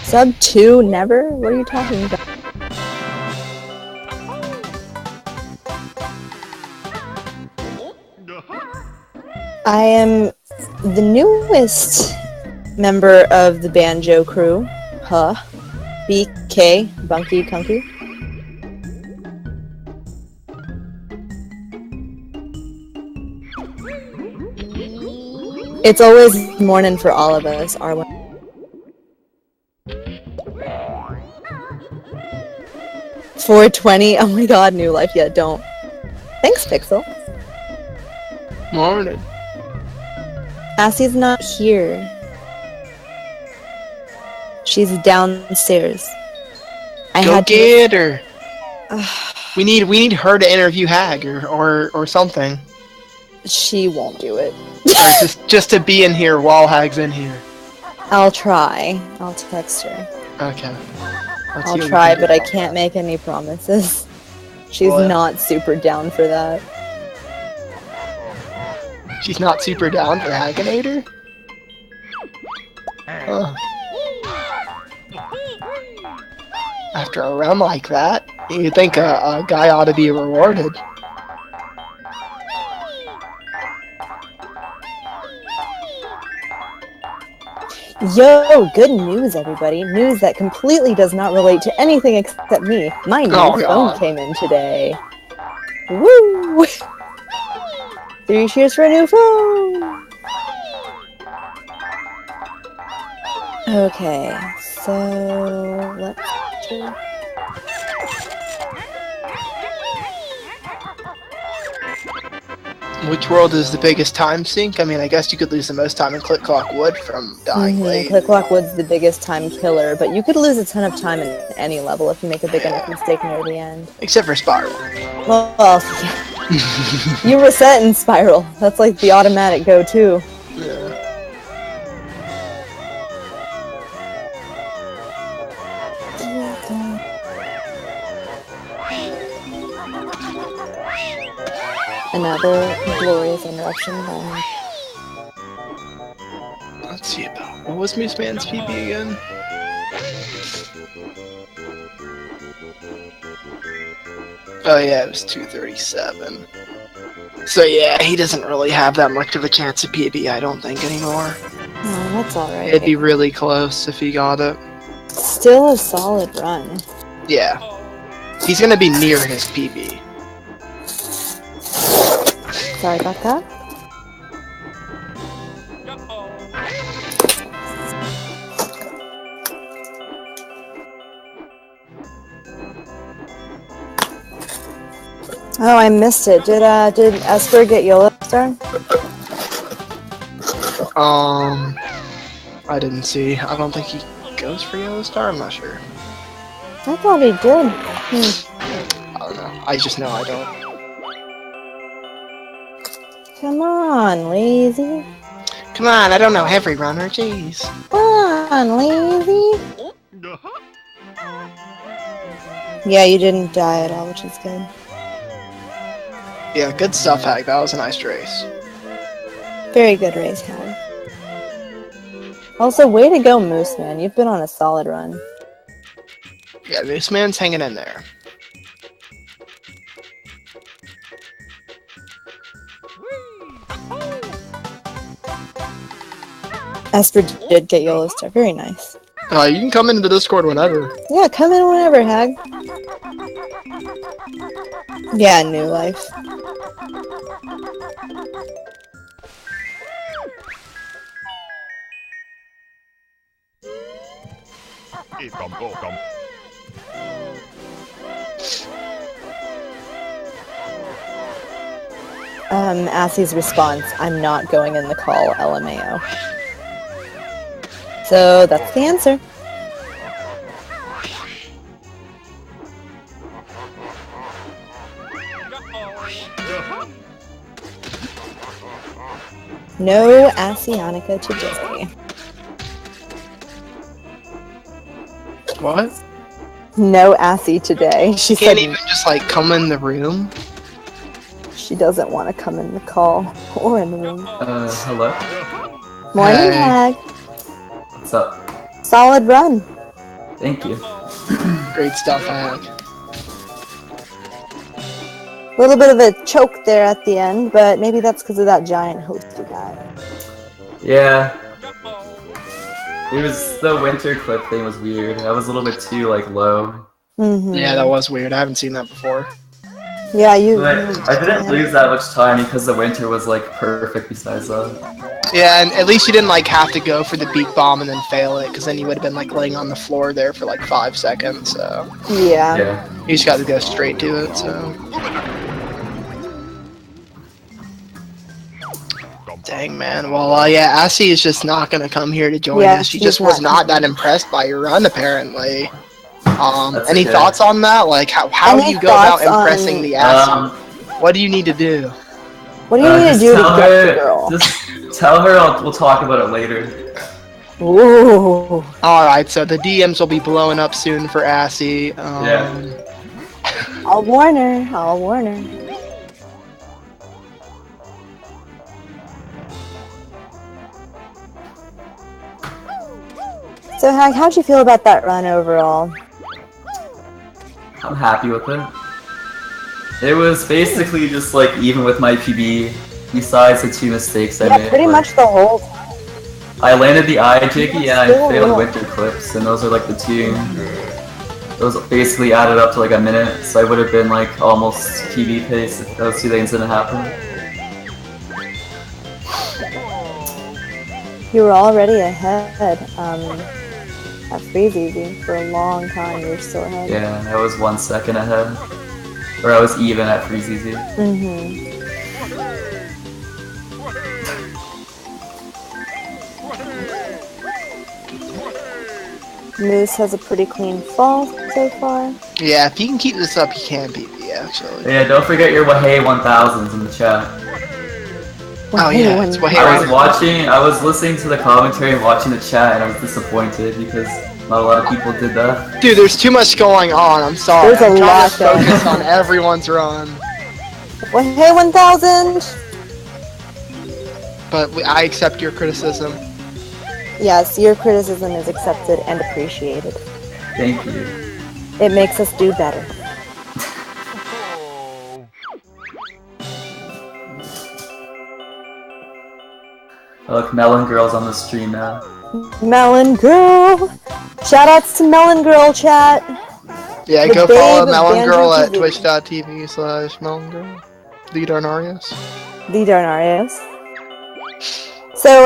Sub 2 never? What are you talking about? I am the newest member of the Banjo crew. Huh. BK, Bunky Kunky. It's always morning for all of us, Arwen. $4.20. Oh my god, new life. Yeah, don't. Thanks, Pixel.
Morning.
Assie's not here. She's downstairs.
Go get her. We need her to interview Hag or something.
She won't do it.
Or just to be in here while Hag's in here.
I'll try. I'll text her.
Okay.
I'll try, but I can't make any promises. She's not super down for that.
She's not super down for Hagginator? Huh. After a run like that, you'd think a guy ought to be rewarded.
Yo, good news, everybody. News that completely does not relate to anything except me. My new phone came in today. Woo! 3 cheers for a new phone! Okay, so let's do...
Which world is the biggest time sink? I mean, I guess you could lose the most time in Click Clock Wood from dying late.
Click Clock Wood's the biggest time killer, but you could lose a ton of time in any level if you make a big enough mistake near the end.
Except for Spiral.
Well, yeah. You reset in Spiral. That's like the automatic go-to.
Yeah.
Another glorious interruption.
Let's see about what was Mooseman's PB again? Oh yeah, it was 237. So yeah, he doesn't really have that much of a chance of PB, I don't think, anymore.
Oh, that's alright.
It'd be really close if he got it.
Still a solid run.
Yeah. He's gonna be near his PB.
Sorry about that. Oh, I missed it. Did Esper get Yellow Star?
I didn't see. I don't think he goes for Yellow Star. I'm not sure.
I thought he did.
I don't know. I just know I don't.
Come on, lazy.
Come on, I don't know every runner. Jeez.
Come on, lazy. Yeah, you didn't die at all, which is good.
Yeah, good stuff, Hag. That was a nice race.
Very good race, Hag. Also, way to go, Moose Man. You've been on a solid run.
Yeah, this man's hanging in there.
Esper did get Yellow Star. Very nice.
You can come into the Discord whenever.
Yeah, come in whenever, Hag. Yeah, new life. Assie's response, I'm not going in the call, LMAO. So that's the answer. No Asianica today.
What?
No Assie today. She
Can't
said
even just like come in the room.
she doesn't want to come in the call or in the room.
Hello?
Morning,
Hey.
Hag.
What's up?
Solid run.
Thank you.
Great stuff, Hag.
A little bit of a choke there at the end, but maybe that's because of that giant host you got.
Yeah. It was, the winter clip thing was weird. I was a little bit too, like, low.
Yeah, that was weird. I haven't seen that before.
Yeah,
But I didn't lose that much time because the winter was, like, perfect besides that.
Yeah, and at least you didn't like have to go for the beak bomb and then fail it, because then you would have been like laying on the floor there for like 5 seconds. So
Yeah.
Yeah.
you just got to go straight to it. So dang, man. Well, yeah, Assie is just not gonna come here to join
Yeah,
us. She
she's
just was
not.
not that impressed by your run, apparently.
That's
Any
okay.
thoughts on that? Like, how do
Any
you go about
thoughts on-
impressing the Assie? What do you need to do?
What do you need to
just
do to
tell
get
her,
the girl?
Just tell her we'll talk about it later.
Ooh.
Alright, so the DMs will be blowing up soon for Assie.
Yeah.
I'll warn her. I'll warn her. So, Hag, how'd you feel about that run overall?
I'm happy with it. It was basically just like even with my PB, besides the 2 mistakes I
Yeah,
made.
pretty
like,
much the whole time.
I landed the eye jiggy and I
Still
failed
real.
winter clips, and those are like the 2. Those basically added up to like a minute, so I would have been like almost PB pace if those 2 things didn't happen.
You were already ahead at Freeze Easy for a long time. You were still ahead.
Yeah, I was 1 second ahead. Or I was even at Freeze Easy.
Mm-hmm. Moose has a pretty clean fall so far.
Yeah, if you can keep this up, you can beat me, actually.
Yeah, don't forget your Wahey 1000s in the chat.
Oh yeah, it's what
I was listening to the commentary and watching the chat, and I was disappointed because not a lot of people did that.
Dude, there's too much going on. I'm sorry.
There's a
I'm trying
lot
to
going
focus on everyone's run.
Well, hey, 1000!
But I accept your criticism.
Yes, your criticism is accepted and appreciated.
Thank you.
It makes us do better.
Look, Melon Girl's on the stream now.
Melon Girl! Shoutouts to Melon Girl chat!
Yeah,
The
go follow
babe of
Melon Girl at
Banjo-Kazooie.
twitch.tv/Melon Girl. The Darnarius.
The Darnarios. So,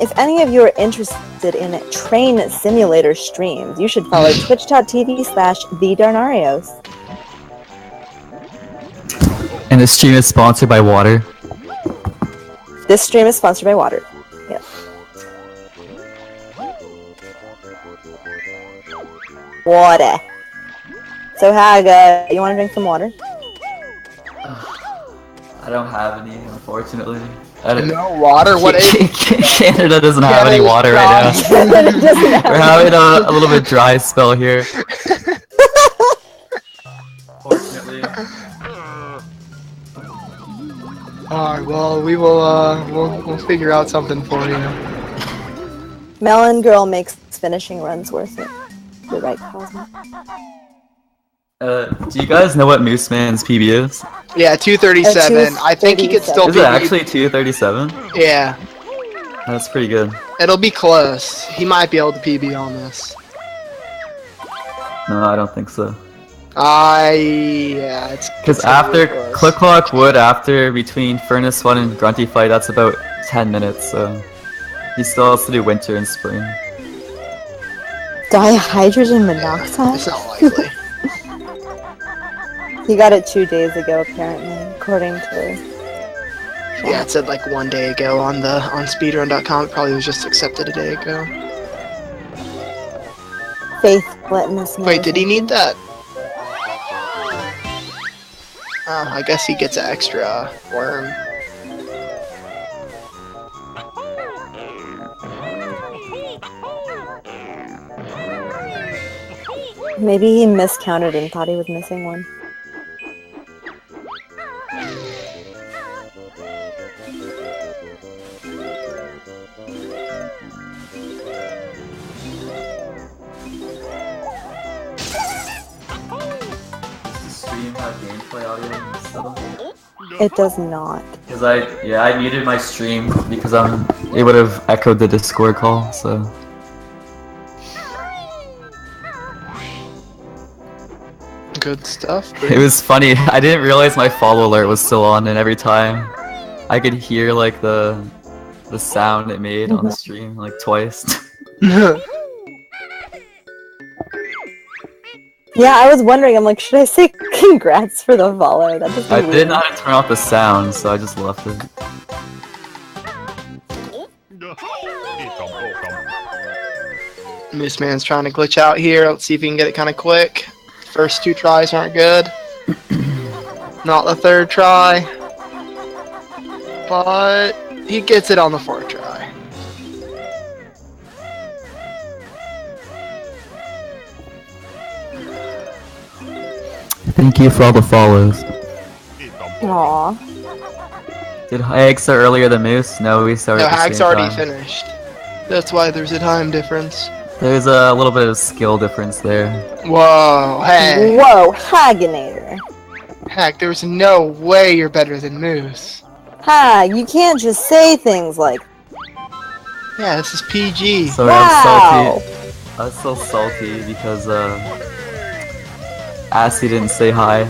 if any of you are interested in train simulator streams, you should follow twitch.tv/The Darnarios.
And this stream is sponsored by water.
This stream is sponsored by water. Yep. Water. So Hag, you want to drink some water?
I don't have any, unfortunately.
No water? What is
Canada doesn't have any water right now. We're having a little bit dry spell here. Fortunately.
Alright, well, we will, we'll figure out something for you.
Melon Girl makes finishing runs worth it. You're right, Cosmo.
Do you guys know what Mooseman's PB is?
Yeah, 237. I think he could still
Is
be.
it actually 237?
Yeah.
That's pretty good.
It'll be close. He might be able to PB on this.
No, I don't think so.
Yeah, it's
Because after Click Clock Wood, after between Furnace 1 and Grunty Fight, that's about 10 minutes, so he still has to do Winter and Spring.
Dihydrogen monoxide?
It's not likely.
He got it 2 days ago, apparently, according to...
Yeah, it said like 1 day ago on speedrun.com. It probably was just accepted a day ago.
Faith letting us know.
Wait, did he need that? Oh, I guess he gets an extra worm.
Maybe he miscounted and thought he was missing one. It does not.
Because I muted my stream because it would have echoed the Discord call, so.
Good stuff.
It was funny, I didn't realize my follow alert was still on, and every time I could hear like the sound it made on the stream like twice.
Yeah, I was wondering, I'm like, should I say congrats for the follow? That doesn't
I didn't know how to turn off the sound, so I just left it.
Mooseman's trying to glitch out here. Let's see if he can get it kind of quick. First 2 tries aren't good. Not the 3rd try. But he gets it on the 4th try.
Thank you for all the follows.
Aww.
Did Hag start earlier than Moose? No, we started
No,
at the
Hag's
same
already
time.
finished. That's why there's a time difference.
There's a little bit of skill difference there.
Whoa, hey.
Whoa, Hagginator.
Heck, there's no way you're better than Moose.
Hag, you can't just say things like...
Yeah, this is PG.
Sorry,
Wow.
I'm salty. I was so salty because Assy didn't say hi.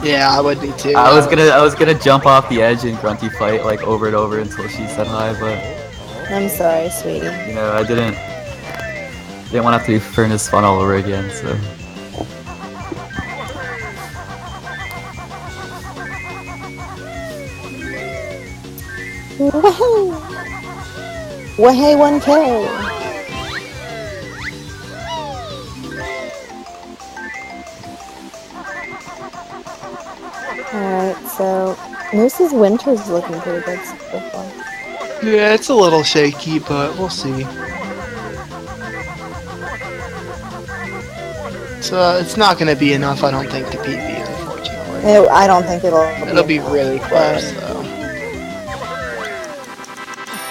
Yeah, I would be too.
I was gonna jump off the edge in Grunty Fight like over and over until she said hi, but
I'm sorry, sweetie.
you know, I didn't want to have to do Furnace Fun all over again, so.
Woohoo! Wahey 1K! Alright, so Moose's Winter's looking pretty good so far.
Yeah, it's a little shaky, but we'll see. So it's not going to be enough, I don't think, to PB, unfortunately.
I don't think it'll
It'll be really close, though.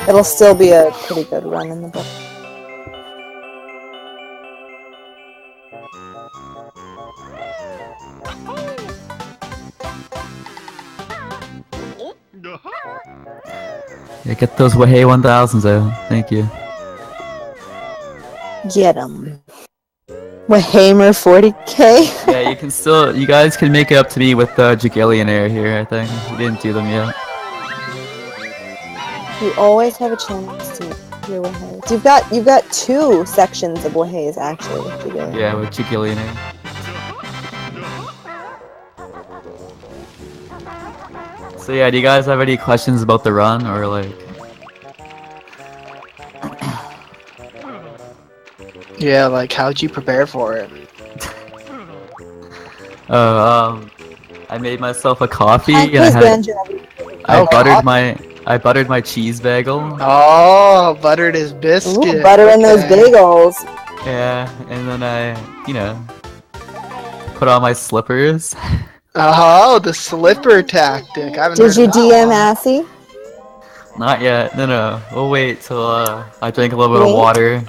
It'll still be a pretty good run in the book.
Yeah, get those Wahey 1000s out. Thank you.
Get 'em. Wahamer 40K?
Yeah, you guys can make it up to me with Jiggillionair here, I think. You didn't do them yet.
You always have a chance to make your Wahays. You've got 2 sections of Wahays actually with Jiggillionair.
Yeah, with Jiggillionair. So yeah, do you guys have any questions about the run or like?
Yeah, like how'd you prepare for it?
I made myself a coffee
Hi,
and
please, Banjo.
Oh,
I buttered my cheese bagel.
Oh, buttered his
Ooh,
biscuit.
butter in those
Okay.
bagels.
Yeah, and then I, put on my slippers.
Oh, the slipper tactic. I haven't
Did
heard
you
of that
DM
one.
Assy?
Not yet. No. We'll wait till I drink a little bit of
Wink.
water.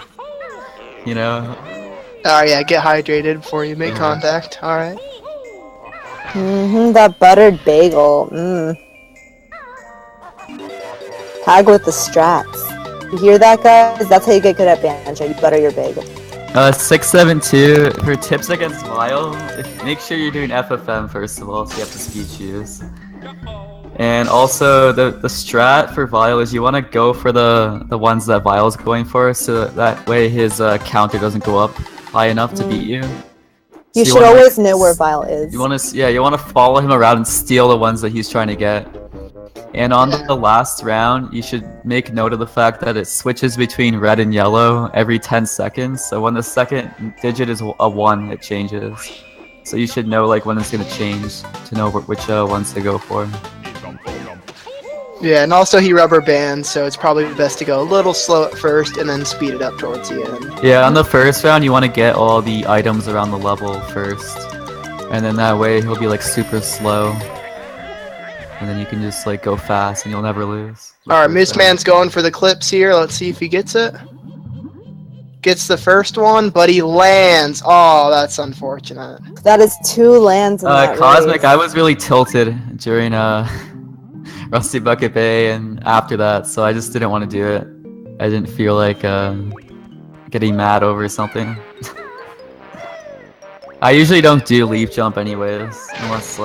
You know.
Oh yeah, get hydrated before you make
Yeah.
contact. All right.
That buttered bagel. Hag with the strats. You hear that, guys? That's how you get good at Banjo. You butter your bagel.
672 for tips against Vile. Make sure you're doing FFM first of all, so you have to speed choose. And also the strat for Vile is you want to go for the ones that Vile's going for, so that way his counter doesn't go up high enough to beat you. So
You should always know where Vile is.
You want to follow him around and steal the ones that he's trying to get. And on the last round, you should make note of the fact that it switches between red and yellow every 10 seconds. So when the second digit is a 1, it changes. So you should know like when it's going to change to know which ones to go for.
Yeah, and also he rubber bands, so it's probably best to go a little slow at first and then speed it up towards the end.
Yeah, on the first round, you want to get all the items around the level first. And then that way he'll be like super slow. And then you can just like go fast and you'll never lose.
Alright, Miss Man's going for the clips here. Let's see if he gets it. Gets the first one, but he lands. Oh, that's unfortunate.
That is 2 lands in that
Cosmic,
race.
I was really tilted during Rusty Bucket Bay and after that, so I just didn't want to do it. I didn't feel like getting mad over something. I usually don't do leaf jump anyways, unless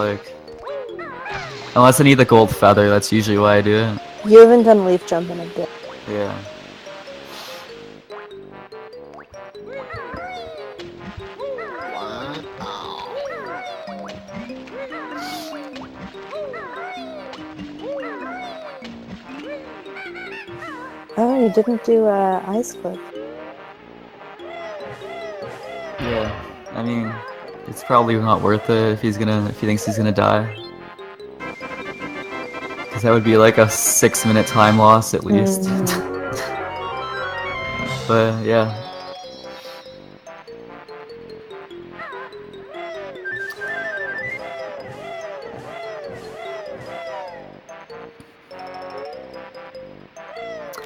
I need the gold feather. That's usually why I do it.
You haven't done leaf jump in a bit.
Yeah.
Oh, you didn't do ice clip.
Yeah. I mean, it's probably not worth it if he thinks he's gonna die. Because that would be like a 6-minute time loss at least. But yeah.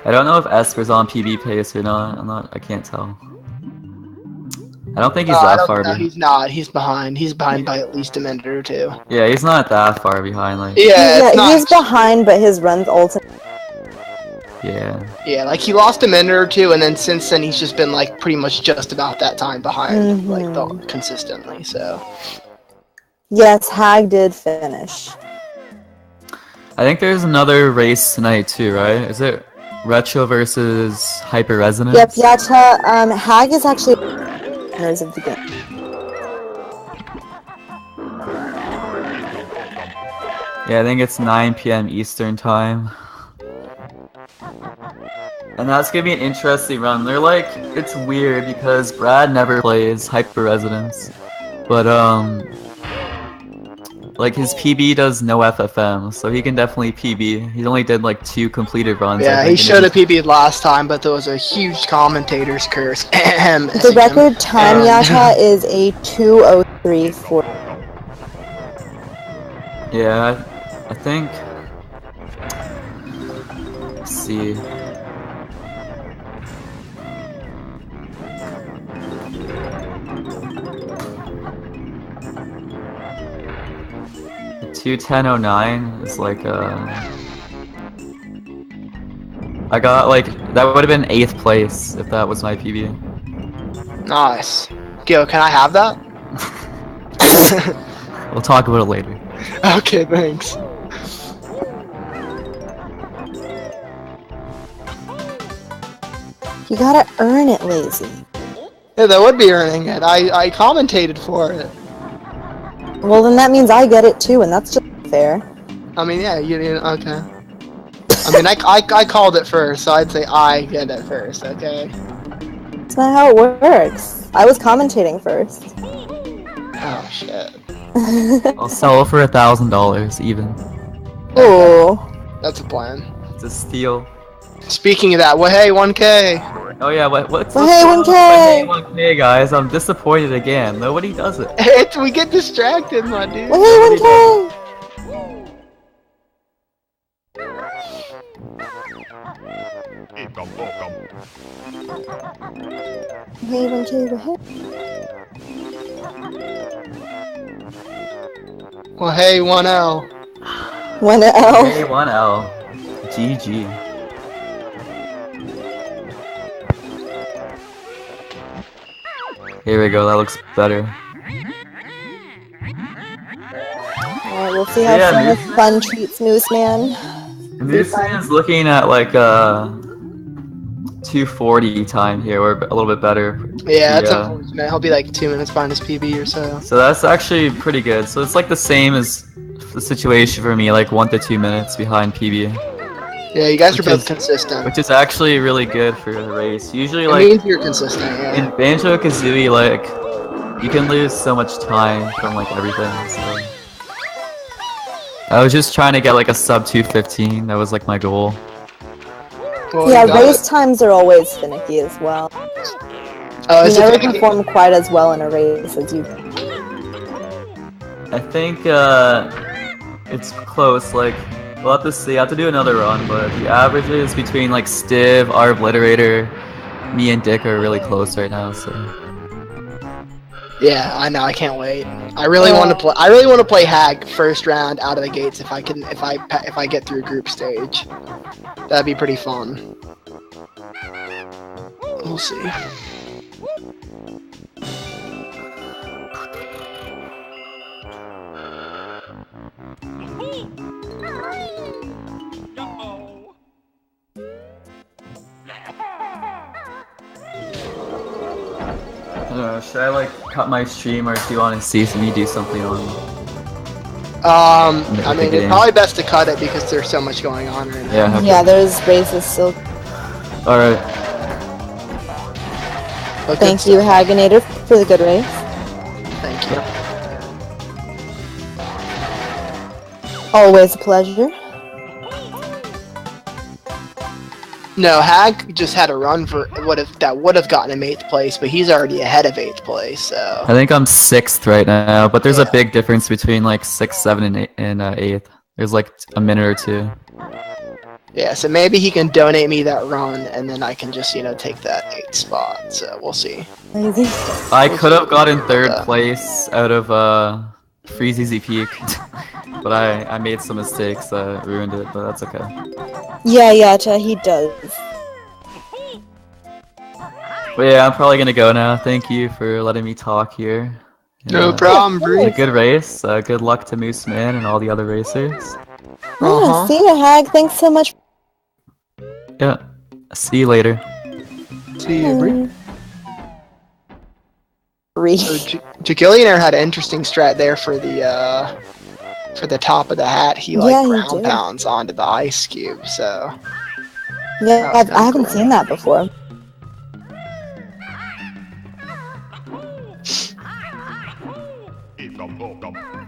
I don't know if Esper's on PB pace or not. I can't tell. I don't think he's that far behind.
He's not. He's behind. He's behind by at least a minute or 2.
Yeah, he's not that far behind. Like.
Yeah,
he's behind, but his run's ultimate.
Yeah.
Yeah, like he lost a minute or 2, and then since then he's just been like pretty much just about that time behind, consistently. So.
Yes, Hag did finish.
I think there's another race tonight too, right? Is it Retro versus Hyper Resonance?
Yep, Yacha. Hag is actually winners of the game.
Yeah, I think it's 9 p.m. Eastern time. And that's gonna be an interesting run. They're like, it's weird because Brad never plays Hyper Resonance, but like his PB does no FFM, so he can definitely PB. He only did like 2 completed runs.
Yeah, he should have PB'd last time, but there was a huge commentator's curse.
The record time, Yacha, is a 2:03:40.
Yeah, I think. Let's see. The 2:10:09 is like I got like that would have been 8th place if that was my PB.
Nice. Gil, can I have that?
We'll talk about it later.
Okay, thanks.
You gotta earn it, lazy.
Yeah, that would be earning it. I commentated for it.
Well, then that means I get it too, and that's just fair.
I mean, yeah, you didn't. Okay. I mean, I called it first, so I'd say I get it first. Okay.
That's not how it works. I was commentating first.
Oh shit.
I'll sell for $1,000 even.
Ooh.
That's a plan.
It's a steal.
Speaking of that, well, hey, 1K.
Oh yeah, what's
Well, hey,
going on with
1K!
my 1K, guys? I'm disappointed again. Nobody does it.
We get distracted, my dude.
Well, hey, 1K! Hey, 1K,
Well, hey, 1L.
1L.
Hey, 1L. GG. Here we go, that looks better.
Alright, we'll see how some of the fun treats Moose Man.
Moose Man's looking at like 240 time here, or a little bit better.
Yeah, that's unfortunate. He'll be like 2 minutes behind his PB or so.
So that's actually pretty good. So it's like the same as the situation for me, like 1 to 2 minutes behind PB.
Yeah, you guys are both consistent.
Which is actually really good for the race. Usually,
it
like
means you're consistent. Yeah.
in Banjo-Kazooie, like you can lose so much time from like everything. So I was just trying to get like a sub 215. That was like my goal.
Well, yeah, race times are always finicky as well.
Oh,
you never perform quite as well in a race as you.
I think it's close. Like we'll have to see. I have to do another run, but the averages between like Stiv, our Obliterator, me and Dick are really close right now. So.
Yeah, I know. I can't wait. I really want to play. I really want to play Hag first round out of the gates if I can. If I get through group stage, that'd be pretty fun. We'll see.
Should I like cut my stream, or do you want to see me do something on?
I mean, it's probably best to cut it because there's so much going on right now.
Yeah. Okay.
Yeah, there's races still.
All right.
Well, thank you, Hagginator, for the good race.
Thank you.
Always a pleasure.
No, Hag just had a run for that would have gotten him 8th place, but he's already ahead of 8th place. So
I think I'm 6th right now, but there's a big difference between like 6th, 7th, and 8th. There's like a minute or two.
Yeah, so maybe he can donate me that run, and then I can just take that 8th spot. So we'll see.
I could have gotten 3rd place out of Freeze Easy Peak, but I made some mistakes that ruined it. But that's okay.
Yeah, he does.
But yeah, I'm probably gonna go now. Thank you for letting me talk here.
No problem, Bree.
A good race. Good luck to Moose Man and all the other racers.
Yeah, see you, Hag. Thanks so much.
Yeah. See you later.
See you, Bree.
Bree.
So Jiggillionair had an interesting strat there for the top of the hat. He ground pounds onto the ice cube. So
yeah, I haven't seen that before.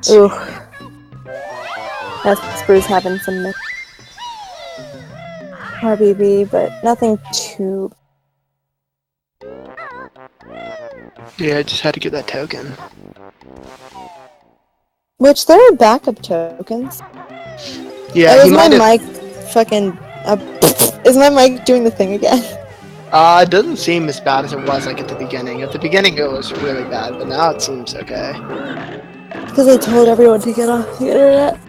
Ooh. Vesper's having some RBB, but nothing too.
Yeah, I just had to get that token.
Which there are backup tokens.
Yeah,
is my mic fucking? Is my mic doing the thing again?
It doesn't seem as bad as it was like at the beginning. At the beginning it was really bad, but now it seems okay.
Because I told everyone to get off the internet.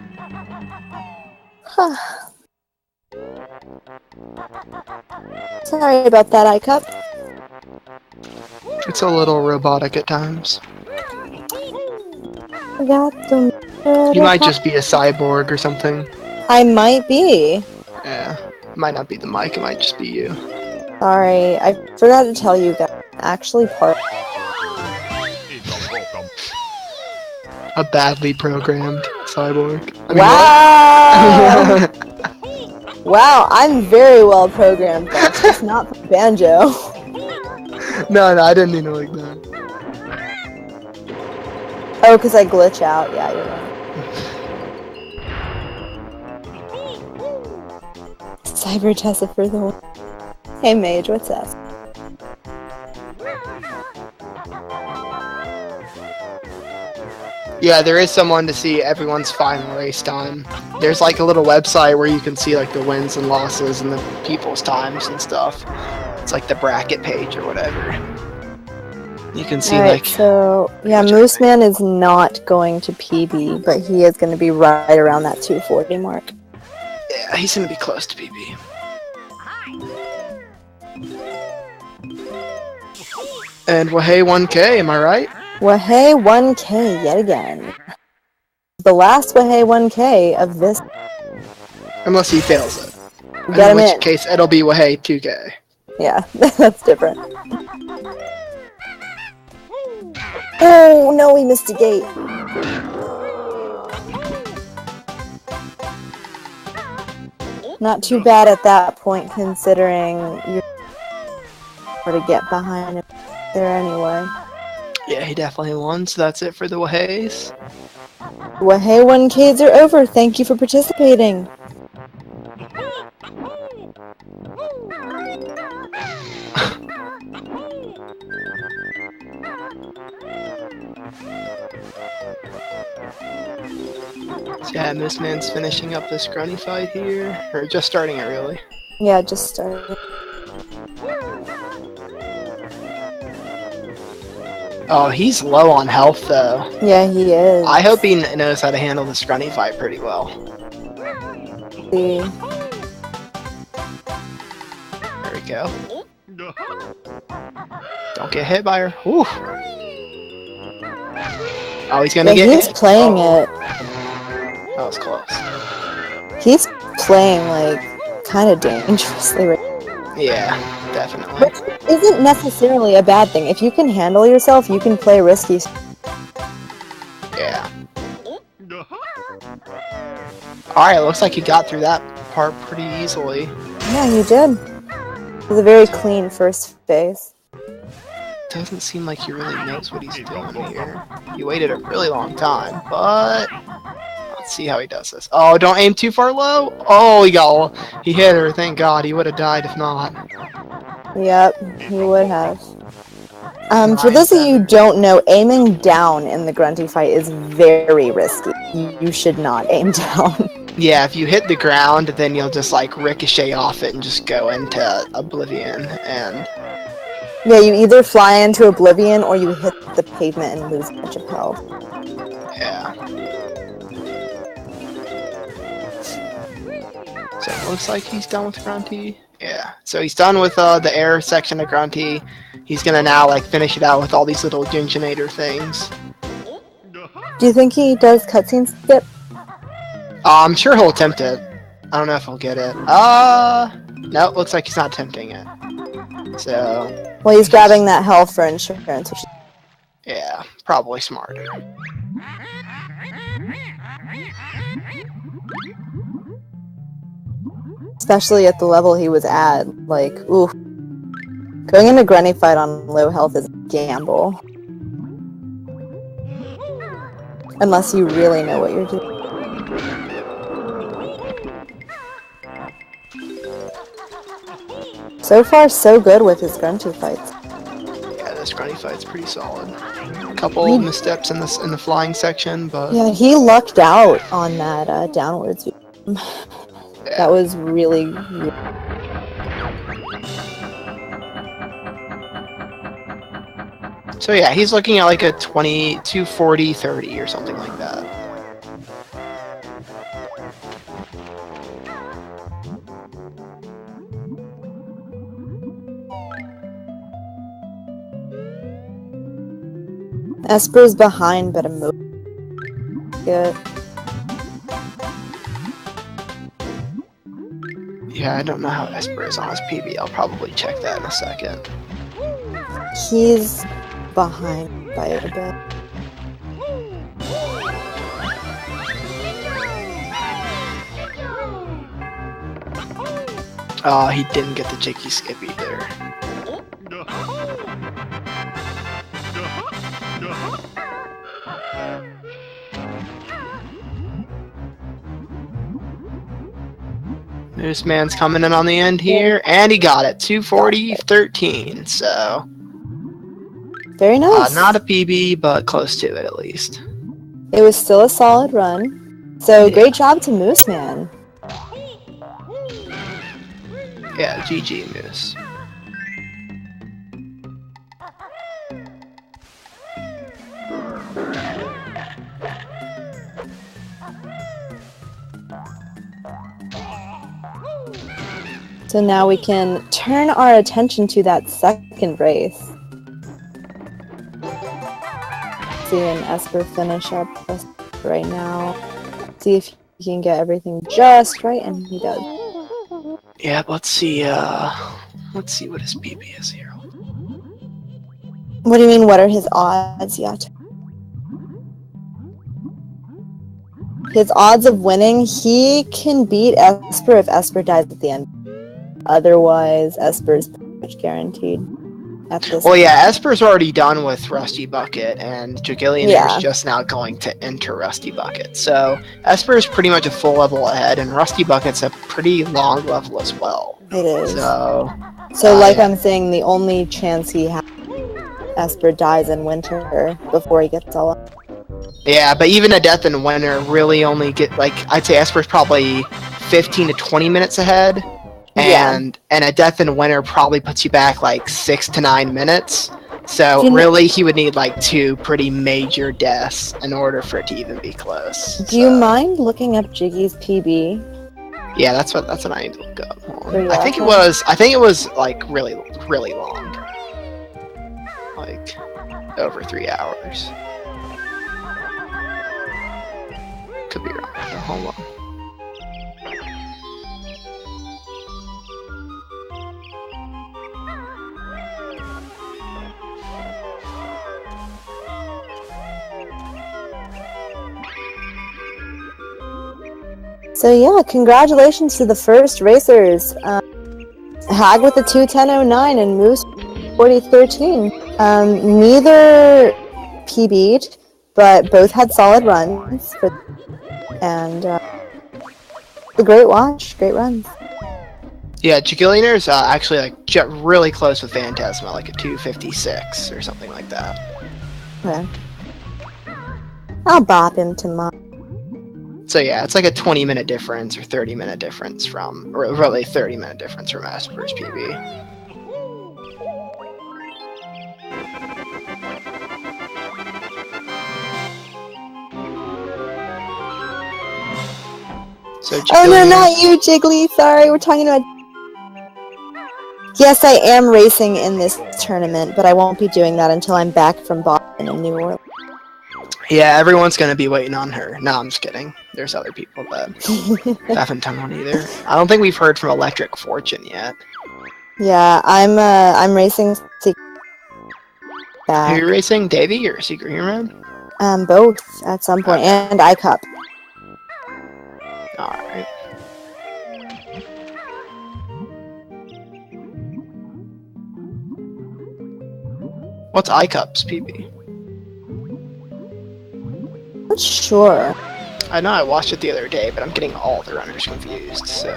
Sorry about that, iCup.
It's a little robotic at times. You might just be a cyborg or something.
I might be.
Yeah, it might not be the mic, it might just be you.
Sorry, I forgot to tell you guys. Actually, a
badly programmed Cyborg.
Wow! Wow, I'm very well programmed, but it's just not for Banjo.
No, I didn't mean it like that.
Oh, because I glitch out. Yeah, you're right. Cyber Tessa for the whole. Hey, Mage, what's up?
Yeah, there is someone to see everyone's final race time. There's like a little website where you can see like the wins and losses and the people's times and stuff. It's like the bracket page or whatever. You can see
Alright, so yeah, Mooseman is not going to PB, but he is going to be right around that 240 mark.
Yeah, he's going to be close to PB. And well, hey, 1K, am I right?
Wahey 1K yet again. The last Wahey 1K of this.
Unless he fails it.
Get
in
him
which
in.
case, it'll be Wahey 2K.
Yeah, that's different. Oh, no, he missed a gate. Not too bad at that point, considering you're to get behind him there anyway.
Yeah, he definitely won, so that's it for the Waheys.
Wahey 1Ks are over. Thank you for participating.
So yeah, this man's finishing up this grunny fight here. Or just starting it, really.
Yeah, just started.
Oh, he's low on health, though.
Yeah, he is.
I hope he knows how to handle this grunny fight pretty well.
See.
There we go. Don't get hit by her. Ooh. Oh, he's gonna get
He's
hit.
playing it.
That was close.
He's playing, like, kind of dangerously right now.
Yeah, definitely.
Which isn't necessarily a bad thing. If you can handle yourself, you can play risky.
Yeah. Alright, looks like he got through that part pretty easily.
Yeah, you did. It was a very clean first phase.
Doesn't seem like he really knows what he's doing here. He waited a really long time, but let's see how he does this. Oh, don't aim too far low. Oh, he hit her. Thank God. He would have died if not.
Yep, he would have. For those of you who don't know, aiming down in the grunty fight is very risky. You should not aim down.
Yeah, if you hit the ground, then you'll just like ricochet off it and just go into oblivion. And
yeah, you either fly into oblivion or you hit the pavement and lose a bunch of health.
yeah. So it looks like he's done with grunty. Yeah, so he's done with the air section of grunty. He's gonna now like finish it out with all these little Jiggillionair things.
Do you think he does cutscene skip?
I'm sure he'll attempt it. I don't know if he'll get it. No, looks like he's not attempting it. So
Well, he's grabbing that health for insurance, which
yeah, probably smarter.
especially at the level he was at. Like, ooh. Going into grunny fight on low health is a gamble. Unless you really know what you're doing. So far, so good with his grunty fights.
Yeah, this grunty fight's pretty solid. A couple missteps in the flying section, but
Yeah, he lucked out on that downwards view. That was really.
So yeah, he's looking at like a 240-30 or something like that.
Esper's behind, but a move. Good.
Yeah, I don't know how Esper is on his PB. I'll probably check that in a second.
He's behind by a bit.
He didn't get the Jiggy Skip either. This man's coming in on the end here, and he got it. 240-13, so...
Very nice.
Not a PB, but close to it at least.
It was still a solid run. So great job to Mo05eman.
Yeah, GG Moose.
So now we can turn our attention to that second race. See an Esper finish up right now. See if he can get everything just right, and he does.
Yeah, let's see what his PB is here.
What do you mean, what are his odds yet? His odds of winning, he can beat Esper if Esper dies at the end. Otherwise, Esper's pretty much guaranteed at this
Well, yeah, Esper's already done with Rusty Bucket, and Jiggillionair's just now going to enter Rusty Bucket. So Esper's pretty much a full level ahead, and Rusty Bucket's a pretty long level as well.
It is.
So
like I'm saying, the only chance he has, Esper dies in winter before he gets all up.
Yeah, but even a death in winter really only I'd say Esper's probably 15 to 20 minutes ahead. And a death in winter probably puts you back like 6 to 9 minutes. So really, he would need like 2 pretty major deaths in order for it to even be close.
Do you mind looking up Jiggy's PB?
Yeah, that's what I need to look up. I think it was like really long, like over 3 hours. Could be wrong. Hold on.
So yeah, congratulations to the first racers. Hag with the 2:10.09 and Moose 40:13. Neither PB'd, but both had solid runs. And a great watch, great runs.
Yeah, Jiggillionair's actually like really close with Phantasma, like a 256 or something like that.
Okay. I'll bop him tomorrow.
So yeah, it's like a 20-minute difference or 30-minute difference from, or really 30-minute difference from Esper's PB. So
oh no, not you, Jiggly. Sorry, we're talking about... Yes, I am racing in this tournament, but I won't be doing that until I'm back from Boston and New Orleans.
Yeah, everyone's gonna be waiting on her. No, I'm just kidding. There's other people that haven't done one either. I don't think we've heard from Electric Fortune yet.
Yeah, I'm racing.
Who are you racing, Davey or Secret Hero Man?
Both at some point, and iCup.
All right. What's iCup's PB?
Not sure.
I know I watched it the other day, but I'm getting all the runners confused, so...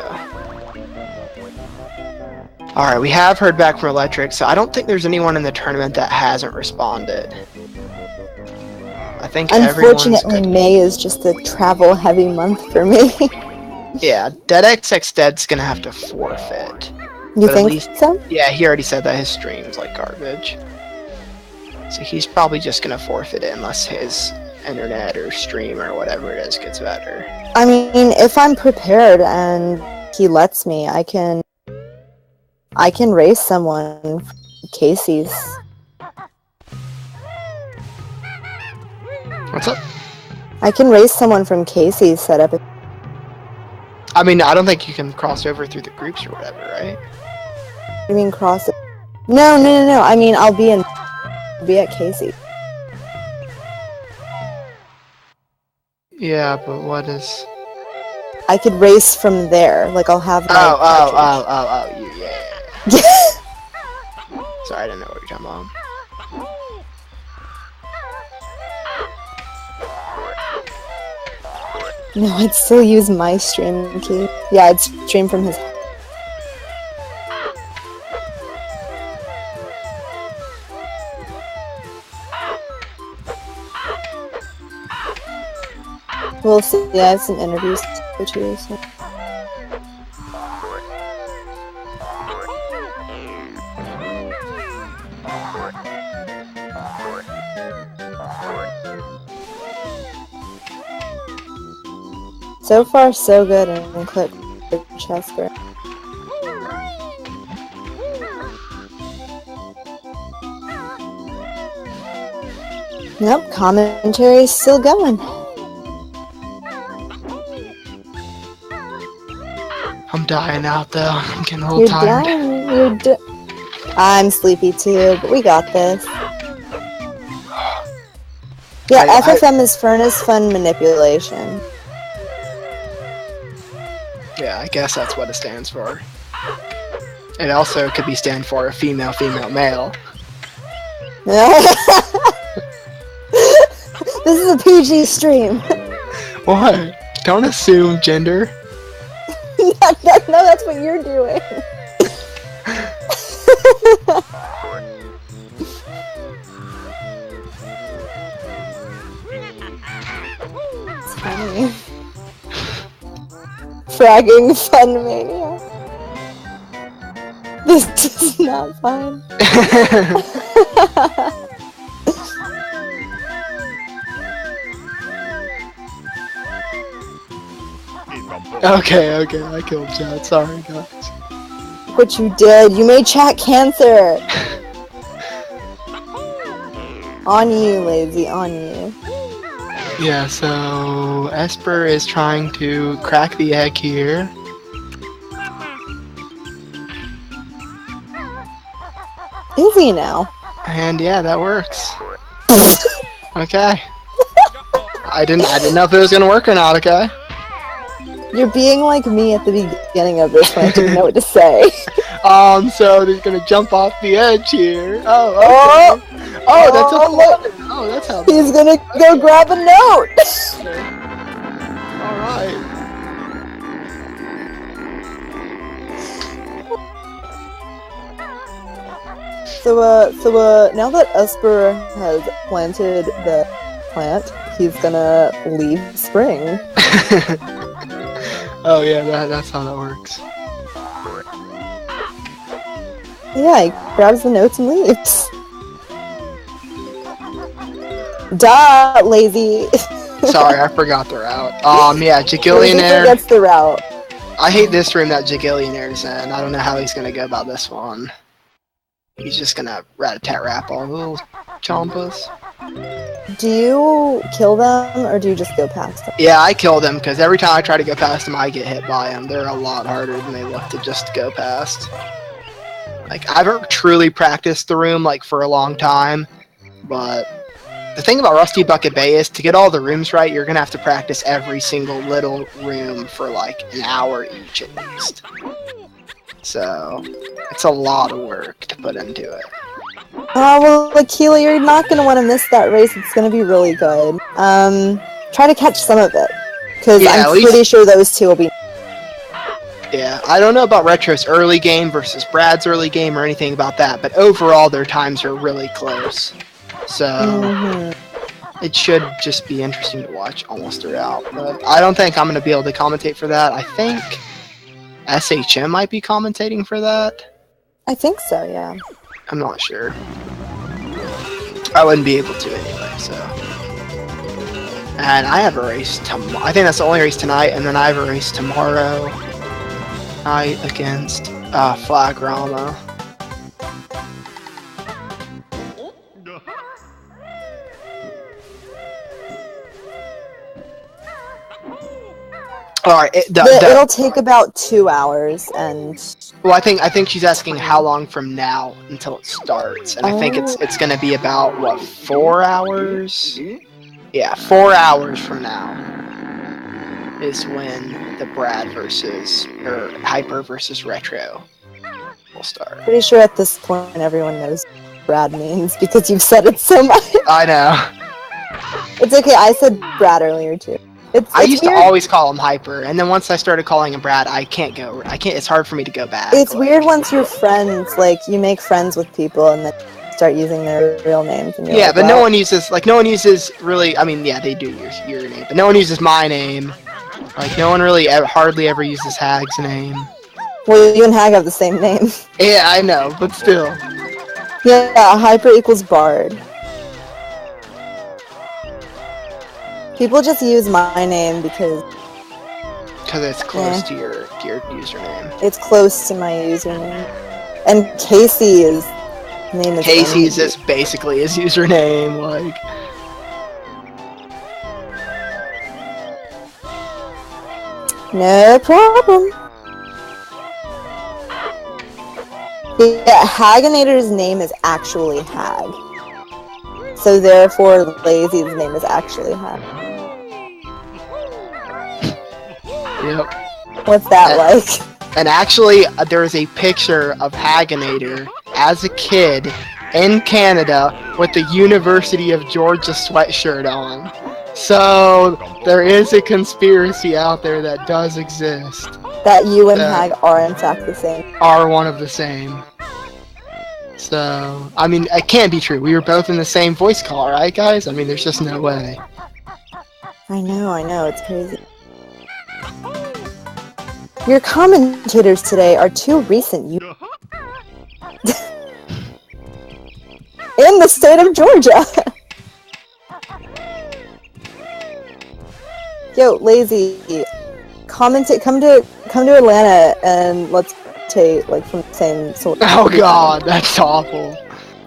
Alright, we have heard back from Electric, so I don't think there's anyone in the tournament that hasn't responded. I think
unfortunately, May is just a travel-heavy month for me.
Yeah, DeadXXDead's gonna have to forfeit.
You think so?
Yeah, he already said that his stream's like garbage. So he's probably just gonna forfeit it unless his internet or stream or whatever it is gets better.
I mean, if I'm prepared and he lets me, I can race someone from Casey's.
What's up?
I can race someone from Casey's setup.
I mean, I don't think you can cross over through the groups or whatever, right?
You mean cross it? No. I mean, I'll be at Casey.
Yeah, but what is...
I could race from there. Like, I'll have my
Oh, yeah. Sorry, I didn't know what you're talking about.
No, I'd still use my stream key. Yeah, I'd stream from his. We'll see. Yeah, I have some interviews to go to. So. So far, so good in clip Chester. Nope, commentary's still going.
I'm dying out though. I'm getting a little tired.
Dying. I'm sleepy too, but we got this. Yeah, FFM is Furnace Fun Manipulation.
Yeah, I guess that's what it stands for. It also could be stand for a female, male.
This is a PG stream.
What? Don't assume gender.
No, that's what you're doing. It's funny. Fragging Fun Mania. This is not fun.
Okay, I killed chat. Sorry, guys.
What you did? You made chat cancer. On you, lazy. On you.
Yeah, so Esper is trying to crack the egg here.
Is he now?
And yeah, that works. Okay. I didn't know if it was gonna work or not, okay?
You're being like me at the beginning of this when I didn't know what to say.
So they're gonna jump off the edge here. Oh, okay. Oh, that's a look. Oh, that's how.
He's gonna go grab a note.
All right.
So now that Esper has planted the plant, he's gonna leave spring.
Oh yeah, that's how that works.
Yeah, he grabs the notes and leaves. Duh, lazy.
Sorry, I forgot the route. Yeah, Jiggillionair.
Gets the route.
I hate this room that Jiggillionaire's in. I don't know how he's gonna go about this one. He's just gonna rat-a-tat-rap all the little chompas.
Do you kill them, or do you just go past them?
Yeah, I kill them, because every time I try to go past them, I get hit by them. They're a lot harder than they look to just go past. Like, I haven't truly practiced the room, like, for a long time, but the thing about Rusty Bucket Bay is, to get all the rooms right, you're gonna have to practice every single little room for, like, an hour each at least. So, it's a lot of work to put into it.
Oh, well, Akila, you're not going to want to miss that race. It's going to be really good. Try to catch some of it. Because
yeah,
I'm pretty sure those two will be...
Yeah, I don't know about Retro's early game versus Brad's early game or anything about that, but overall their times are really close. So, it should just be interesting to watch almost throughout. But I don't think I'm going to be able to commentate for that. I think SHM might be commentating for that.
I think so, yeah.
I'm not sure. I wouldn't be able to anyway, so. And I have a race tomorrow. I think that's the only race tonight, and then I have a race tomorrow night against Flagrama. All right,
it'll take about 2 hours, and
well, I think she's asking how long from now until it starts, and I think it's gonna be about what, 4 hours? Yeah, 4 hours from now. is when the Brad versus, or Hyper versus Retro will start.
Pretty sure at this point everyone knows what Brad means because you've said it so much.
I know.
It's okay, I said Brad earlier too.
I used
weird.
to always call him Hyper, and then once I started calling him Brad, I can't. It's hard for me to go back.
It's weird once you're friends, like, you make friends with people and then start using their real names. And you're
Yeah,
like,
but
wow.
no one uses really, I mean, yeah, they do your name, but no one uses my name. Like, no one really hardly ever uses Hag's name.
Well, you and Hag have the same name.
Yeah, I know, but still.
Yeah, Hyper equals Bard. People just use my name because
it's close to your username.
it's close to my username. And Casey's name is
Casey's is basically his username, like.
No problem. Yeah, Hagginator's name is actually Hag. So therefore, Lazy's name is actually Hag.
Yep.
What's that like?
And actually, there is a picture of Hagginator as a kid in Canada with the University of Georgia sweatshirt on. So there is a conspiracy out there that does exist.
That you and Hag are in fact the same.
Are one of the same. So, I mean, it can't be true. We were both in the same voice call, right, guys? I mean, there's just no way.
I know, it's crazy. Your commentators today are too recent, you... in the state of Georgia! Yo, Lazy, come to Atlanta and let's take, like, from the same sort.
Oh god, that's awful.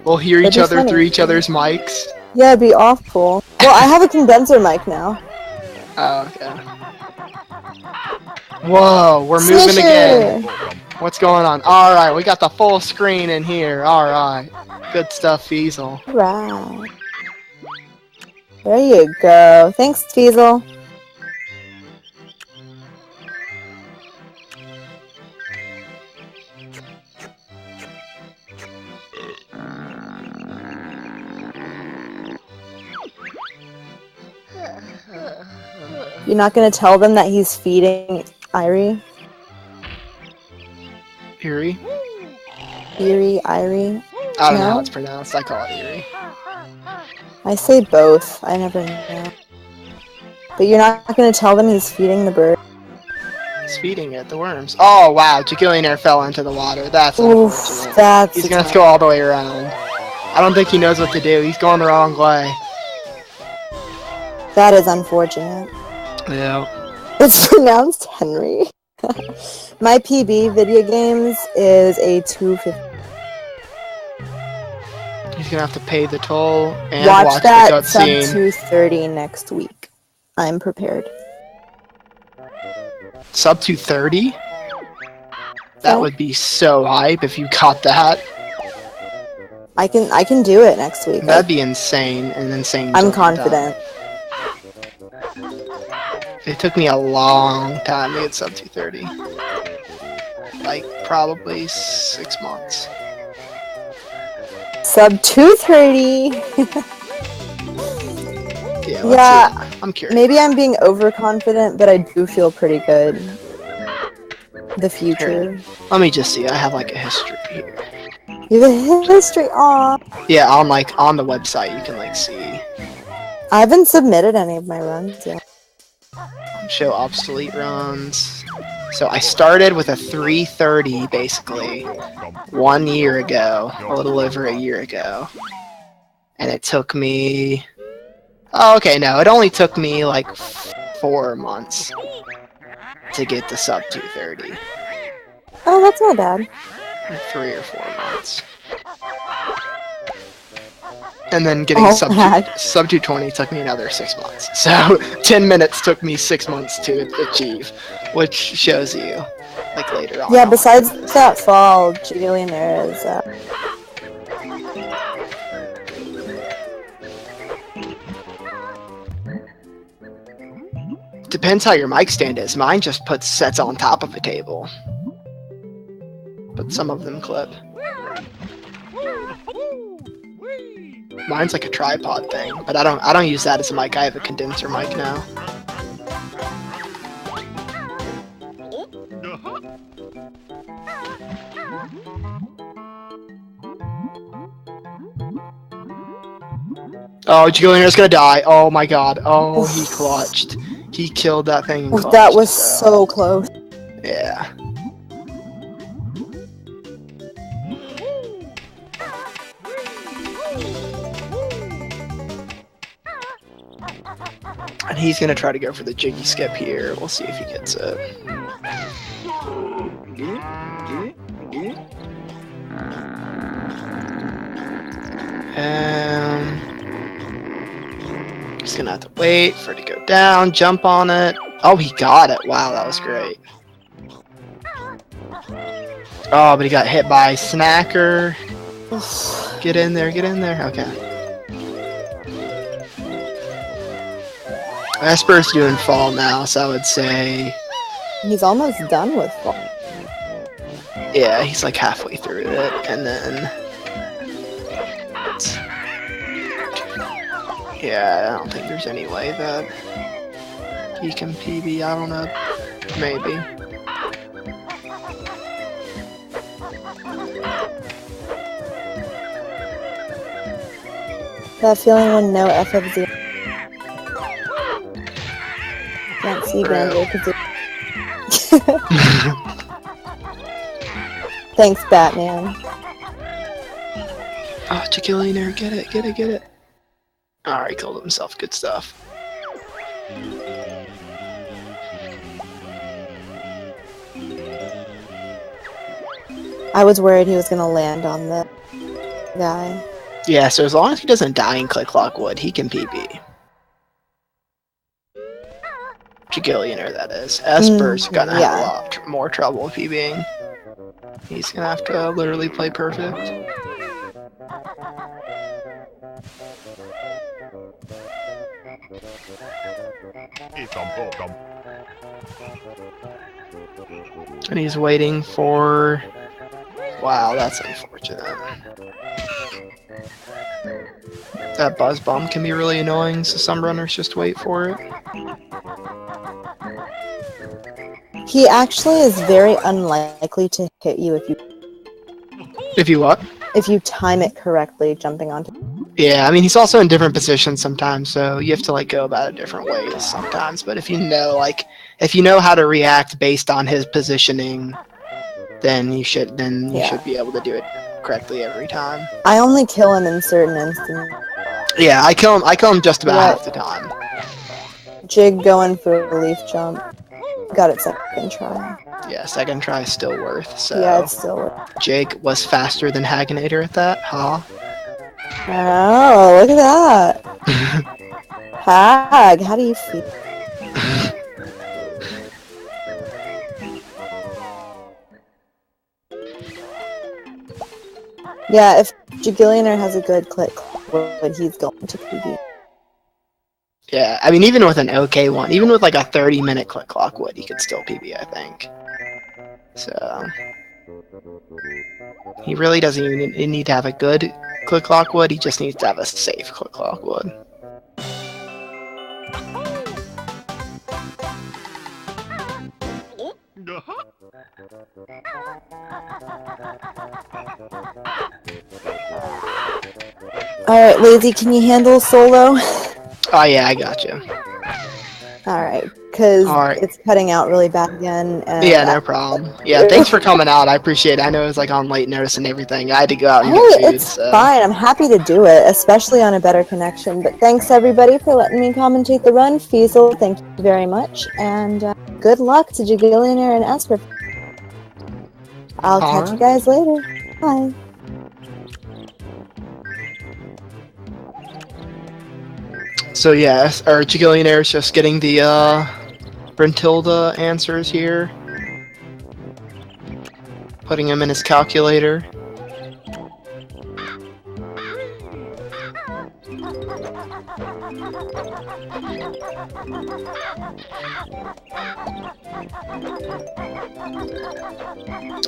We'll hear each other
funny.
through each other's mics.
Yeah, it'd be awful. Well, I have a condenser mic now.
Oh, okay. Whoa, we're moving again. What's going on? Alright, we got the full screen in here. Alright. Good stuff, Feasel.
Right. There you go. Thanks, Feasel. You're not gonna tell them that he's feeding Irie?
Eerie?
Irie? I
don't know
No?
how it's pronounced. I call it Eerie.
I say both. I never know. But you're not gonna tell them he's feeding the bird?
He's feeding it, the worms. Oh, wow. Jiggillionair fell into the water. That's
Oof,
unfortunate.
that's
He's gonna have to go all the way around. I don't think he knows what to do. He's going the wrong way.
That is unfortunate.
Yeah.
It's pronounced Henry. My PB video games is a 250.
He's gonna have to pay the toll and
Watch
watch
that
the
sub
cutscene.
230 next week. I'm prepared.
Sub 230? That would be so hype if you caught that.
I can do it next week.
That'd be insane, an insane.
I'm confident.
It took me a long time to get sub 230. Like, probably 6 months.
Sub 230!
Yeah, I'm curious.
Maybe I'm being overconfident, but I do feel pretty good. The future.
Let me just see. I have like a history here.
You have a history? Aw.
Yeah, on the website you can like see.
I haven't submitted any of my runs yet.
Show obsolete runs. So I started with a 330 basically 1 year ago, a little over a year ago. And it took me... Oh, okay, no, it only took me like 4 months to get the sub 230.
Oh, that's not bad. 3
or 4 months. And then getting sub 220 took me another 6 months. So 10 minutes took me 6 months to achieve, which shows you like later on.
Yeah, besides that fall, Jiggillionair is
Depends how your mic stand is. Mine just sets on top of a table. But some of them clip. Mine's like a tripod thing, but I don't use that as a mic. I have a condenser mic now. Oh, Jiggillionair's gonna die. Oh my god. Oh, he clutched. He killed that thing and clutched,
That was so close.
Yeah. And he's gonna try to go for the jiggy skip here. We'll see if he gets it. He's gonna have to wait for it to go down, jump on it. Oh, he got it. Wow, that was great. Oh, but he got hit by Snacker. Get in there, get in there. Okay. Esper's doing fall now, so I would say...
He's almost done with fall.
Yeah, he's like halfway through it, and then... Yeah, I don't think there's any way that he can PB, I don't know. Maybe.
That feeling when no FFZ. Can't see Banjo-Kazooie. Thanks, Batman.
Oh, Jiggillionair, get it, get it, get it. Alright, killed himself. Good stuff.
I was worried he was gonna land on the guy.
Yeah, so as long as he doesn't die in Click Clock Wood, he can PB. Jiggillionair, that is. Esper's gonna have a lot more trouble PBing. He's gonna have to literally play perfect. And he's waiting for... Wow, that's unfortunate. That buzz bomb can be really annoying, so some runners just wait for it.
He actually is very unlikely to hit you if you...
If you what?
If you time it correctly, jumping onto...
Yeah, I mean, he's also in different positions sometimes, so you have to, like, go about it different ways sometimes. But if you know, like, if you know how to react based on his positioning, then you should be able to do it correctly every time.
I only kill him in certain instances.
Yeah, I kill him just about half the time.
Jig going for a leaf jump. Got it second try.
Yeah, second try is still worth, so...
Yeah, it's still worth.
Jake was faster than Hagginator at that, huh?
Oh, look at that! Hag, how do you feel? Yeah, if Jiggillionair has a good click, he's going to PB.
Yeah, I mean, even with an okay one, even with like a 30-minute click clock wood, he could still PB, I think. So... He really doesn't even need to have a good click clock wood, he just needs to have a safe click clock wood.
Alright, Lazy, can you handle solo?
Oh yeah, I got you.
Alright, because it's cutting out really bad again. And
yeah, no problem. Yeah, thanks for coming out. I appreciate it. I know it was like on late notice and everything. I had to go out and get food.
It's fine. I'm happy to do it, especially on a better connection. But thanks everybody for letting me commentate the run. Fiesel, thank you very much. And good luck to Jiggillionair and Esper. I'll catch you guys later. Bye.
So yes, our Jiggillionair is just getting the Brentilda answers here. Putting him in his calculator.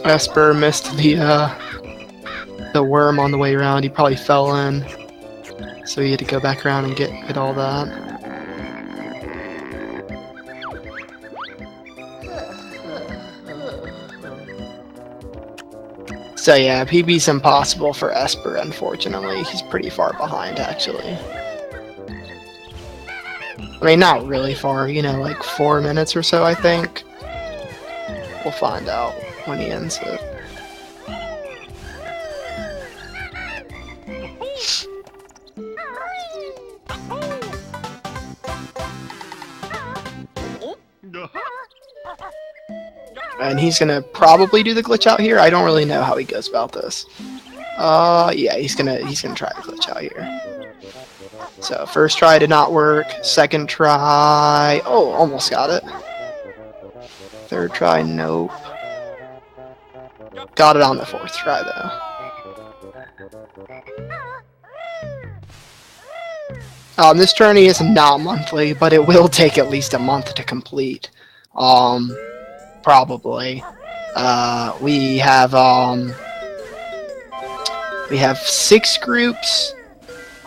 Esper missed the worm on the way around. He probably fell in, so he had to go back around and get all that. So yeah, PB's impossible for Esper, unfortunately. He's pretty far behind, actually. I mean, not really far, you know, like 4 minutes or so, I think. We'll find out when he ends it. And he's gonna probably do the glitch out here. I don't really know how he goes about this. Yeah, he's gonna try the glitch out here. So first try did not work. Second try, oh, almost got it. Third try, nope. Got it on the fourth try though. This journey is not monthly, but it will take at least a month to complete. Probably. We have 6 groups.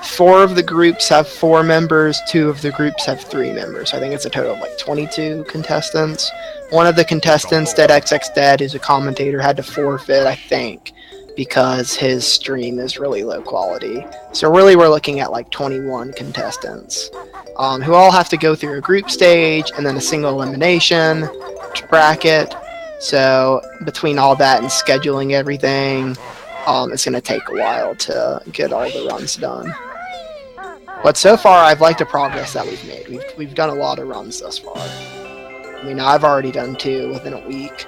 4 of the groups have 4 members, 2 of the groups have 3 members. I think it's a total of like 22 contestants. One of the contestants, DeadXXDead, who's a commentator, had to forfeit, I think, because his stream is really low quality. So really we're looking at like 21 contestants, who all have to go through a group stage and then a single elimination bracket. So between all that and scheduling everything, it's going to take a while to get all the runs done. But so far, I've liked the progress that we've made. We've done a lot of runs thus far. I mean, I've already done 2 within a week,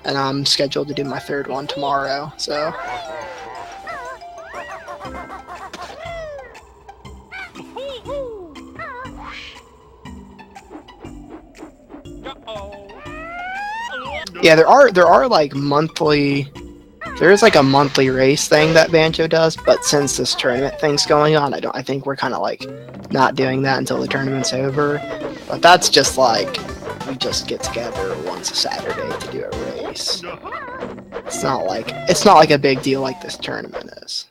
and I'm scheduled to do my 3rd one tomorrow, so... Yeah, there are like monthly... There is like a monthly race thing that Banjo does, but since this tournament thing's going on, I think we're kind of like not doing that until the tournament's over. But that's just like we just get together once a Saturday to do a race. It's not like a big deal like this tournament is.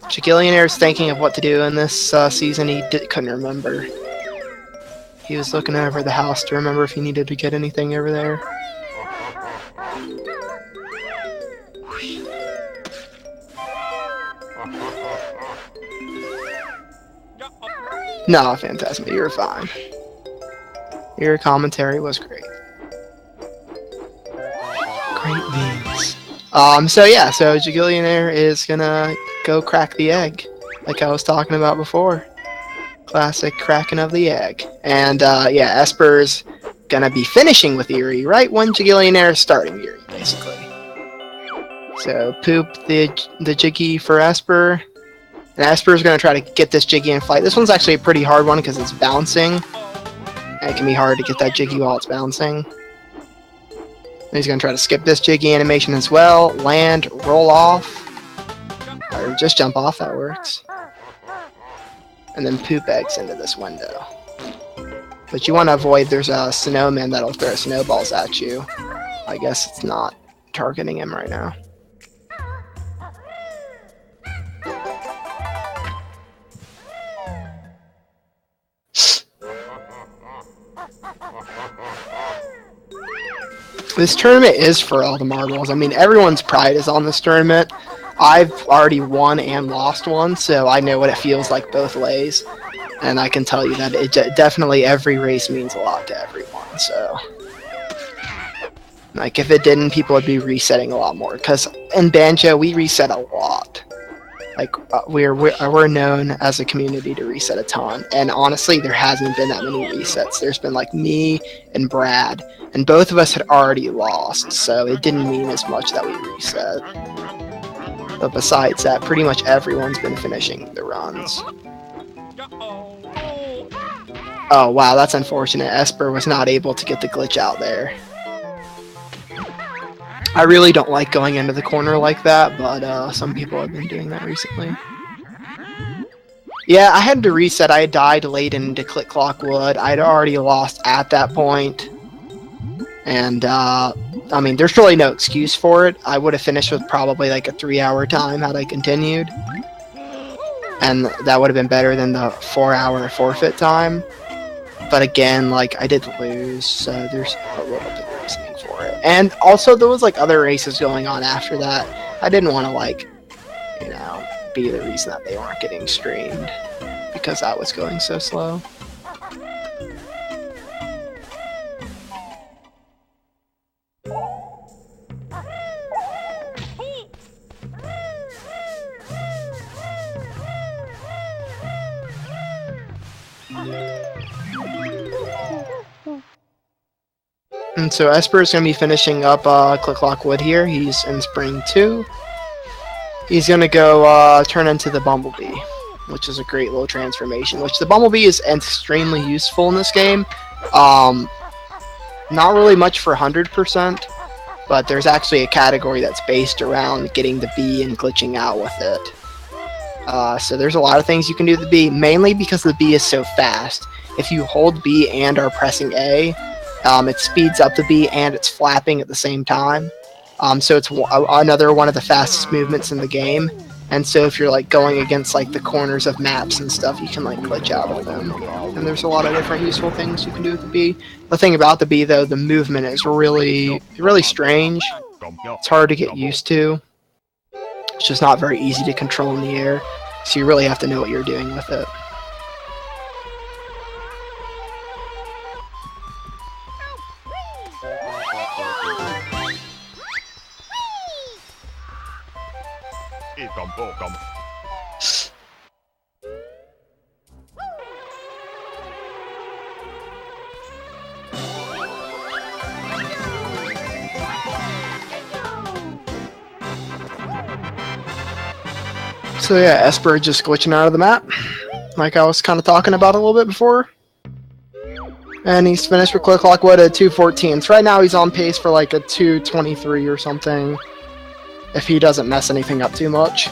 Jiggillionair's thinking of what to do in this season. He couldn't remember. He was looking over the house to remember if he needed to get anything over there. No, Phantasma, you were fine. Your commentary was great. Great memes. So yeah, so Jiggillionair is gonna go crack the egg, like I was talking about before. Classic cracking of the egg. And yeah, Esper's gonna be finishing with Eerie right when Jiggillionair is starting Eerie, basically. So poop the Jiggy for Esper. And Esper's going to try to get this Jiggy in flight. This one's actually a pretty hard one because it's bouncing. And it can be hard to get that Jiggy while it's bouncing. And he's going to try to skip this Jiggy animation as well. Land, roll off. Or just jump off, that works. And then poop eggs into this window. But you want to avoid, there's a snowman that'll throw snowballs at you. I guess it's not targeting him right now. This tournament is for all the marbles. I mean, everyone's pride is on this tournament. I've already won and lost one, so I know what it feels like both ways. And I can tell you that it definitely every race means a lot to everyone, so... Like, if it didn't, people would be resetting a lot more. Because in Banjo, we reset a lot. Like, we're known as a community to reset a ton. And honestly, there hasn't been that many resets. There's been, like, me and Brad. And both of us had already lost, so it didn't mean as much that we reset. But besides that, pretty much everyone's been finishing the runs. Oh, wow, that's unfortunate. Esper was not able to get the glitch out there. I really don't like going into the corner like that, but some people have been doing that recently. Yeah, I had to reset. I had died late into Click Clock Wood. I'd already lost at that point. And I mean, there's really no excuse for it. I would have finished with probably like a 3-hour time had I continued, and that would have been better than the 4-hour forfeit time. But again, like, I did lose, so there's a little bit of reasoning for it. And also, there was like other races going on after that. I didn't want to, like, you know, be the reason that they weren't getting streamed because I was going so slow. And so Esper is going to be finishing up Click Lock Wood here. He's in Spring 2. He's going to go turn into the Bumblebee, which is a great little transformation, which the Bumblebee is extremely useful in this game. Not really much for 100%, but there's actually a category that's based around getting the bee and glitching out with it. So there's a lot of things you can do with the bee, mainly because the bee is so fast. If you hold B and are pressing A, it speeds up the bee and it's flapping at the same time. So it's another one of the fastest movements in the game. And so if you're like going against like the corners of maps and stuff, you can like glitch out of them. And there's a lot of different useful things you can do with the bee. The thing about the bee though, the movement is really strange. It's hard to get used to. It's just not very easy to control in the air. So you really have to know what you're doing with it. So yeah, Esper just glitching out of the map, like I was kind of talking about a little bit before. And he's finished with Click Lock Wood at 2:14. So right now he's on pace for like a 2:23 or something, if he doesn't mess anything up too much.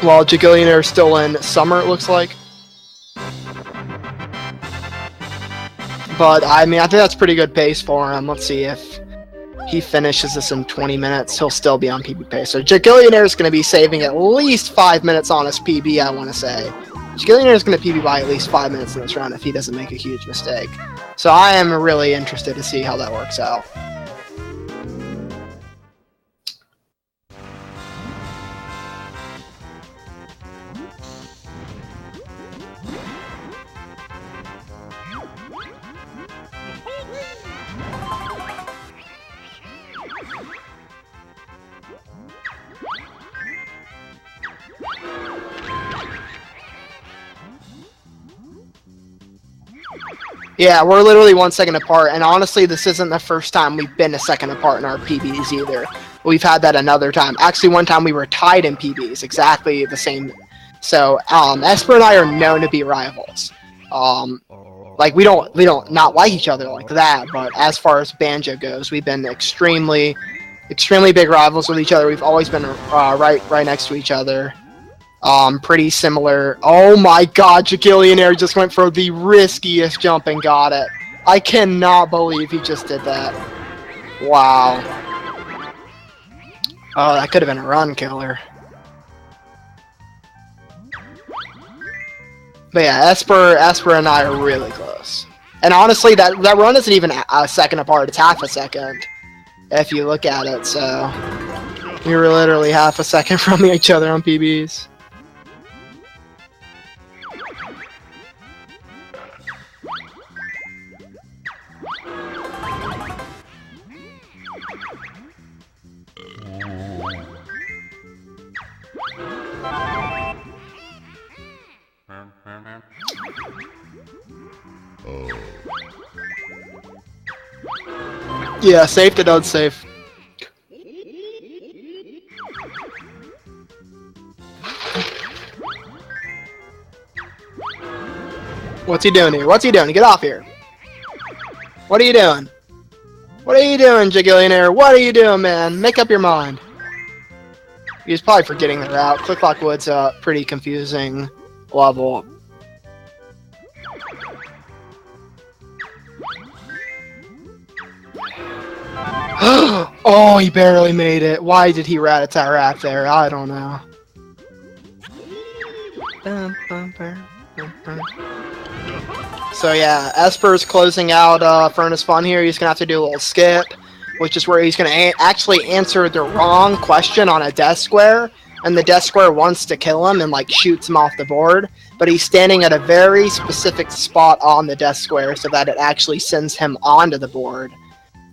While Jiggillionair is still in Summer, it looks like. But I mean, I think that's pretty good pace for him. Let's see if he finishes this in 20 minutes, he'll still be on PB pace. So Jiggillionair is going to be saving at least 5 minutes on his PB, I want to say. Jiggillionair is going to PB by at least 5 minutes in this round if he doesn't make a huge mistake. So I am really interested to see how that works out. Yeah, we're literally 1 second apart, and honestly, this isn't the first time we've been a second apart in our PBs either. We've had that another time. Actually, one time we were tied in PBs, exactly the same. So, Esper and I are known to be rivals. Like we don't not like each other like that, but as far as Banjo goes, we've been extremely big rivals with each other. We've always been right next to each other. Pretty similar. Oh my god, Jiggillionair just went for the riskiest jump and got it. I cannot believe he just did that. Wow. Oh, that could have been a run killer. But yeah, Esper and I are really close. And honestly, that run isn't even a second apart, it's half a second. If you look at it, so we were literally half a second from each other on PBs. Yeah, safe to unsafe. What's he doing here? What's he doing? Get off here. What are you doing? What are you doing, Jiggillionair? What are you doing, man? Make up your mind. He's probably forgetting the route. Click Lock Wood's a pretty confusing level. Oh, he barely made it. Why did he rat-a-tat-rat there? I don't know. So yeah, Esper's closing out Furnace Fun here. He's gonna have to do a little skip, which is where he's gonna actually answer the wrong question on a death square, and the death square wants to kill him and like shoots him off the board, but he's standing at a very specific spot on the death square so that it actually sends him onto the board.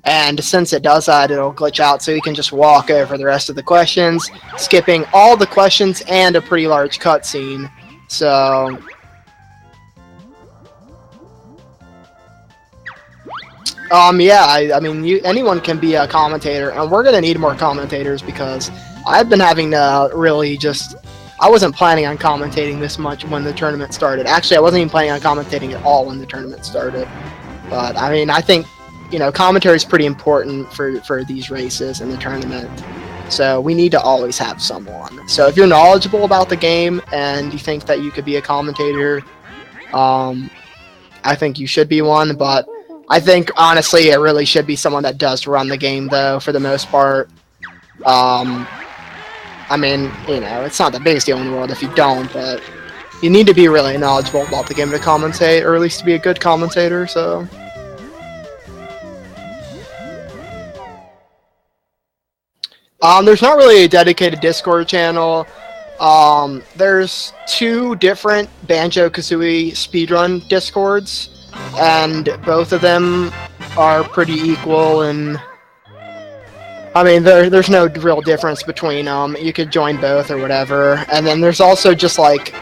And since it does that, it'll glitch out so he can just walk over the rest of the questions, skipping all the questions and a pretty large cutscene. So yeah, I mean, anyone can be a commentator, and we're gonna need more commentators because I've been having to really I wasn't planning on commentating this much when the tournament started. Actually, I wasn't even planning on commentating at all when the tournament started. But I mean, I think, you know, commentary is pretty important for these races and the tournament. So we need to always have someone. So if you're knowledgeable about the game and you think that you could be a commentator, I think you should be one, but I think, honestly, it really should be someone that does run the game, though, for the most part. I mean, you know, it's not the biggest deal in the world if you don't, but you need to be really knowledgeable about the game to commentate, or at least to be a good commentator, so... there's not really a dedicated Discord channel. There's 2 different Banjo-Kazooie speedrun Discords, and both of them are pretty equal, and I mean, there's no real difference between them. You could join both or whatever. And then there's also just like,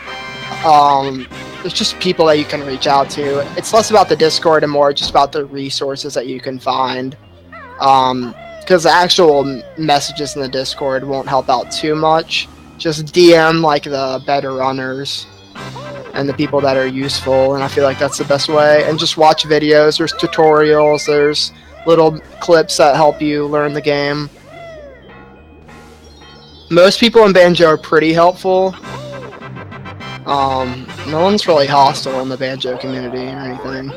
there's just people that you can reach out to. It's less about the Discord and more just about the resources that you can find. Because the actual messages in the Discord won't help out too much. Just DM like the better runners and the people that are useful, and I feel like that's the best way. And just watch videos. There's tutorials. There's little clips that help you learn the game. Most people in Banjo are pretty helpful. No one's really hostile in the Banjo community or anything.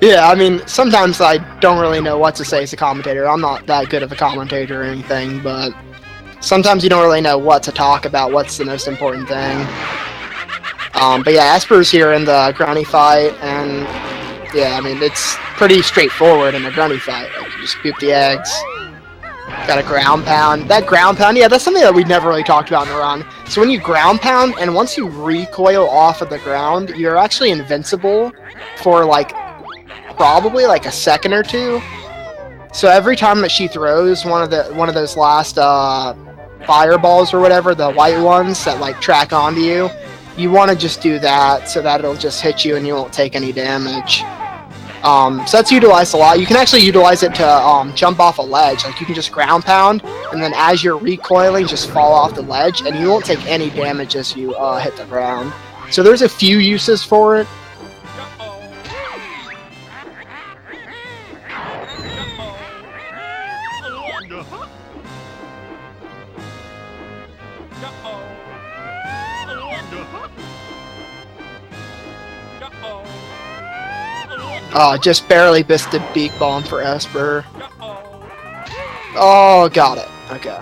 Yeah, I mean, sometimes I don't really know what to say as a commentator. I'm not that good of a commentator or anything, but sometimes you don't really know what to talk about, what's the most important thing. But yeah, Esper's here in the Grunny fight, and yeah, I mean, it's pretty straightforward in a Grunny fight. Like, you just poop the eggs. Got a ground pound. That ground pound, yeah, that's something that we never really talked about in the run. So when you ground pound, and once you recoil off of the ground, you're actually invincible for like probably like a second or 2. So every time that she throws one of those last fireballs or whatever, the white ones that like track onto you, you want to just do that so that it'll just hit you and you won't take any damage. So that's utilized a lot. You can actually utilize it to jump off a ledge. Like, you can just ground pound, and then as you're recoiling, just fall off the ledge, and you won't take any damage as you hit the ground. So there's a few uses for it. Oh, just barely missed the beak bomb for Esper. Oh, got it. Okay.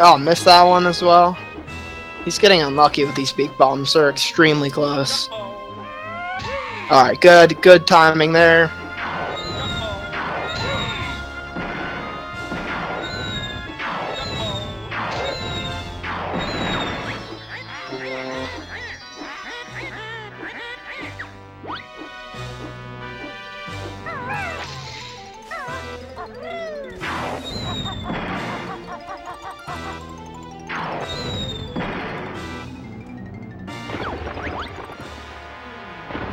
Oh, missed that one as well. He's getting unlucky with these beak bombs. They're extremely close. Alright, good timing there.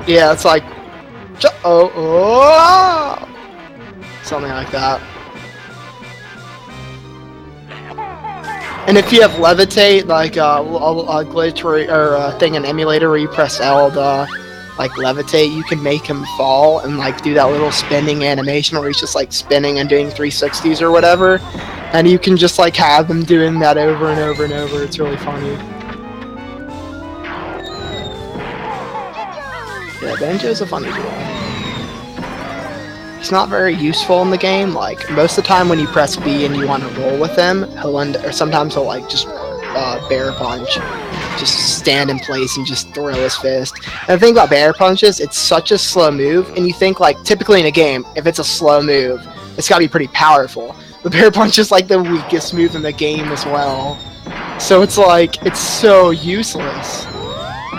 Yeah, it's like, something like that. And if you have levitate, like a glitch or a thing, an emulator where you press L, the like levitate, you can make him fall and like do that little spinning animation where he's just like spinning and doing 360s or whatever. And you can just like have him doing that over and over and over. It's really funny. Yeah, Banjo's a funny dude. He's not very useful in the game. Like most of the time when you press B and you want to roll with him, or sometimes he'll like just bear punch, just stand in place and just throw his fist. And the thing about bear punches, it's such a slow move, and you think like typically in a game, if it's a slow move, it's gotta be pretty powerful. The bear punch is like the weakest move in the game as well. So it's like, it's so useless.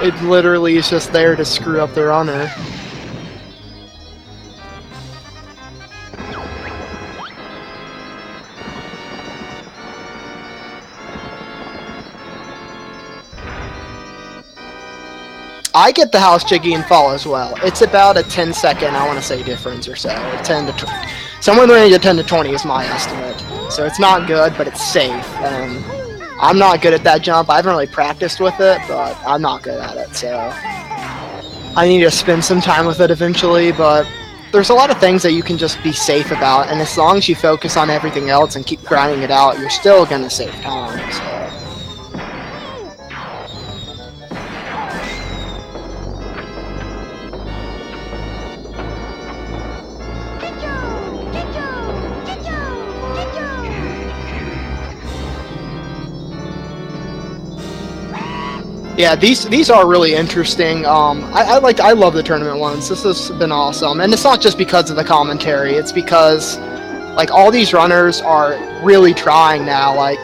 It literally is just there to screw up the runner. I get the house jiggy and fall as well. It's about a 10-second, I want to say, difference or so. 10 to 20. Somewhere in the range of 10 to 20 is my estimate. So it's not good, but it's safe. I'm not good at that jump. I haven't really practiced with it, but I'm not good at it. So I need to spend some time with it eventually, but there's a lot of things that you can just be safe about. And as long as you focus on everything else and keep grinding it out, you're still going to save time. So. Yeah, these are really interesting. I love the tournament ones. This has been awesome, and it's not just because of the commentary. It's because like all these runners are really trying now. Like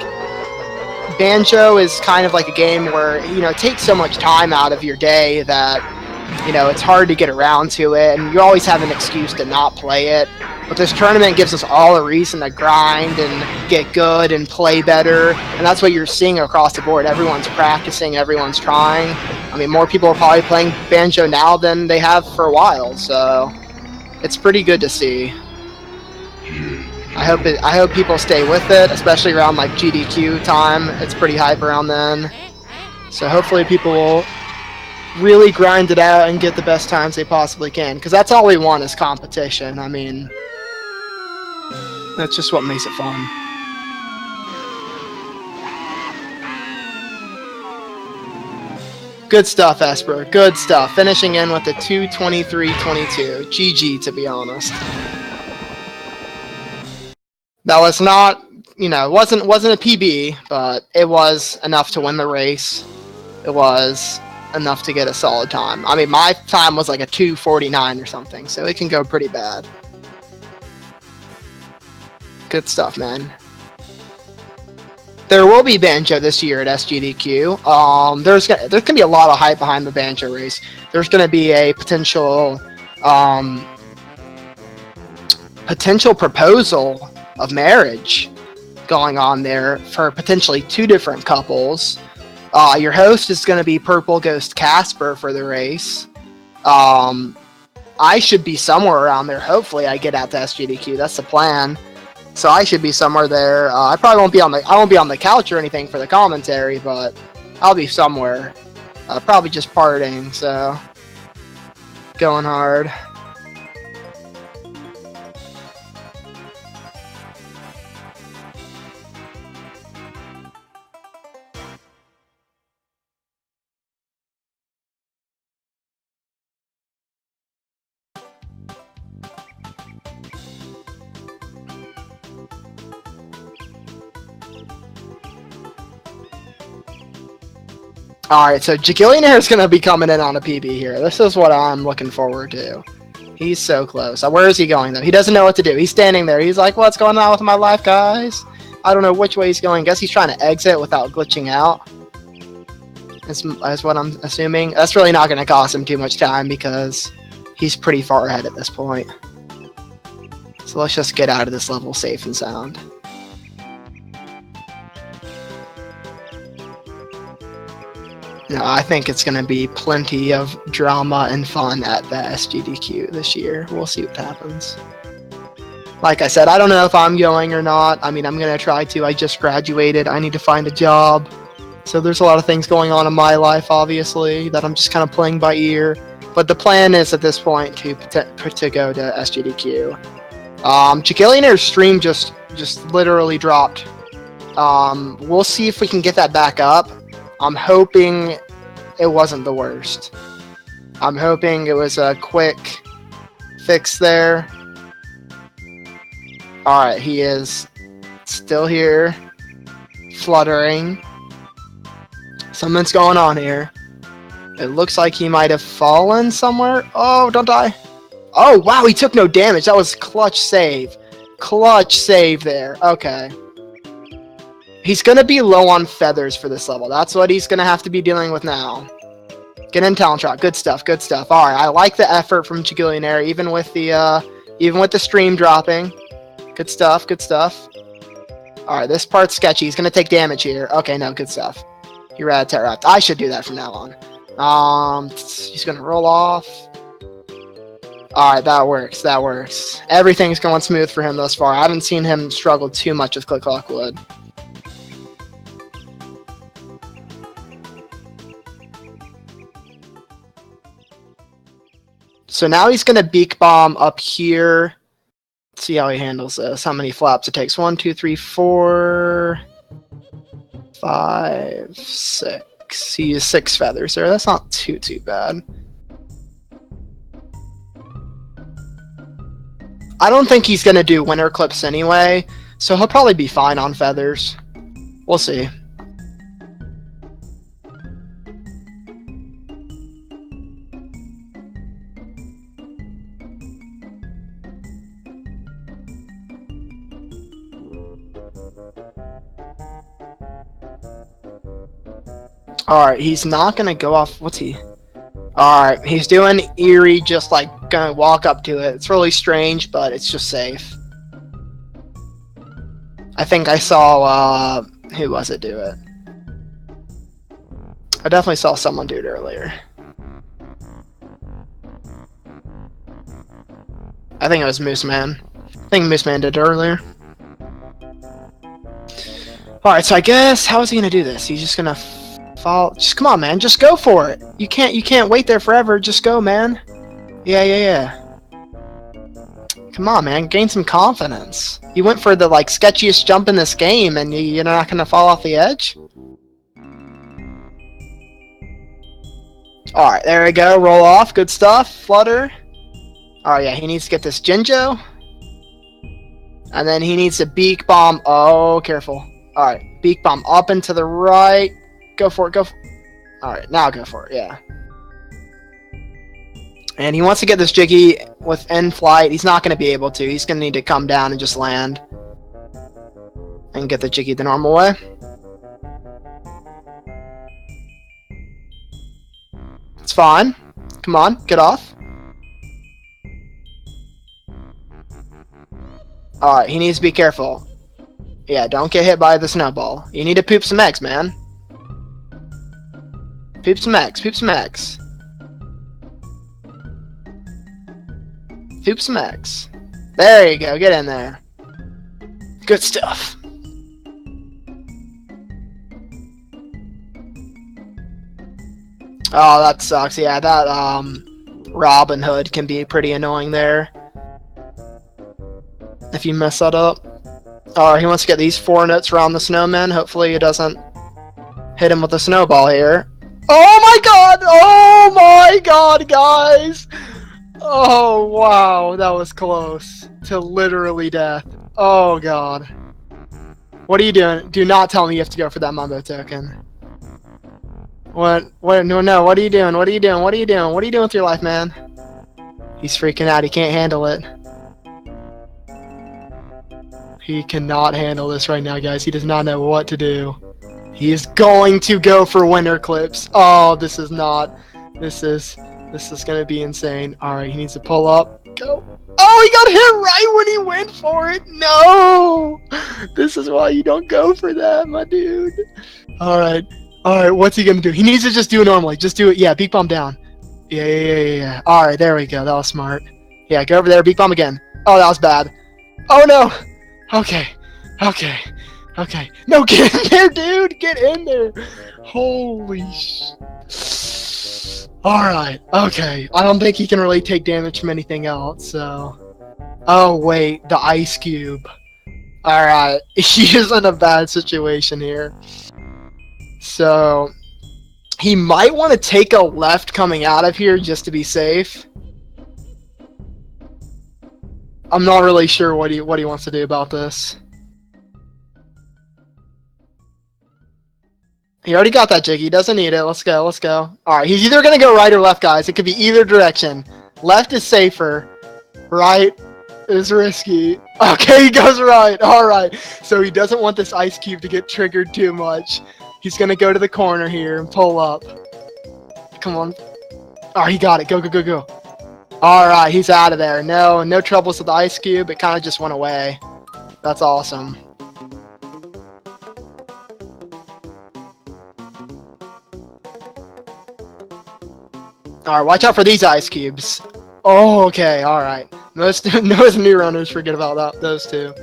Banjo is kind of like a game where it takes so much time out of your day that it's hard to get around to it, and you always have an excuse to not play it. But this tournament gives us all a reason to grind and get good and play better. And that's what you're seeing across the board. Everyone's practicing, everyone's trying. I mean, more people are probably playing Banjo now than they have for a while. So it's pretty good to see. I hope people stay with it, especially around like GDQ time. It's pretty hype around then. So hopefully people will really grind it out and get the best times they possibly can. Because that's all we want is competition. I mean, that's just what makes it fun. Good stuff, Esper. Good stuff. Finishing in with a 2:23.22. GG, to be honest. That was not, wasn't a PB, but it was enough to win the race. It was enough to get a solid time. I mean, my time was like a 2:49 or something, so it can go pretty bad. Good stuff, man. There will be Banjo this year at SGDQ. There's gonna be a lot of hype behind the Banjo race. There's gonna be a potential proposal of marriage going on there for potentially 2 different couples. Your host is going to be Purple Ghost Casper for the race. I should be somewhere around there. Hopefully, I get out to SGDQ. That's the plan. So I should be somewhere there. I probably won't be on the couch or anything for the commentary, but I'll be somewhere. Probably just partying. So going hard. Alright, so Jiggillionair is going to be coming in on a PB here. This is what I'm looking forward to. He's so close. Where is he going, though? He doesn't know what to do. He's standing there. He's like, what's going on with my life, guys? I don't know which way he's going. Guess he's trying to exit without glitching out. That's what I'm assuming. That's really not going to cost him too much time because he's pretty far ahead at this point. So let's just get out of this level safe and sound. No, I think it's going to be plenty of drama and fun at the SGDQ this year. We'll see what happens. Like I said, I don't know if I'm going or not. I mean, I'm going to try to. I just graduated. I need to find a job. So there's a lot of things going on in my life, obviously, that I'm just kind of playing by ear. But the plan is at this point to go to SGDQ. Jiggillionair's stream just literally dropped. We'll see if we can get that back up. I'm hoping it wasn't the worst. I'm hoping it was a quick fix there. Alright, he is still here, fluttering. Something's going on here. It looks like he might have fallen somewhere. Oh, don't die. Oh, wow, he took no damage. That was clutch save. Clutch save there. Okay. He's going to be low on feathers for this level. That's what he's going to have to be dealing with now. Get in talent shot. Good stuff. Good stuff. All right. I like the effort from Jiggillionair, even with the stream dropping. Good stuff. Good stuff. All right. This part's sketchy. He's going to take damage here. Okay. No. Good stuff. He rat-tat-rat. I should do that from now on. He's going to roll off. All right. That works. That works. Everything's going smooth for him thus far. I haven't seen him struggle too much with Click Clock Wood. So now he's going to Beak Bomb up here. Let's see how he handles this. How many flaps it takes. 1, 2, 3, 4, 5, 6. He used 6 feathers there. That's not too bad. I don't think he's going to do winter clips anyway, so he'll probably be fine on feathers. We'll see. Alright, he's not gonna go off. What's he? Alright, he's doing eerie, just like gonna walk up to it. It's really strange, but it's just safe. I think I saw, who was it do it? I definitely saw someone do it earlier. I think it was Mo05eman. I think Mo05eman did it earlier. Alright, so I guess, how is he gonna do this? He's just gonna follow. Just come on, man. Just go for it. You can't wait there forever. Just go, man. Yeah. Come on, man. Gain some confidence. You went for the like sketchiest jump in this game, and you're not gonna fall off the edge. All right, there we go. Roll off. Good stuff. Flutter. All right, yeah. He needs to get this Jinjo, and then he needs to Beak Bomb. Oh, careful. All right, Beak Bomb up and to the right. Go for it, go for it. Alright, now go for it, yeah. And he wants to get this Jiggy within flight. He's not going to be able to. He's going to need to come down and just land. And get the Jiggy the normal way. It's fine. Come on, get off. Alright, he needs to be careful. Yeah, don't get hit by the snowball. You need to poop some eggs, man. Poop some eggs, poop some eggs. Poop some eggs. There you go, get in there. Good stuff. Oh, that sucks. Yeah, that Robin Hood can be pretty annoying there. If you mess that up. Alright, he wants to get these 4 notes around the snowman. Hopefully he doesn't hit him with a snowball here. Oh my god! Oh my god, guys! Oh, wow. That was close to literally death. Oh god. What are you doing? Do not tell me you have to go for that Mumbo token. What? No, what are you doing? What are you doing? What are you doing? What are you doing with your life, man? He's freaking out. He can't handle it. He cannot handle this right now, guys. He does not know what to do. He is going to go for winter clips. Oh, this is gonna be insane. Alright, he needs to pull up. Go. Oh, he got hit right when he went for it. No! This is why you don't go for that, my dude. Alright, what's he gonna do? He needs to just do it normally. Just do it. Yeah, Beak Bomb down. Yeah. Alright, there we go. That was smart. Yeah, go over there. Beak Bomb again. Oh, that was bad. Oh, no! Okay. No, get in there, dude! Get in there! Holy sh... Alright, okay. I don't think he can really take damage from anything else, so... Oh, wait, the ice cube. Alright, he is in a bad situation here. So... He might want to take a left coming out of here just to be safe. I'm not really sure what he wants to do about this. He already got that Jiggy. He doesn't need it. Let's go. Let's go. Alright, he's either going to go right or left, guys. It could be either direction. Left is safer. Right is risky. Okay, he goes right. Alright. So he doesn't want this ice cube to get triggered too much. He's going to go to the corner here and pull up. Come on. Oh, he got it. Go, go, go, go. Alright, he's out of there. No troubles with the ice cube. It kind of just went away. That's awesome. Alright, watch out for these ice cubes. Oh, okay, alright. Most new runners forget about those two.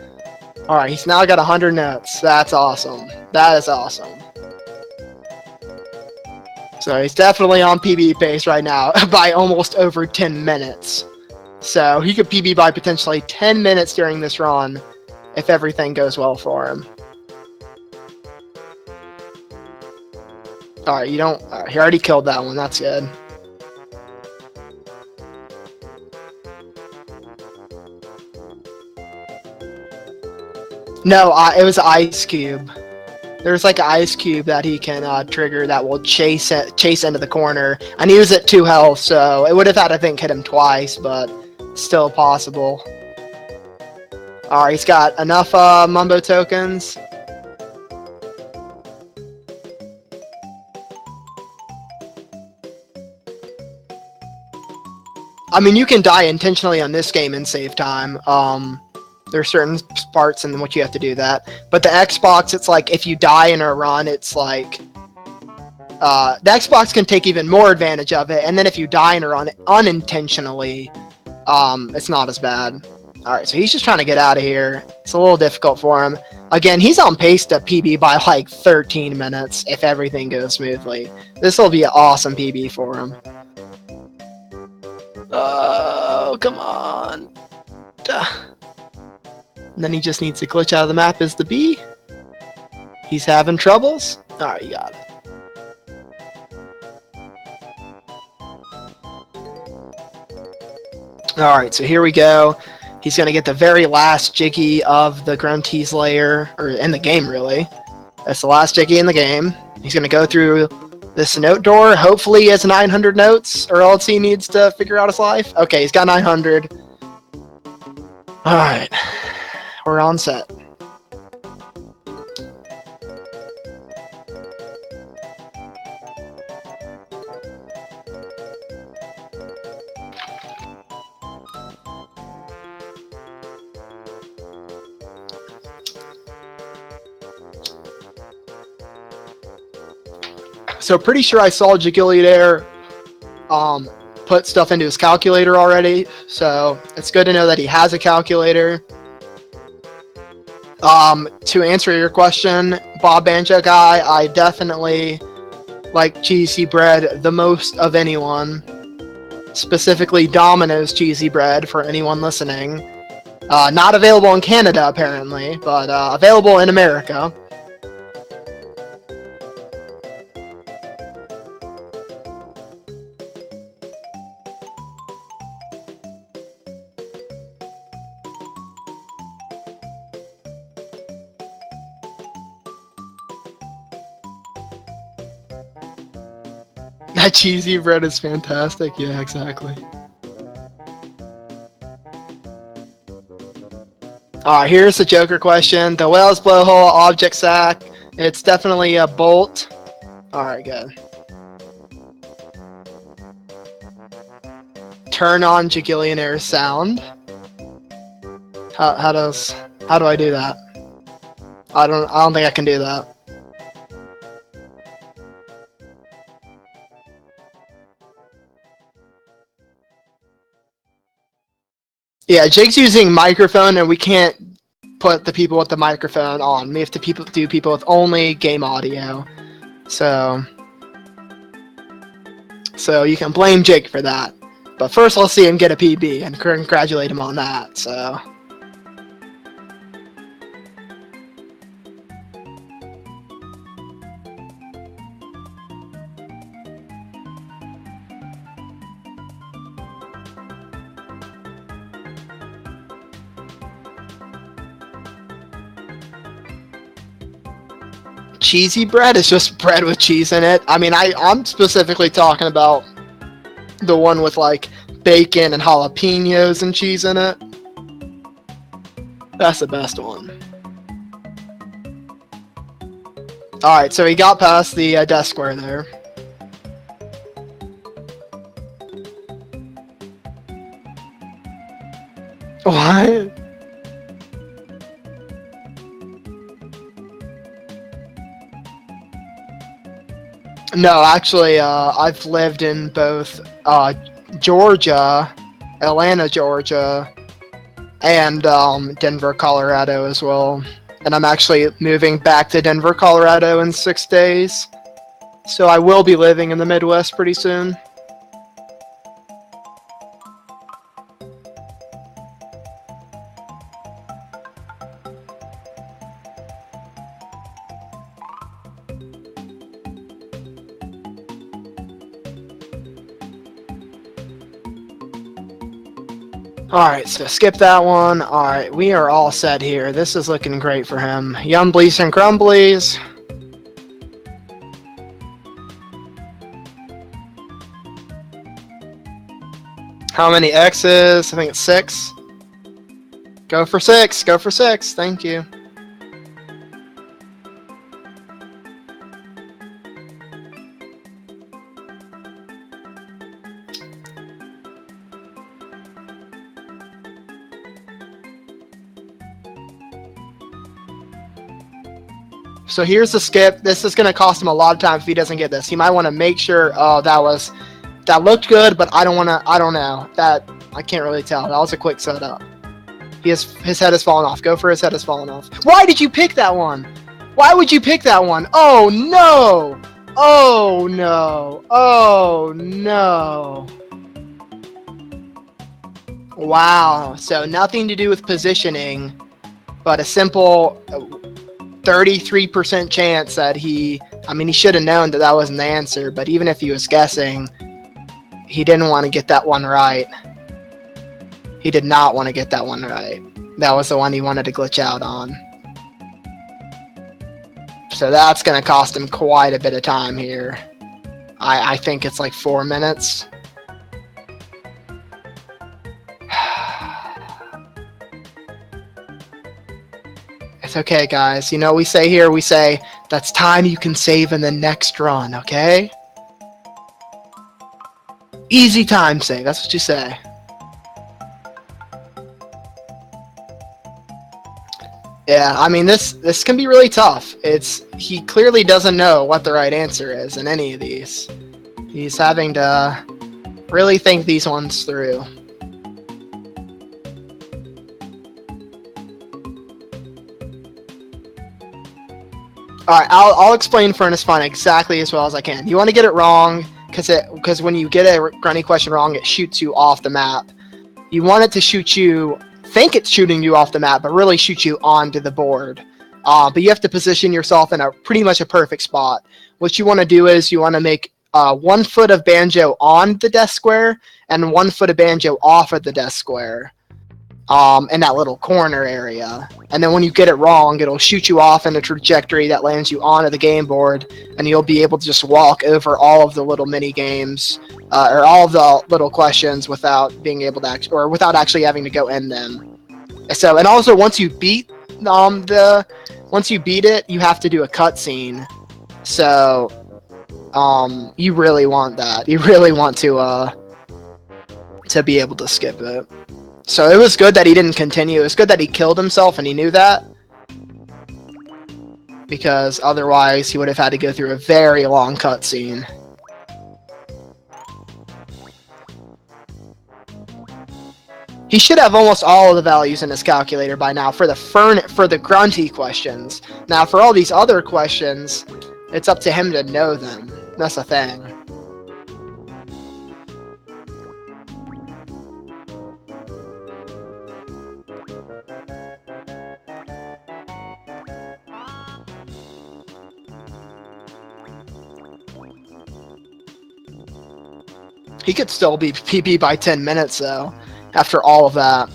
Alright, he's now got 100 notes. That's awesome. That is awesome. So he's definitely on PB pace right now by almost over 10 minutes. So he could PB by potentially 10 minutes during this run if everything goes well for him. Alright, he already killed that one. That's good. No, it was Ice Cube. There's like an Ice Cube that he can trigger that will chase into the corner. And he was at 2 health, so it would have had, I think, hit him twice, but still possible. Alright, he's got enough Mumbo tokens. I mean, you can die intentionally on this game and save time. There's certain parts in which you have to do that. But the Xbox, it's like if you die in a run, it's like the Xbox can take even more advantage of it. And then if you die in a run unintentionally, it's not as bad. All right, so he's just trying to get out of here. It's a little difficult for him. Again, he's on pace to PB by like 13 minutes if everything goes smoothly. This will be an awesome PB for him. Oh, come on. And then he just needs to glitch out of the map as the B. He's having troubles. Alright, you got it. Alright, so here we go. He's going to get the very last Jiggy of the Grunty's layer, or in the game, really. That's the last Jiggy in the game. He's going to go through this note door. Hopefully he has 900 notes, or else he needs to figure out his life. Okay, he's got 900. Alright. We're on set. So pretty sure I saw Jiggillionair put stuff into his calculator already. So it's good to know that he has a calculator. To answer your question, Bob Banjo guy, I definitely like cheesy bread the most of anyone. Specifically Domino's cheesy bread for anyone listening. Not available in Canada apparently, but available in America. That cheesy bread is fantastic. Yeah, exactly. Alright, here's the Joker question. The whale's blowhole, object sack. It's definitely a bolt. Alright, good. Turn on Jiggillionair's sound. How do I do that? I don't think I can do that. Yeah, Jake's using microphone, and we can't put the people with the microphone on. We have to do people with only game audio. So So you can blame Jake for that. But first, let's see him get a PB and congratulate him on that. So. Cheesy bread is just bread with cheese in it. I mean, I'm specifically talking about the one with like bacon and jalapenos and cheese in it. That's the best one. Alright, so he got past the death square there. What? No, actually, I've lived in both Georgia, Atlanta, Georgia, and Denver, Colorado as well. And I'm actually moving back to Denver, Colorado in 6 days. So I will be living in the Midwest pretty soon. Alright, so skip that one. Alright, we are all set here. This is looking great for him. Yumblies and crumblies. How many X's? I think it's 6. Go for 6. Go for 6. Thank you. So here's the skip. This is going to cost him a lot of time if he doesn't get this. He might want to make sure, oh, that looked good, but I don't know. I can't really tell. That was a quick setup. His head has fallen off. Go for his head has fallen off. Why did you pick that one? Why would you pick that one? Oh, no. Oh, no. Oh, no. Wow. So nothing to do with positioning, but a simple 33% chance that he should have known that wasn't the answer, but even if he was guessing, he didn't want to get that one right. He did not want to get that one right. That was the one he wanted to glitch out on. So that's going to cost him quite a bit of time here. I think it's like 4 minutes. It's okay, guys. You know what we say here? We say, that's time you can save in the next run, okay? Easy time save. That's what you say. Yeah, I mean, this can be really tough. He clearly doesn't know what the right answer is in any of these. He's having to really think these ones through. Alright, I'll explain Furnace Fun exactly as well as I can. You want to get it wrong, because when you get a grunny question wrong, it shoots you off the map. You want it to shoot you, think it's shooting you off the map, but really shoot you onto the board. But you have to position yourself in pretty much a perfect spot. What you want to do is you want to make 1 foot of Banjo on the death square and 1 foot of Banjo off of the death square. In that little corner area. And then when you get it wrong, it'll shoot you off in a trajectory that lands you onto the game board, and you'll be able to just walk over all of the little mini games, or all of the little questions without being able to without actually having to go in them. So, and also once you beat it, you have to do a cutscene. So, you really want that. You really want to be able to skip it. So it was good that he didn't continue. It was good that he killed himself and he knew that. Because otherwise he would have had to go through a very long cutscene. He should have almost all of the values in his calculator by now for the grunty questions. Now for all these other questions, it's up to him to know them. That's the thing. He could still be PB by 10 minutes, though, after all of that.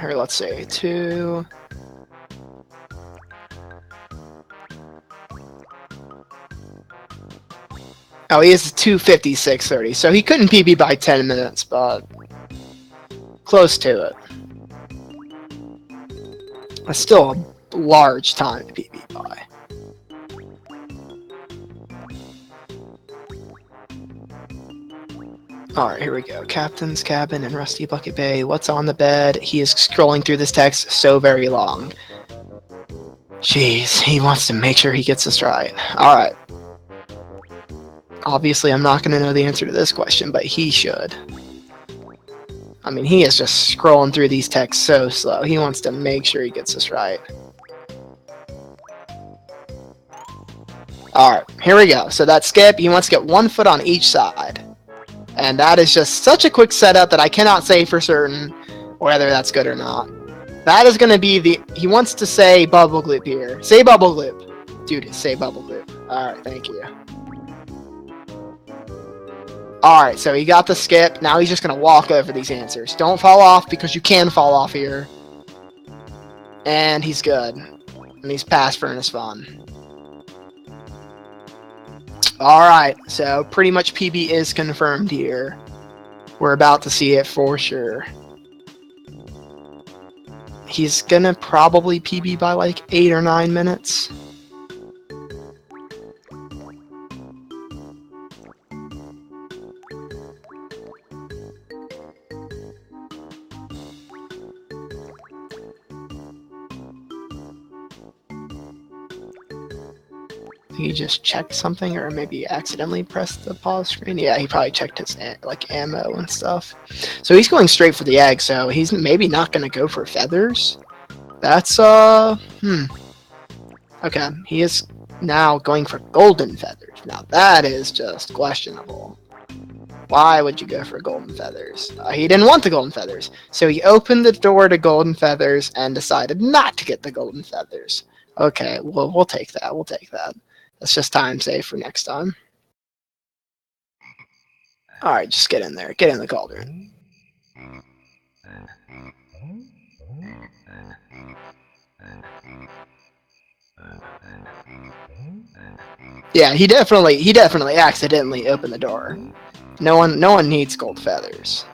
Here, let's say 2. Oh, he is 2:56:30, so he couldn't PB by 10 minutes, but close to it. That's still a large time to PB by. Alright, here we go. Captain's cabin in Rusty Bucket Bay. What's on the bed? He is scrolling through this text so very long. Jeez, he wants to make sure he gets this right. Alright. Obviously, I'm not going to know the answer to this question, but he should. I mean, he is just scrolling through these texts so slow. He wants to make sure he gets this right. Alright, here we go. So that skip, he wants to get 1 foot on each side. And that is just such a quick setup that I cannot say for certain whether that's good or not. That is going to be the... He wants to say bubble gloop here. Say bubble gloop. Dude, say bubble gloop. Alright, thank you. Alright, so he got the skip. Now he's just going to walk over these answers. Don't fall off because you can fall off here. And he's good. And he's past Furnace Fun. Alright, so pretty much PB is confirmed here. We're about to see it for sure. He's gonna probably PB by like 8 or 9 minutes. He just checked something, or maybe accidentally pressed the pause screen. Yeah, he probably checked his like ammo and stuff. So he's going straight for the egg. So he's maybe not going to go for feathers. That's Okay, he is now going for golden feathers. Now that is just questionable. Why would you go for golden feathers? He didn't want the golden feathers, so he opened the door to golden feathers and decided not to get the golden feathers. Okay, well we'll take that. We'll take that. That's just time save for next time. Alright, just get in there. Get in the cauldron. Yeah, he definitely accidentally opened the door. No one needs gold feathers.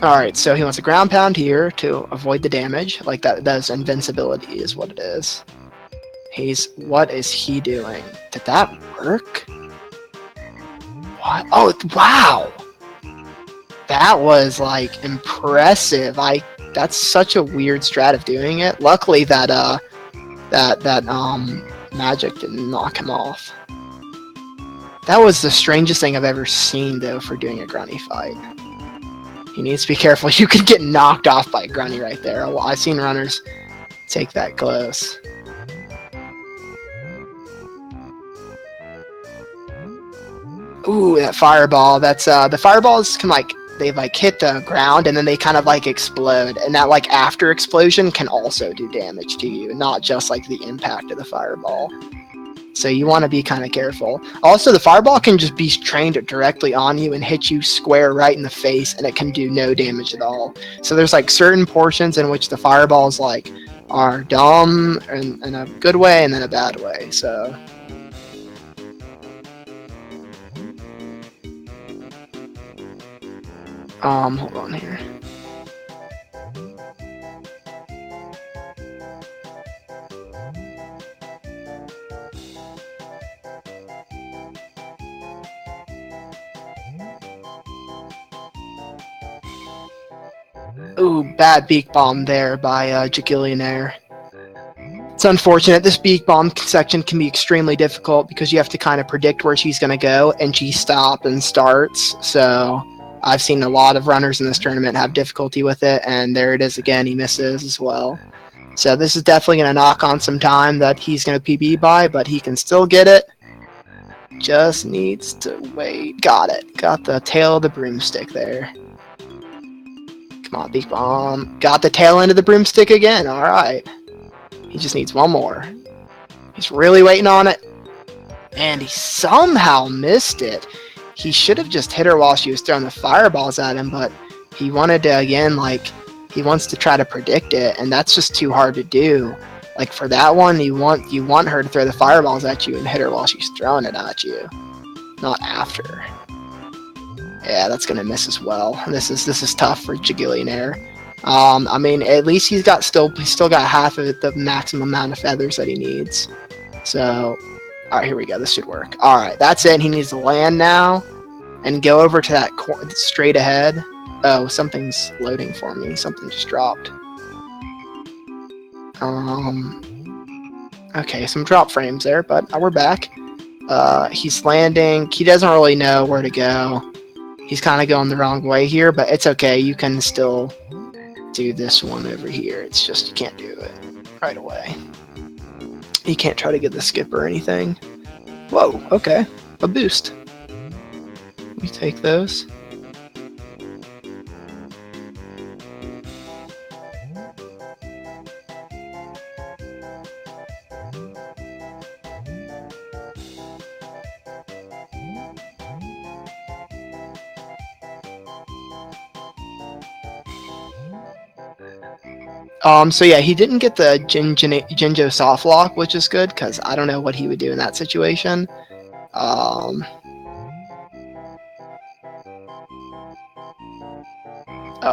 Alright, so he wants a ground pound here to avoid the damage. Like that's invincibility is what it is. What is he doing? Did that work? What? Oh, wow! That was, like, impressive. That's such a weird strat of doing it. Luckily that magic didn't knock him off. That was the strangest thing I've ever seen, though, for doing a grunny fight. He needs to be careful. You could get knocked off by a grunny right there. I've seen runners take that close. Ooh, that fireball. That's the fireballs can they hit the ground and then they kind of like explode, and that like after explosion can also do damage to you, not just like the impact of the fireball. So you want to be kind of careful. Also, the fireball can just be trained directly on you and hit you square right in the face, and it can do no damage at all. So there's like certain portions in which the fireballs like are dumb in a good way and then a bad way. So. Hold on here. Ooh, bad beak bomb there by Jiggillionair. It's unfortunate. This beak bomb section can be extremely difficult because you have to kind of predict where she's going to go, and she stops and starts. So I've seen a lot of runners in this tournament have difficulty with it, and there it is again. He misses as well. So this is definitely going to knock on some time that he's going to PB by, but he can still get it. Just needs to wait. Got it. Got the tail of the broomstick there. Come on, beak bomb. Got the tail end of the broomstick again. All right. He just needs one more. He's really waiting on it. And he somehow missed it. He should have just hit her while she was throwing the fireballs at him, but he wanted to, again, like, he wants to try to predict it, and that's just too hard to do. Like, for that one, you want her to throw the fireballs at you and hit her while she's throwing it at you, not after. Yeah, that's gonna miss as well. This is tough for Jiggillionair. I mean, at least he's still got half of the maximum amount of feathers that he needs. So, all right, here we go. This should work. All right, that's it. He needs to land now and go over to that straight ahead. Oh, something's loading for me. Something just dropped. Okay, some drop frames there, but we're back. He's landing. He doesn't really know where to go. He's kind of going the wrong way here, but it's okay. You can still do this one over here. It's just you can't do it right away. You can't try to get the skip or anything. Whoa, okay. A boost. We take those. So yeah, he didn't get the Jinjo soft lock, which is good, because I don't know what he would do in that situation. Oh,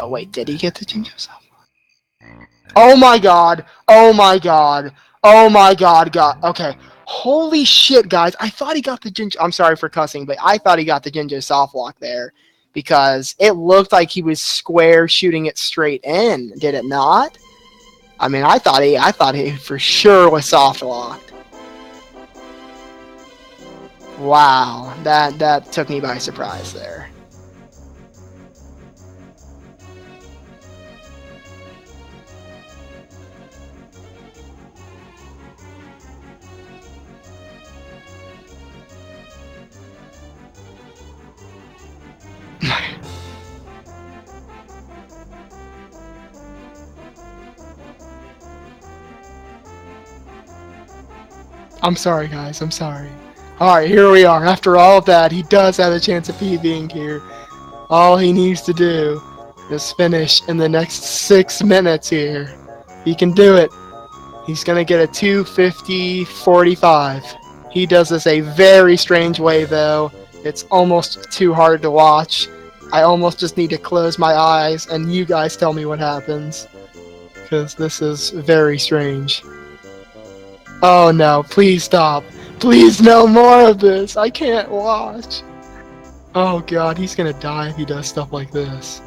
wait, did he get the Jinjo soft lock? Oh my god! Oh my god! Oh my god, okay. Holy shit, guys. I thought he got the Jinjo... I'm sorry for cussing, but I thought he got the Jinjo soft lock there, because it looked like he was square shooting it straight in. Did it not? I mean, I thought he for sure was soft locked. Wow, that took me by surprise there. I'm sorry, guys. I'm sorry. Alright, here we are. After all of that, he does have a chance of PBing here. All he needs to do is finish in the next 6 minutes here. He can do it. He's going to get a 250-45. He does this a very strange way, though. It's almost too hard to watch. I almost just need to close my eyes and you guys tell me what happens. Because this is very strange. Oh no, please stop. Please no more of this. I can't watch. Oh god, he's gonna die if he does stuff like this.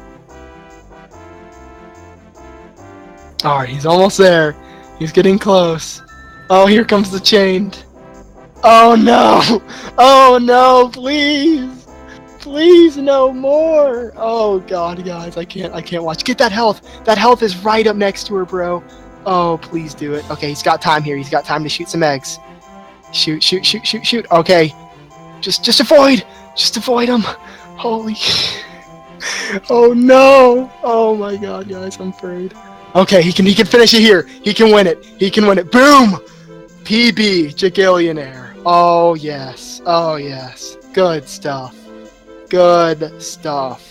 Alright, he's almost there. He's getting close. Oh, here comes the chained. Oh no! Oh no, please! Please no more! Oh god, guys, I can't watch. Get that health! That health is right up next to her, bro. Oh, please do it. Okay, he's got time here. He's got time to shoot some eggs. Shoot, shoot, shoot, shoot, shoot. Okay. Just avoid! Just avoid him! Holy... Oh no! Oh my god, guys, I'm afraid. Okay, he can finish it here. He can win it. He can win it. Boom! PB, Jiggillionair. Oh yes. Oh yes. Good stuff. Good stuff.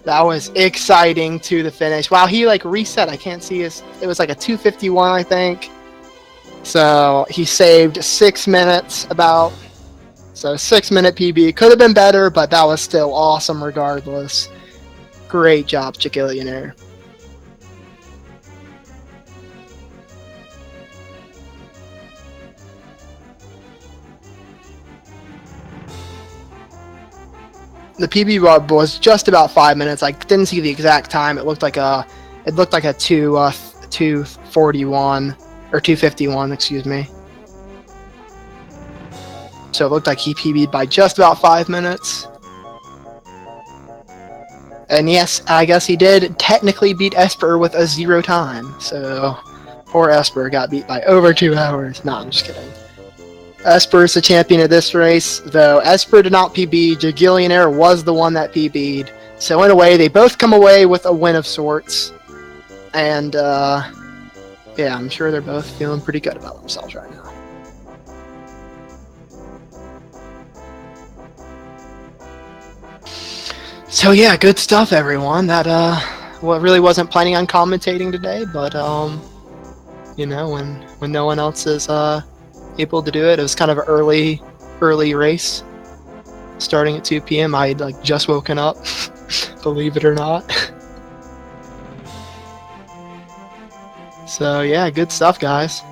That was exciting to the finish. Wow, he like reset. I can't see his... It was like a 251, I think. So he saved 6 minutes about. So 6-minute PB. Could have been better, but that was still awesome regardless. Great job, Jiggillionair. The PB was just about 5 minutes. I didn't see the exact time. It looked like a 2:41. or 251, excuse me. So it looked like he PB'd by just about 5 minutes. And yes, I guess he did technically beat Esper with a 0 time. So poor Esper got beat by over 2 hours. No, I'm just kidding. Esper is the champion of this race, though Esper did not PB. Jiggillionair was the one that PB'd. So in a way, they both come away with a win of sorts. And yeah, I'm sure they're both feeling pretty good about themselves right now. So yeah, good stuff, everyone. That really wasn't planning on commentating today, but you know, when no one else is able to do it, it was kind of an early race, starting at 2 p.m. I'd like just woken up, believe it or not. So yeah, good stuff, guys.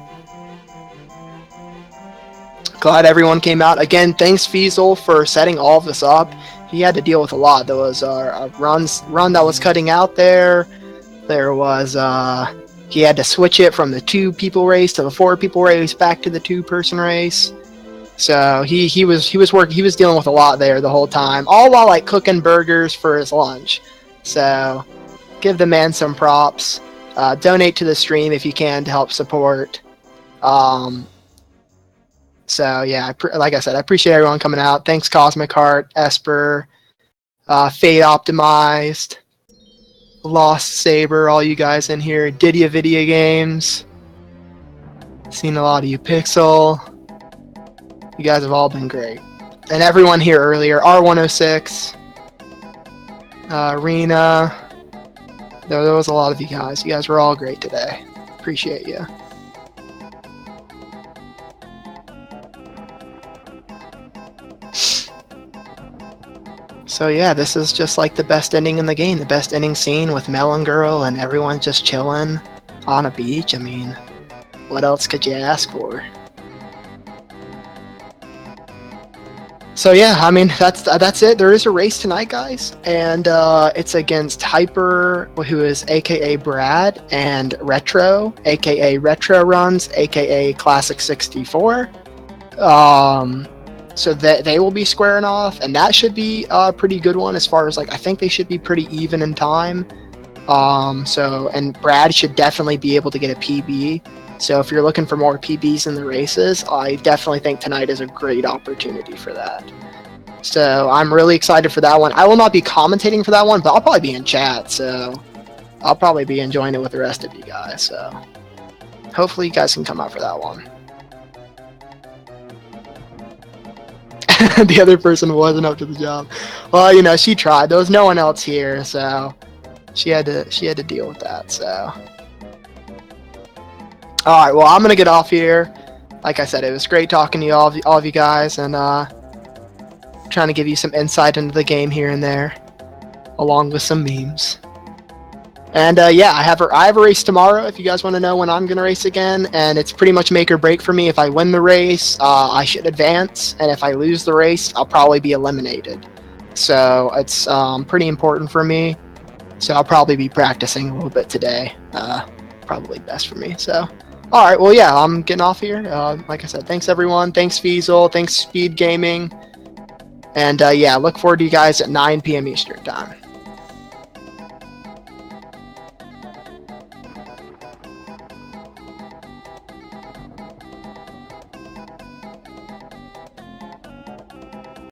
Glad everyone came out. Again, thanks Feasel for setting all of this up. He had to deal with a lot. There was a run that was cutting out there. There was he had to switch it from the 2 people race to the 4 people race back to the 2 person race. So he was dealing with a lot there the whole time, all while like cooking burgers for his lunch. So give the man some props. Donate to the stream if you can to help support. So yeah, like I said, I appreciate everyone coming out. Thanks Cosmic Heart, Esper, Fate Optimized, Lost Saber, all you guys in here. Didia Video Games. Seen a lot of you. Pixel. You guys have all been great. And everyone here earlier. R106. Rena. There was a lot of you guys. You guys were all great today. Appreciate you. So yeah, this is just like the best ending in the game. The best ending scene with Melon Girl and everyone just chilling on a beach. I mean, what else could you ask for? So yeah, I mean, that's it. There is a race tonight, guys. And it's against Hyper, who is aka Brad, and Retro, aka Retro Runs, aka Classic 64. So that they will be squaring off, and that should be a pretty good one as far as like I think they should be pretty even in time. And Brad should definitely be able to get a PB. So if you're looking for more PBs in the races, I definitely think tonight is a great opportunity for that. So I'm really excited for that one. I will not be commentating for that one, but I'll probably be in chat. So I'll probably be enjoying it with the rest of you guys. So hopefully you guys can come out for that one. The other person wasn't up to the job. Well, you know, she tried. There was no one else here, so she had to deal with that. So, all right. Well, I'm gonna get off here. Like I said, it was great talking to you all of you guys, and trying to give you some insight into the game here and there, along with some memes. And yeah, I have a race tomorrow if you guys want to know when I'm going to race again. And it's pretty much make or break for me. If I win the race, I should advance. And if I lose the race, I'll probably be eliminated. So it's pretty important for me. So I'll probably be practicing a little bit today. Probably best for me. So, all right. Well, yeah, I'm getting off here. Like I said, thanks everyone. Thanks Feasel. Thanks Speed Gaming. And yeah, look forward to you guys at 9 p.m. Eastern time.